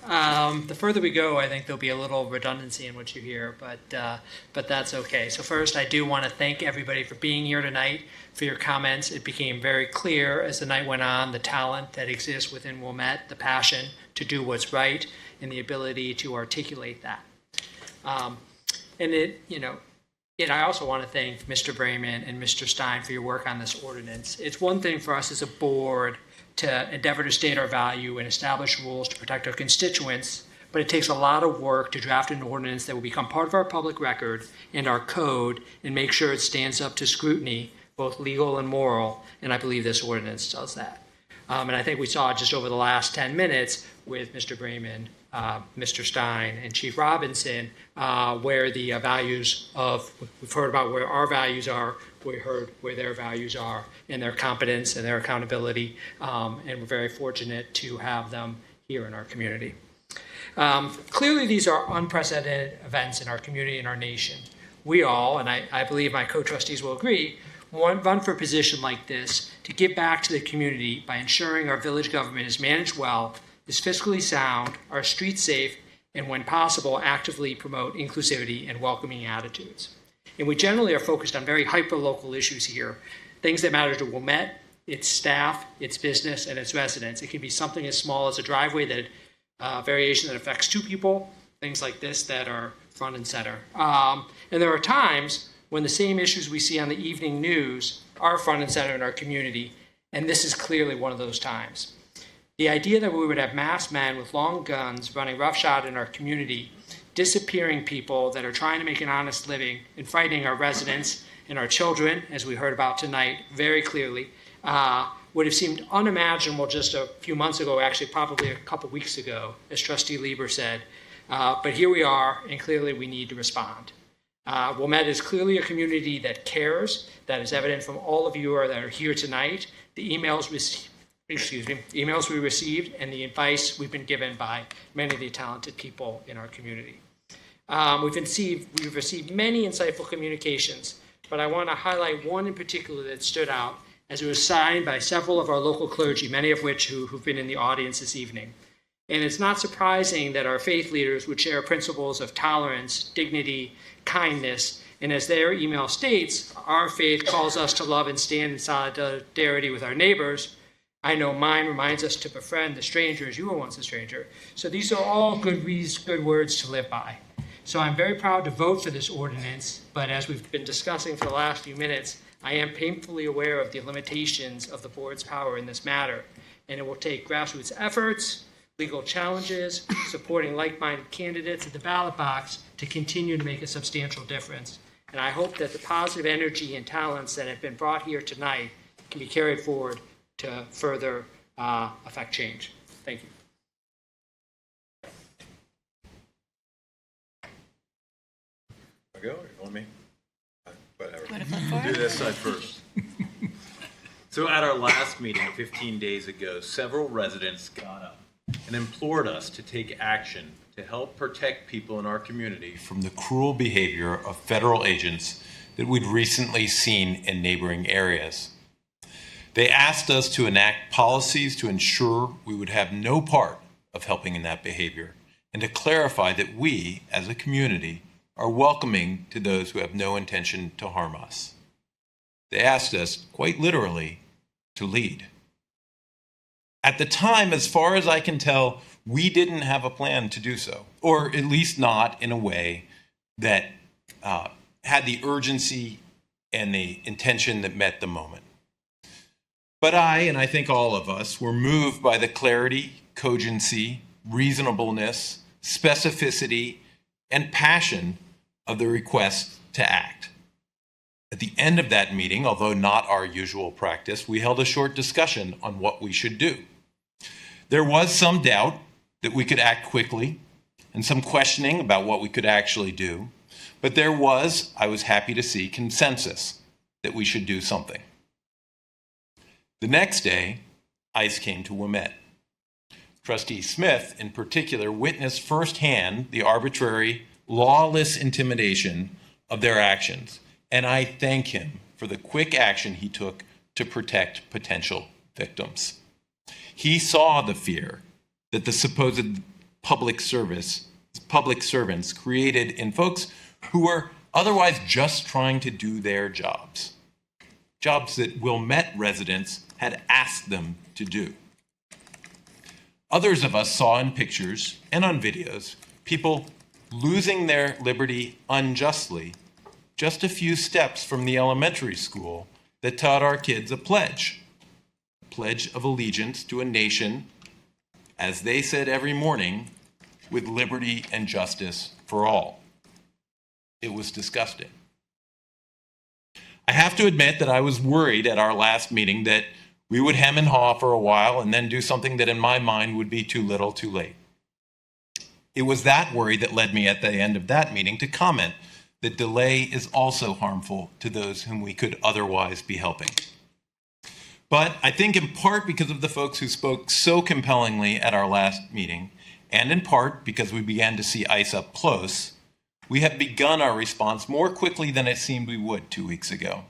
The further we go, I think there'll be a little redundancy in what you hear, but that's okay. So first, I do want to thank everybody for being here tonight, for your comments. It became very clear as the night went on, the talent that exists within Wilmette, the passion to do what's right, and the ability to articulate that. I also want to thank Mr. Brayman and Mr. Stein for your work on this ordinance. It's one thing for us as a board to endeavor to state our value and establish rules to protect our constituents, but it takes a lot of work to draft an ordinance that will become part of our public record and our code and make sure it stands up to scrutiny, both legal and moral, and I believe this ordinance does that. And I think we saw just over the last 10 minutes with Mr. Brayman, Mr. Stein, and Chief Robinson, where the values of, we've heard about where our values are, we heard where their values are, and their competence and their accountability, and we're very fortunate to have them here in our community. Clearly, these are unprecedented events in our community and our nation. We all, and I believe my co-trustees will agree, run for a position like this to give back to the community by ensuring our village government is managed well, is fiscally sound, are streets safe, and when possible, actively promote inclusivity and welcoming attitudes. And we generally are focused on very hyper-local issues here, things that matter to Wilmette, its staff, its business, and its residents. It can be something as small as a driveway that variation that affects two people, things like this that are front and center. And there are times when the same issues we see on the evening news are front and center in our community, and this is clearly one of those times. The idea that we would have masked men with long guns running roughshod in our community, disappearing people that are trying to make an honest living, and frightening our residents and our children, as we heard about tonight very clearly, would have seemed unimaginable just a few months ago, actually probably a couple weeks ago, as Trustee Lieber said. But here we are, and clearly we need to respond. Wilmette is clearly a community that cares. That is evident from all of you that are here tonight. The emails we received and the advice we've been given by many of the talented people in our community. We've received many insightful communications, but I want to highlight one in particular that stood out as it was signed by several of our local clergy, many of which who've been in the audience this evening. And it's not surprising that our faith leaders would share principles of tolerance, dignity, kindness, and as their email states, our faith calls us to love and stand in solidarity with our neighbors. I know mine reminds us to befriend the stranger as you were once a stranger. So these are all good words to live by. So I'm very proud to vote for this ordinance, but as we've been discussing for the last few minutes, I am painfully aware of the limitations of the board's power in this matter, and it will take grassroots efforts, legal challenges, supporting like-minded candidates at the ballot box to continue to make a substantial difference. And I hope that the positive energy and talents that have been brought here tonight can be carried forward to further affect change. Thank you. Go, or you want me? Whatever. Whatever. Do this side first. So at our last meeting 15 days ago, several residents got up and implored us to take action to help protect people in our community from the cruel behavior of federal agents that we'd recently seen in neighboring areas. They asked us to enact policies to ensure we would have no part of helping in that behavior, and to clarify that we, as a community, are welcoming to those who have no intention to harm us. They asked us, quite literally, to lead. At the time, as far as I can tell, we didn't have a plan to do so, or at least not in a way that had the urgency and the intention that met the moment. But I, and I think all of us, were moved by the clarity, cogency, reasonableness, specificity, and passion of the request to act. At the end of that meeting, although not our usual practice, we held a short discussion on what we should do. There was some doubt that we could act quickly and some questioning about what we could actually do, but there was, I was happy to see, consensus that we should do something. The next day, ICE came to Wilmette. Trustee Smith, in particular, witnessed firsthand the arbitrary, lawless intimidation of their actions, and I thank him for the quick action he took to protect potential victims. He saw the fear that the supposed public servants created in folks who were otherwise just trying to do their jobs that Wilmette residents had asked them to do. Others of us saw in pictures and on videos people losing their liberty unjustly just a few steps from the elementary school that taught our kids a pledge of allegiance to a nation, as they said every morning, with liberty and justice for all. It was disgusting. I have to admit that I was worried at our last meeting that we would hem and haw for a while and then do something that in my mind would be too little too late. It was that worry that led me at the end of that meeting to comment that delay is also harmful to those whom we could otherwise be helping. But I think in part because of the folks who spoke so compellingly at our last meeting, and in part because we began to see ICE up close, we have begun our response more quickly than it seemed we would 2 weeks ago.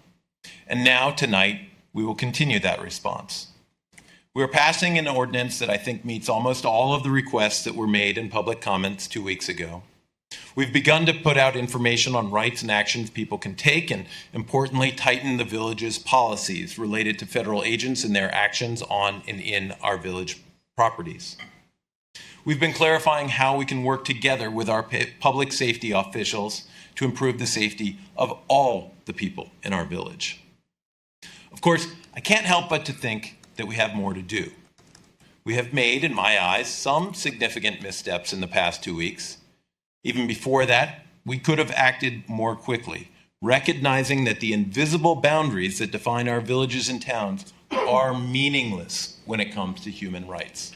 And now, tonight, we will continue that response. We are passing an ordinance that I think meets almost all of the requests that were made in public comments 2 weeks ago. We've begun to put out information on rights and actions people can take, and importantly, tighten the village's policies related to federal agents and their actions on and in our village properties. We've been clarifying how we can work together with our public safety officials to improve the safety of all the people in our village. Of course, I can't help but to think that we have more to do. We have made, in my eyes, some significant missteps in the past 2 weeks. Even before that, we could have acted more quickly, recognizing that the invisible boundaries that define our villages and towns are meaningless when it comes to human rights.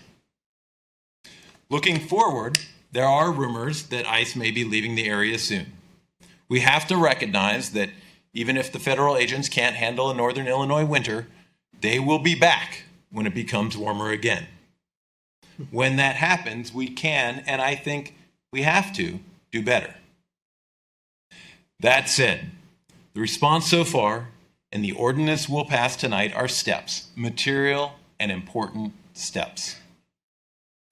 Looking forward, there are rumors that ICE may be leaving the area soon. We have to recognize that even if the federal agents can't handle a northern Illinois winter, they will be back when it becomes warmer again. When that happens, we can, and I think we have to, do better. That said, the response so far and the ordinance we'll pass tonight are steps, material and important steps.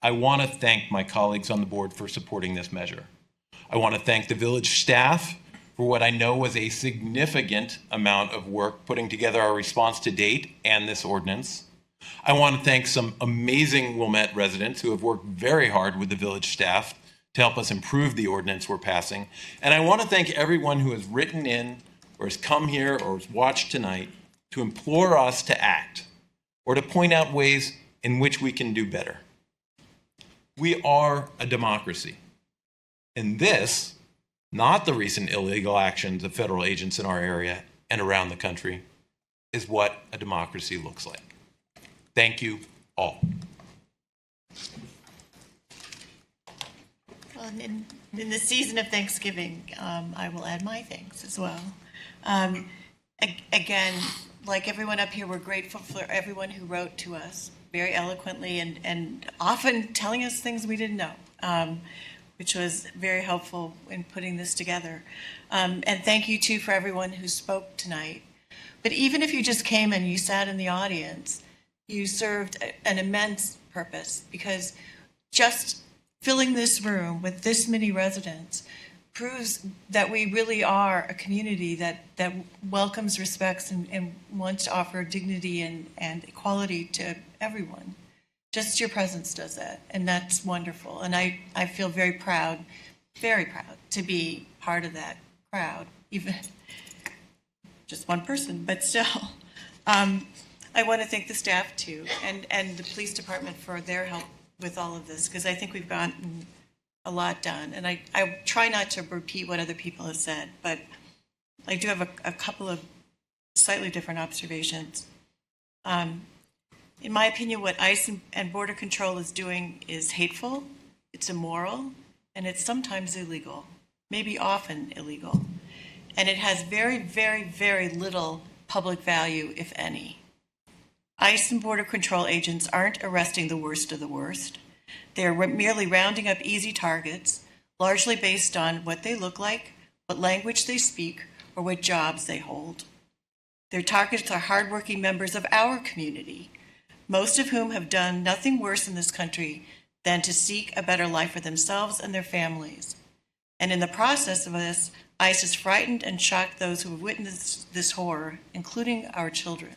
I want to thank my colleagues on the board for supporting this measure. I want to thank the village staff for what I know was a significant amount of work putting together our response to date and this ordinance. I want to thank some amazing Wilmette residents who have worked very hard with the village staff to help us improve the ordinance we're passing. And I want to thank everyone who has written in or has come here or has watched tonight to implore us to act or to point out ways in which we can do better. We are a democracy. And this, not the recent illegal actions of federal agents in our area and around the country, is what a democracy looks like. Thank you all. Well, in the season of Thanksgiving, I will add my thanks as well. Again, like everyone up here, we're grateful for everyone who wrote to us very eloquently and often telling us things we didn't know, which was very helpful in putting this together. And thank you, too, for everyone who spoke tonight. But even if you just came and you sat in the audience, you served an immense purpose, because just filling this room with this many residents proves that we really are a community that welcomes, respects, and wants to offer dignity and equality to everyone. Just your presence does that, and that's wonderful. And I feel very proud to be part of that crowd, even just one person, but still. I want to thank the staff too, and the police department for their help with all of this, because I think we've gotten a lot done. And I try not to repeat what other people have said, but I do have a couple of slightly different observations. In my opinion, what ICE and Border Control is doing is hateful, it's immoral, and it's sometimes illegal, maybe often illegal. And it has very, very, very little public value, if any. ICE and Border Control agents aren't arresting the worst of the worst. They're merely rounding up easy targets, largely based on what they look like, what language they speak, or what jobs they hold. Their targets are hardworking members of our community, most of whom have done nothing worse in this country than to seek a better life for themselves and their families. And in the process of this, ICE has frightened and shocked those who have witnessed this horror, including our children.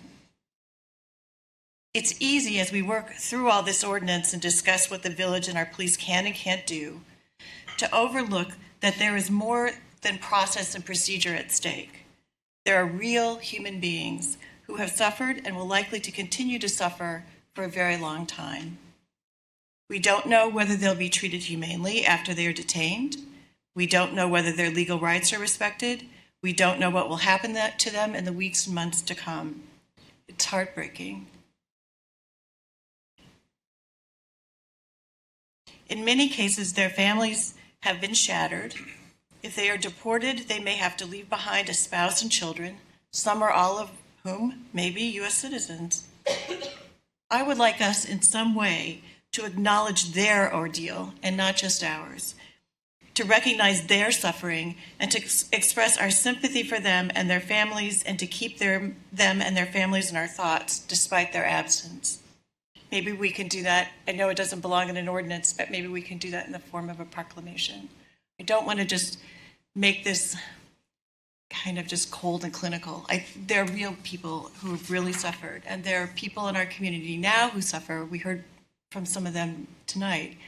It's easy as we work through all this ordinance and discuss what the village and our police can and can't do to overlook that there is more than process and procedure at stake. There are real human beings who have suffered and will likely to continue to suffer for a very long time. We don't know whether they'll be treated humanely after they are detained. We don't know whether their legal rights are respected. We don't know what will happen to them in the weeks and months to come. It's heartbreaking. In many cases, their families have been shattered. If they are deported, they may have to leave behind a spouse and children, some or all of whom may be U.S. citizens. I would like us in some way to acknowledge their ordeal and not just ours, to recognize their suffering and to express our sympathy for them and their families and to keep them and their families in our thoughts despite their absence. Maybe we can do that. I know it doesn't belong in an ordinance, but maybe we can do that in the form of a proclamation. I don't want to just make this kind of just cold and clinical. There are real people who have really suffered, and there are people in our community now who suffer. We heard from some of them tonight,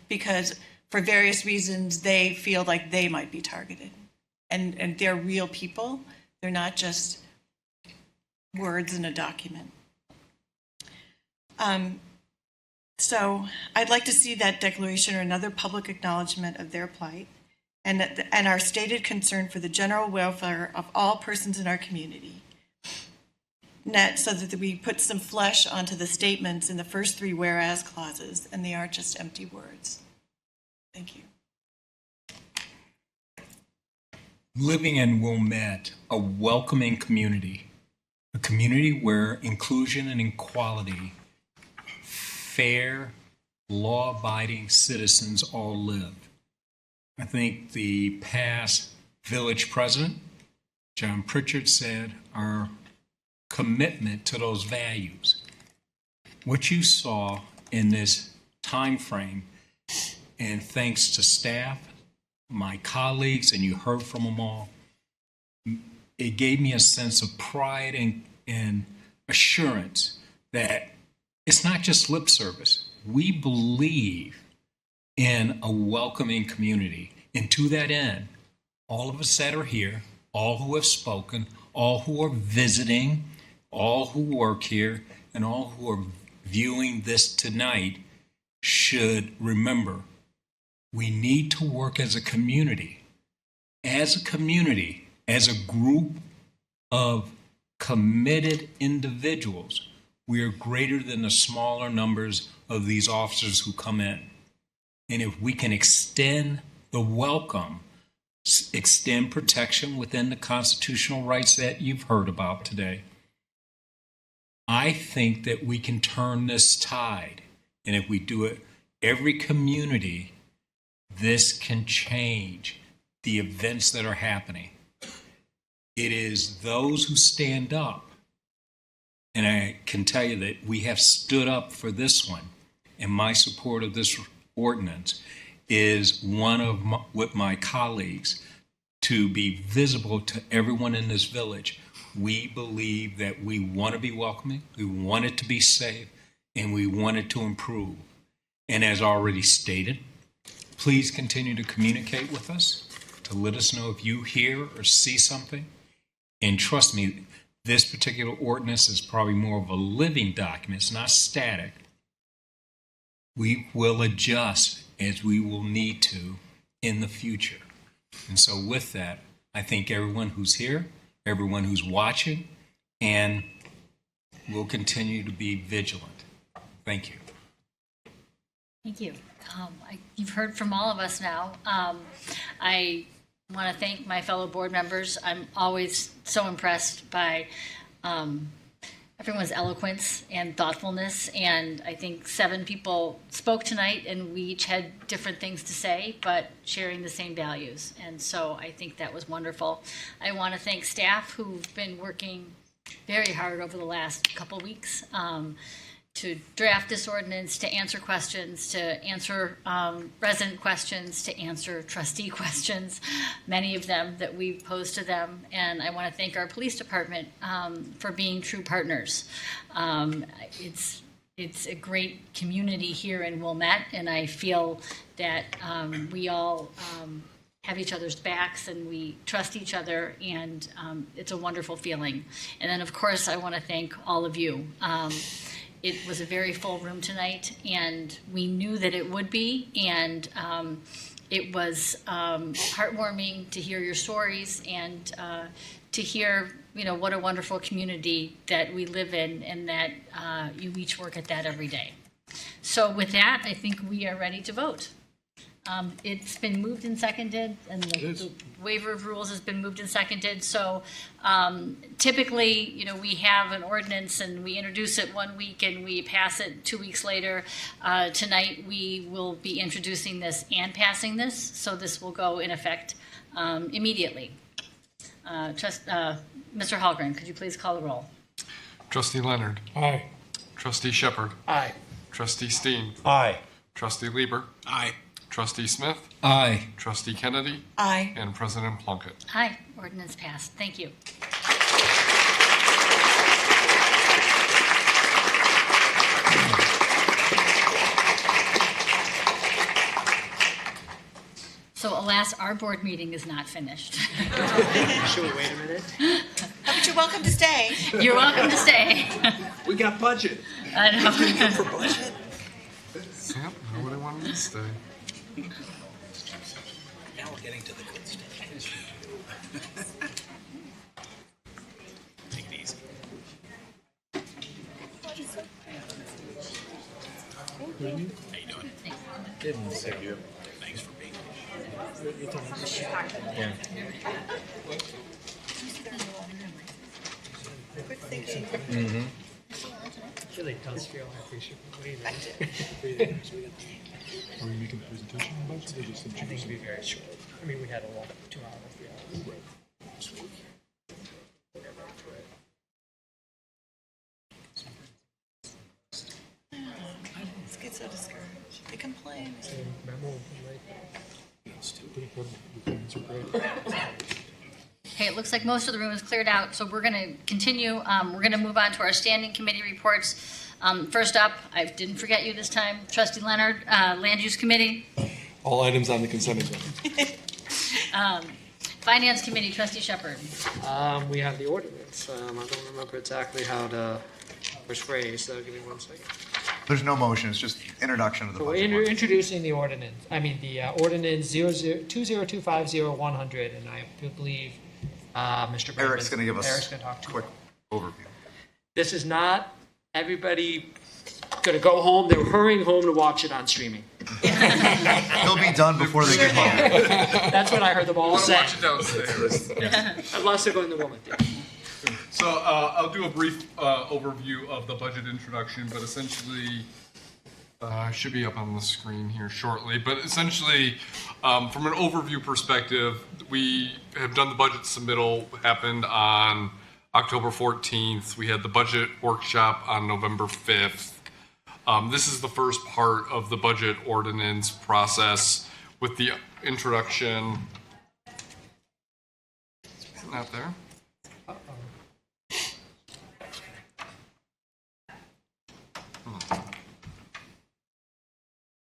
because for various reasons they feel like they might be targeted. And they're real people. They're not just words in a document. So I'd like to see that declaration or another public acknowledgement of their plight and our stated concern for the general welfare of all persons in our community. So that we put some flesh onto the statements in the first three whereas clauses, and they aren't just empty words. Thank you. Living in Wilmette, a welcoming community, a community where inclusion and equality, fair, law-abiding citizens all live. I think the past village president, John Pritchard, said our commitment to those values. What you saw in this time frame, and thanks to staff, my colleagues, and you heard from them all, it gave me a sense of pride and assurance that it's not just lip service. We believe in a welcoming community. And to that end, all of us that are here, all who have spoken, all who are visiting, all who work here, and all who are viewing this tonight should remember we need to work as a community. As a community, as a group of committed individuals, we are greater than the smaller numbers of these officers who come in. And if we can extend the welcome, extend protection within the constitutional rights that you've heard about today, I think that we can turn this tide. And if we do it, every community, this can change the events that are happening. It is those who stand up. And I can tell you that we have stood up for this one. And my support of this ordinance is with my colleagues to be visible to everyone in this village. We believe that we want to be welcoming, we want it to be safe, and we want it to improve. And as already stated, please continue to communicate with us to let us know if you hear or see something. And trust me, This particular ordinance is probably more of a living document. It's not static. We will adjust as we will need to in the future. And so with that, I thank everyone who's here, everyone who's watching, and we'll continue to be vigilant. Thank you. Thank you. You've heard from all of us now. I want to thank my fellow board members. I'm always so impressed by everyone's eloquence and thoughtfulness, and I think 7 people spoke tonight, and we each had different things to say, but sharing the same values, and so I think that was wonderful. I want to thank staff who've been working very hard over the last couple weeks to draft this ordinance, to answer questions, to answer resident questions, to answer trustee questions, many of them that we've posed to them. And I want to thank our police department for being true partners. It's a great community here in Wilmette, and I feel that we all have each other's backs and we trust each other, and it's a wonderful feeling. And then, of course, I want to thank all of you. It was a very full room tonight, and we knew that it would be, and it was heartwarming to hear your stories and to hear, what a wonderful community that we live in, and that you each work at that every day. So with that, I think we are ready to vote. It's been moved and seconded, and the waiver of rules has been moved and seconded. So typically, we have an ordinance and we introduce it 1 week and we pass it 2 weeks later. Tonight, we will be introducing this and passing this, so this will go in effect immediately. Mr. Hallgren, could you please call the roll? Trustee Leonard. Aye. Trustee Shepard. Aye. Trustee Steen. Aye. Trustee Lieber. Aye. Trustee Smith. Aye. Trustee Kennedy. Aye. And President Plunkett. Aye. Ordinance passed. Thank you. So alas, our board meeting is not finished. Should we wait a minute? But you're welcome to stay. You're welcome to stay. We got budget. I know. For budget. Yep, nobody wanted to stay. Now we're getting to the good stuff. Take it easy. How you doing? Thanks for being here. Yeah. Mm-hmm. It really does feel like we should wait. Are we making a presentation on budget or just I think it'd be very short. I mean, we had a long 2 hours, 3 hours. Let's get so discouraged. They complain. Okay, it looks like most of the room is cleared out, so we're going to continue. We're going to move on to our standing committee reports. First up, I didn't forget you this time, Trustee Leonard, Land Use Committee. All items on the consent agenda. Finance Committee, Trustee Shepard. We have the ordinance. I don't remember exactly how to was phrased, so give me 1 second. There's no motion, it's just introduction of the So budget. we're introducing the ordinance, the ordinance 20250100, and I believe Mr. Eric's going to give Eric's us gonna talk a to quick overview. This is not everybody going to go home. They're hurrying home to watch it on streaming. They'll be done before they get home. That's what I heard them all say. Watch it downstairs. Unless they're going to Wilmette. So I'll do a brief overview of the budget introduction, but essentially, should be up on the screen here shortly. But essentially, from an overview perspective, we have done the budget submittal, happened on October 14th. We had the budget workshop on November 5th. This is the first part of the budget ordinance process with the introduction. Is it not there?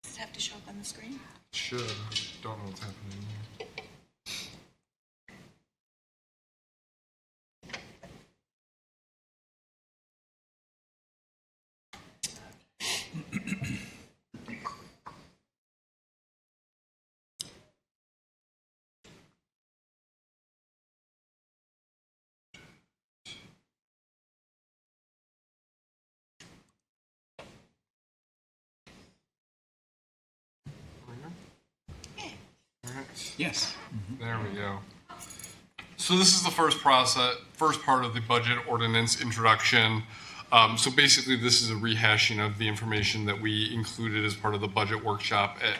Does it have to show up on the screen? Should. Don't know what's happening here. right. Yes. There we go. So this is the first part of the budget ordinance introduction. So basically, this is a rehashing of the information that we included as part of the budget workshop at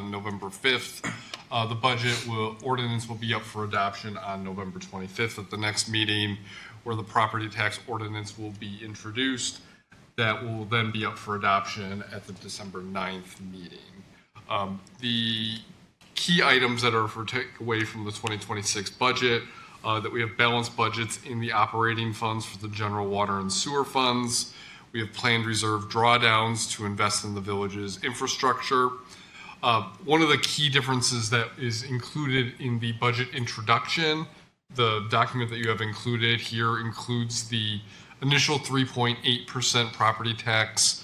November 5th. The ordinance will be up for adoption on November 25th at the next meeting, where the property tax ordinance will be introduced. That will then be up for adoption at the December 9th meeting. The key items that are for takeaway from the 2026 budget, that we have balanced budgets in the operating funds for the general water and sewer funds. We have planned reserve drawdowns to invest in the village's infrastructure. One of the key differences that is included in the budget introduction, the document that you have included here includes the initial 3.8% property tax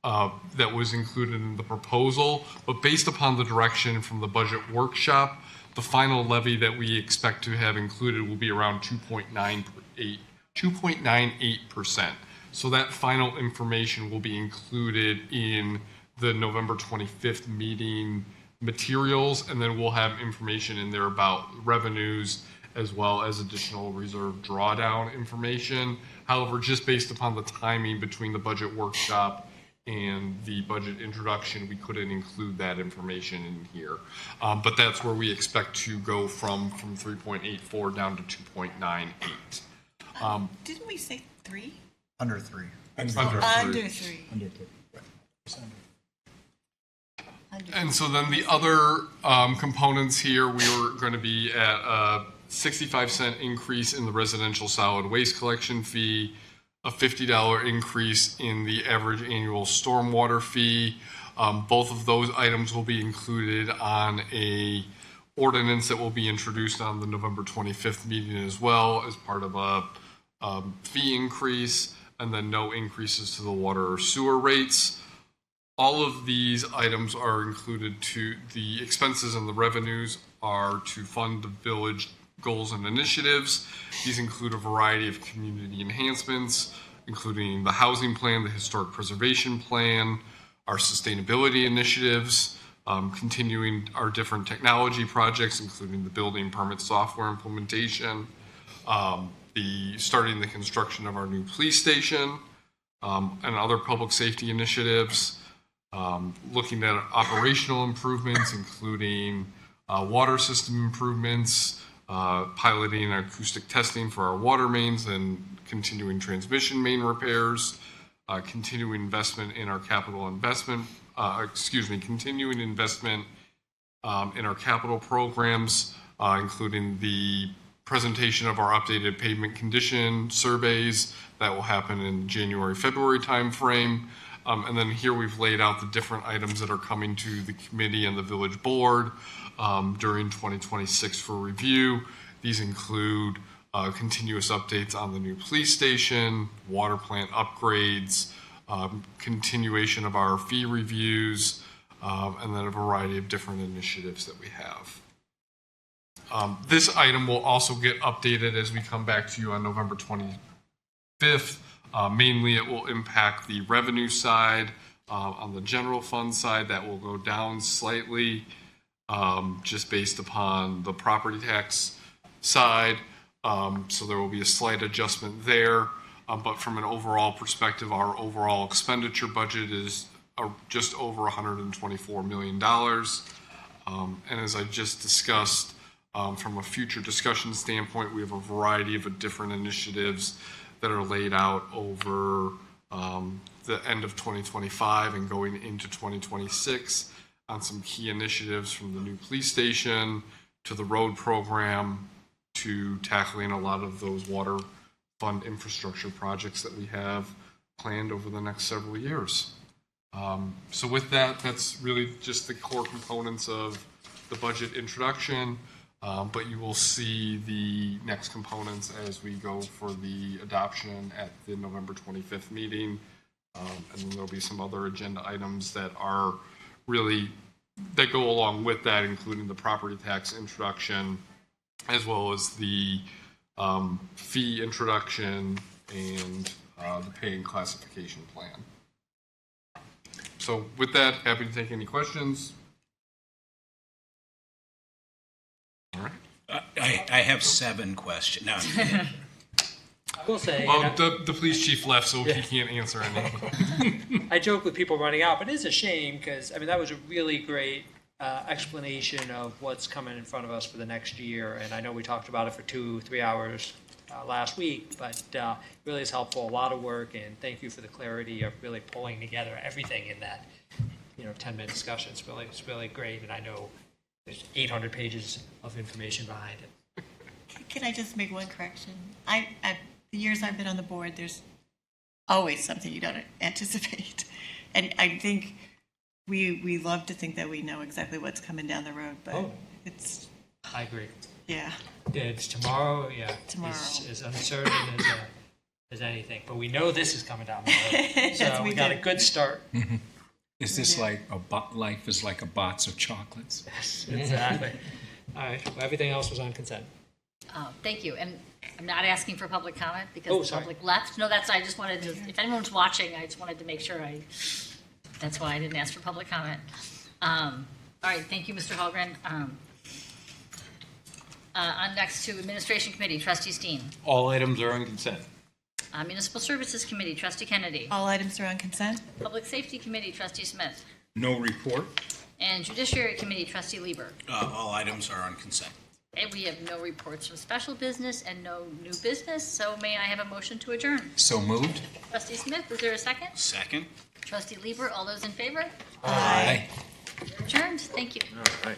that was included in the proposal, but based upon the direction from the budget workshop, the final levy that we expect to have included will be around 2.98%. So that final information will be included in the November 25th meeting materials, and then we'll have information in there about revenues as well as additional reserve drawdown information. However, just based upon the timing between the budget workshop and the budget introduction, we couldn't include that information in here. But that's where we expect to go from 3.84 down to 2.98. Didn't we say 3? Under 3. Under 3. And so then the other components here, we were going to be at a 65-cent increase in the residential solid waste collection fee, a $50 increase in the average annual stormwater fee. Both of those items will be included on a ordinance that will be introduced on the November 25th meeting as well as part of a fee increase, and then no increases to the water or sewer rates. All of these items are included to the expenses, and the revenues are to fund the village goals and initiatives. These include a variety of community enhancements, including the housing plan, the historic preservation plan, our sustainability initiatives, continuing our different technology projects, including the building permit software implementation, starting the construction of our new police station, and other public safety initiatives, looking at operational improvements, including water system improvements, piloting continuing testing for our water mains and continuing transmission main repairs, continuing investment in our capital investment, continuing investment in our capital programs, including the presentation of our updated pavement condition surveys that will happen in January, February timeframe. And then here we've laid out the different items that are coming to the committee and the village board during 2026 for review. These include continuous updates on the new police station, water plant upgrades, continuation of our fee reviews, and then a variety of different initiatives that we have. This item will also get updated as we come back to you on November 25th. Mainly it will impact the revenue side. On the general fund side, that will go down slightly just based upon the property tax side. So there will be a slight adjustment there. But from an overall perspective, our overall expenditure budget is just over $124 million. And as I just discussed, from a future discussion standpoint, we have a variety of different initiatives that are laid out over the end of 2025 and going into 2026 on some key initiatives, from the new police station to the road program to tackling a lot of those water fund infrastructure projects that we have planned over the next several years. So with that, that's really just the core components of the budget introduction. But you will see the next components as we go for the adoption at the November 25th meeting. And then there'll be some other agenda items that are really, that go along with that, including the property tax introduction, as well as the fee introduction and the pay and classification plan. So with that, happy to take any questions. All right. I have 7 questions. No, I will say, Well, the police chief left, so he can't answer anything. I joke with people running out, but it is a shame because, I mean, that was a really great explanation of what's coming in front of us for the next year. And I know we talked about it for 2-3 hours last week, but really is helpful. A lot of work, and thank you for the clarity of really pulling together everything in that 10-minute discussion. It's really great, and I know there's 800 pages of information behind it. Can I just make one correction? The years I've been on the board, there's always something you don't anticipate. And I think we love to think that we know exactly what's coming down the road, but it's... I agree. Yeah. It's tomorrow, Tomorrow. Is uncertain as anything. But we know this is coming down the road. Yes, So we we got do. a good start. Is this like life is like a box of chocolates? Yes, exactly. All right, well, everything else was on consent. Thank you. And I'm not asking for public comment Oh, because the sorry. public left. No, I just wanted to, if anyone's watching, I just wanted to make sure that's why I didn't ask for public comment. All right, thank you, Mr. Hallgren. On next to Administration Committee, Trustee Steen. All items are on consent. Municipal Services Committee, Trustee Kennedy. All items are on consent? Public Safety Committee, Trustee Smith. No report. And Judiciary Committee, Trustee Lieber. all items are on consent. And we have no reports from special business and no new business, so may I have a motion to adjourn? So moved. Trustee Smith, is there a second? Second. Trustee Lieber, all those in favor? Aye. Adjourned, thank you. All right.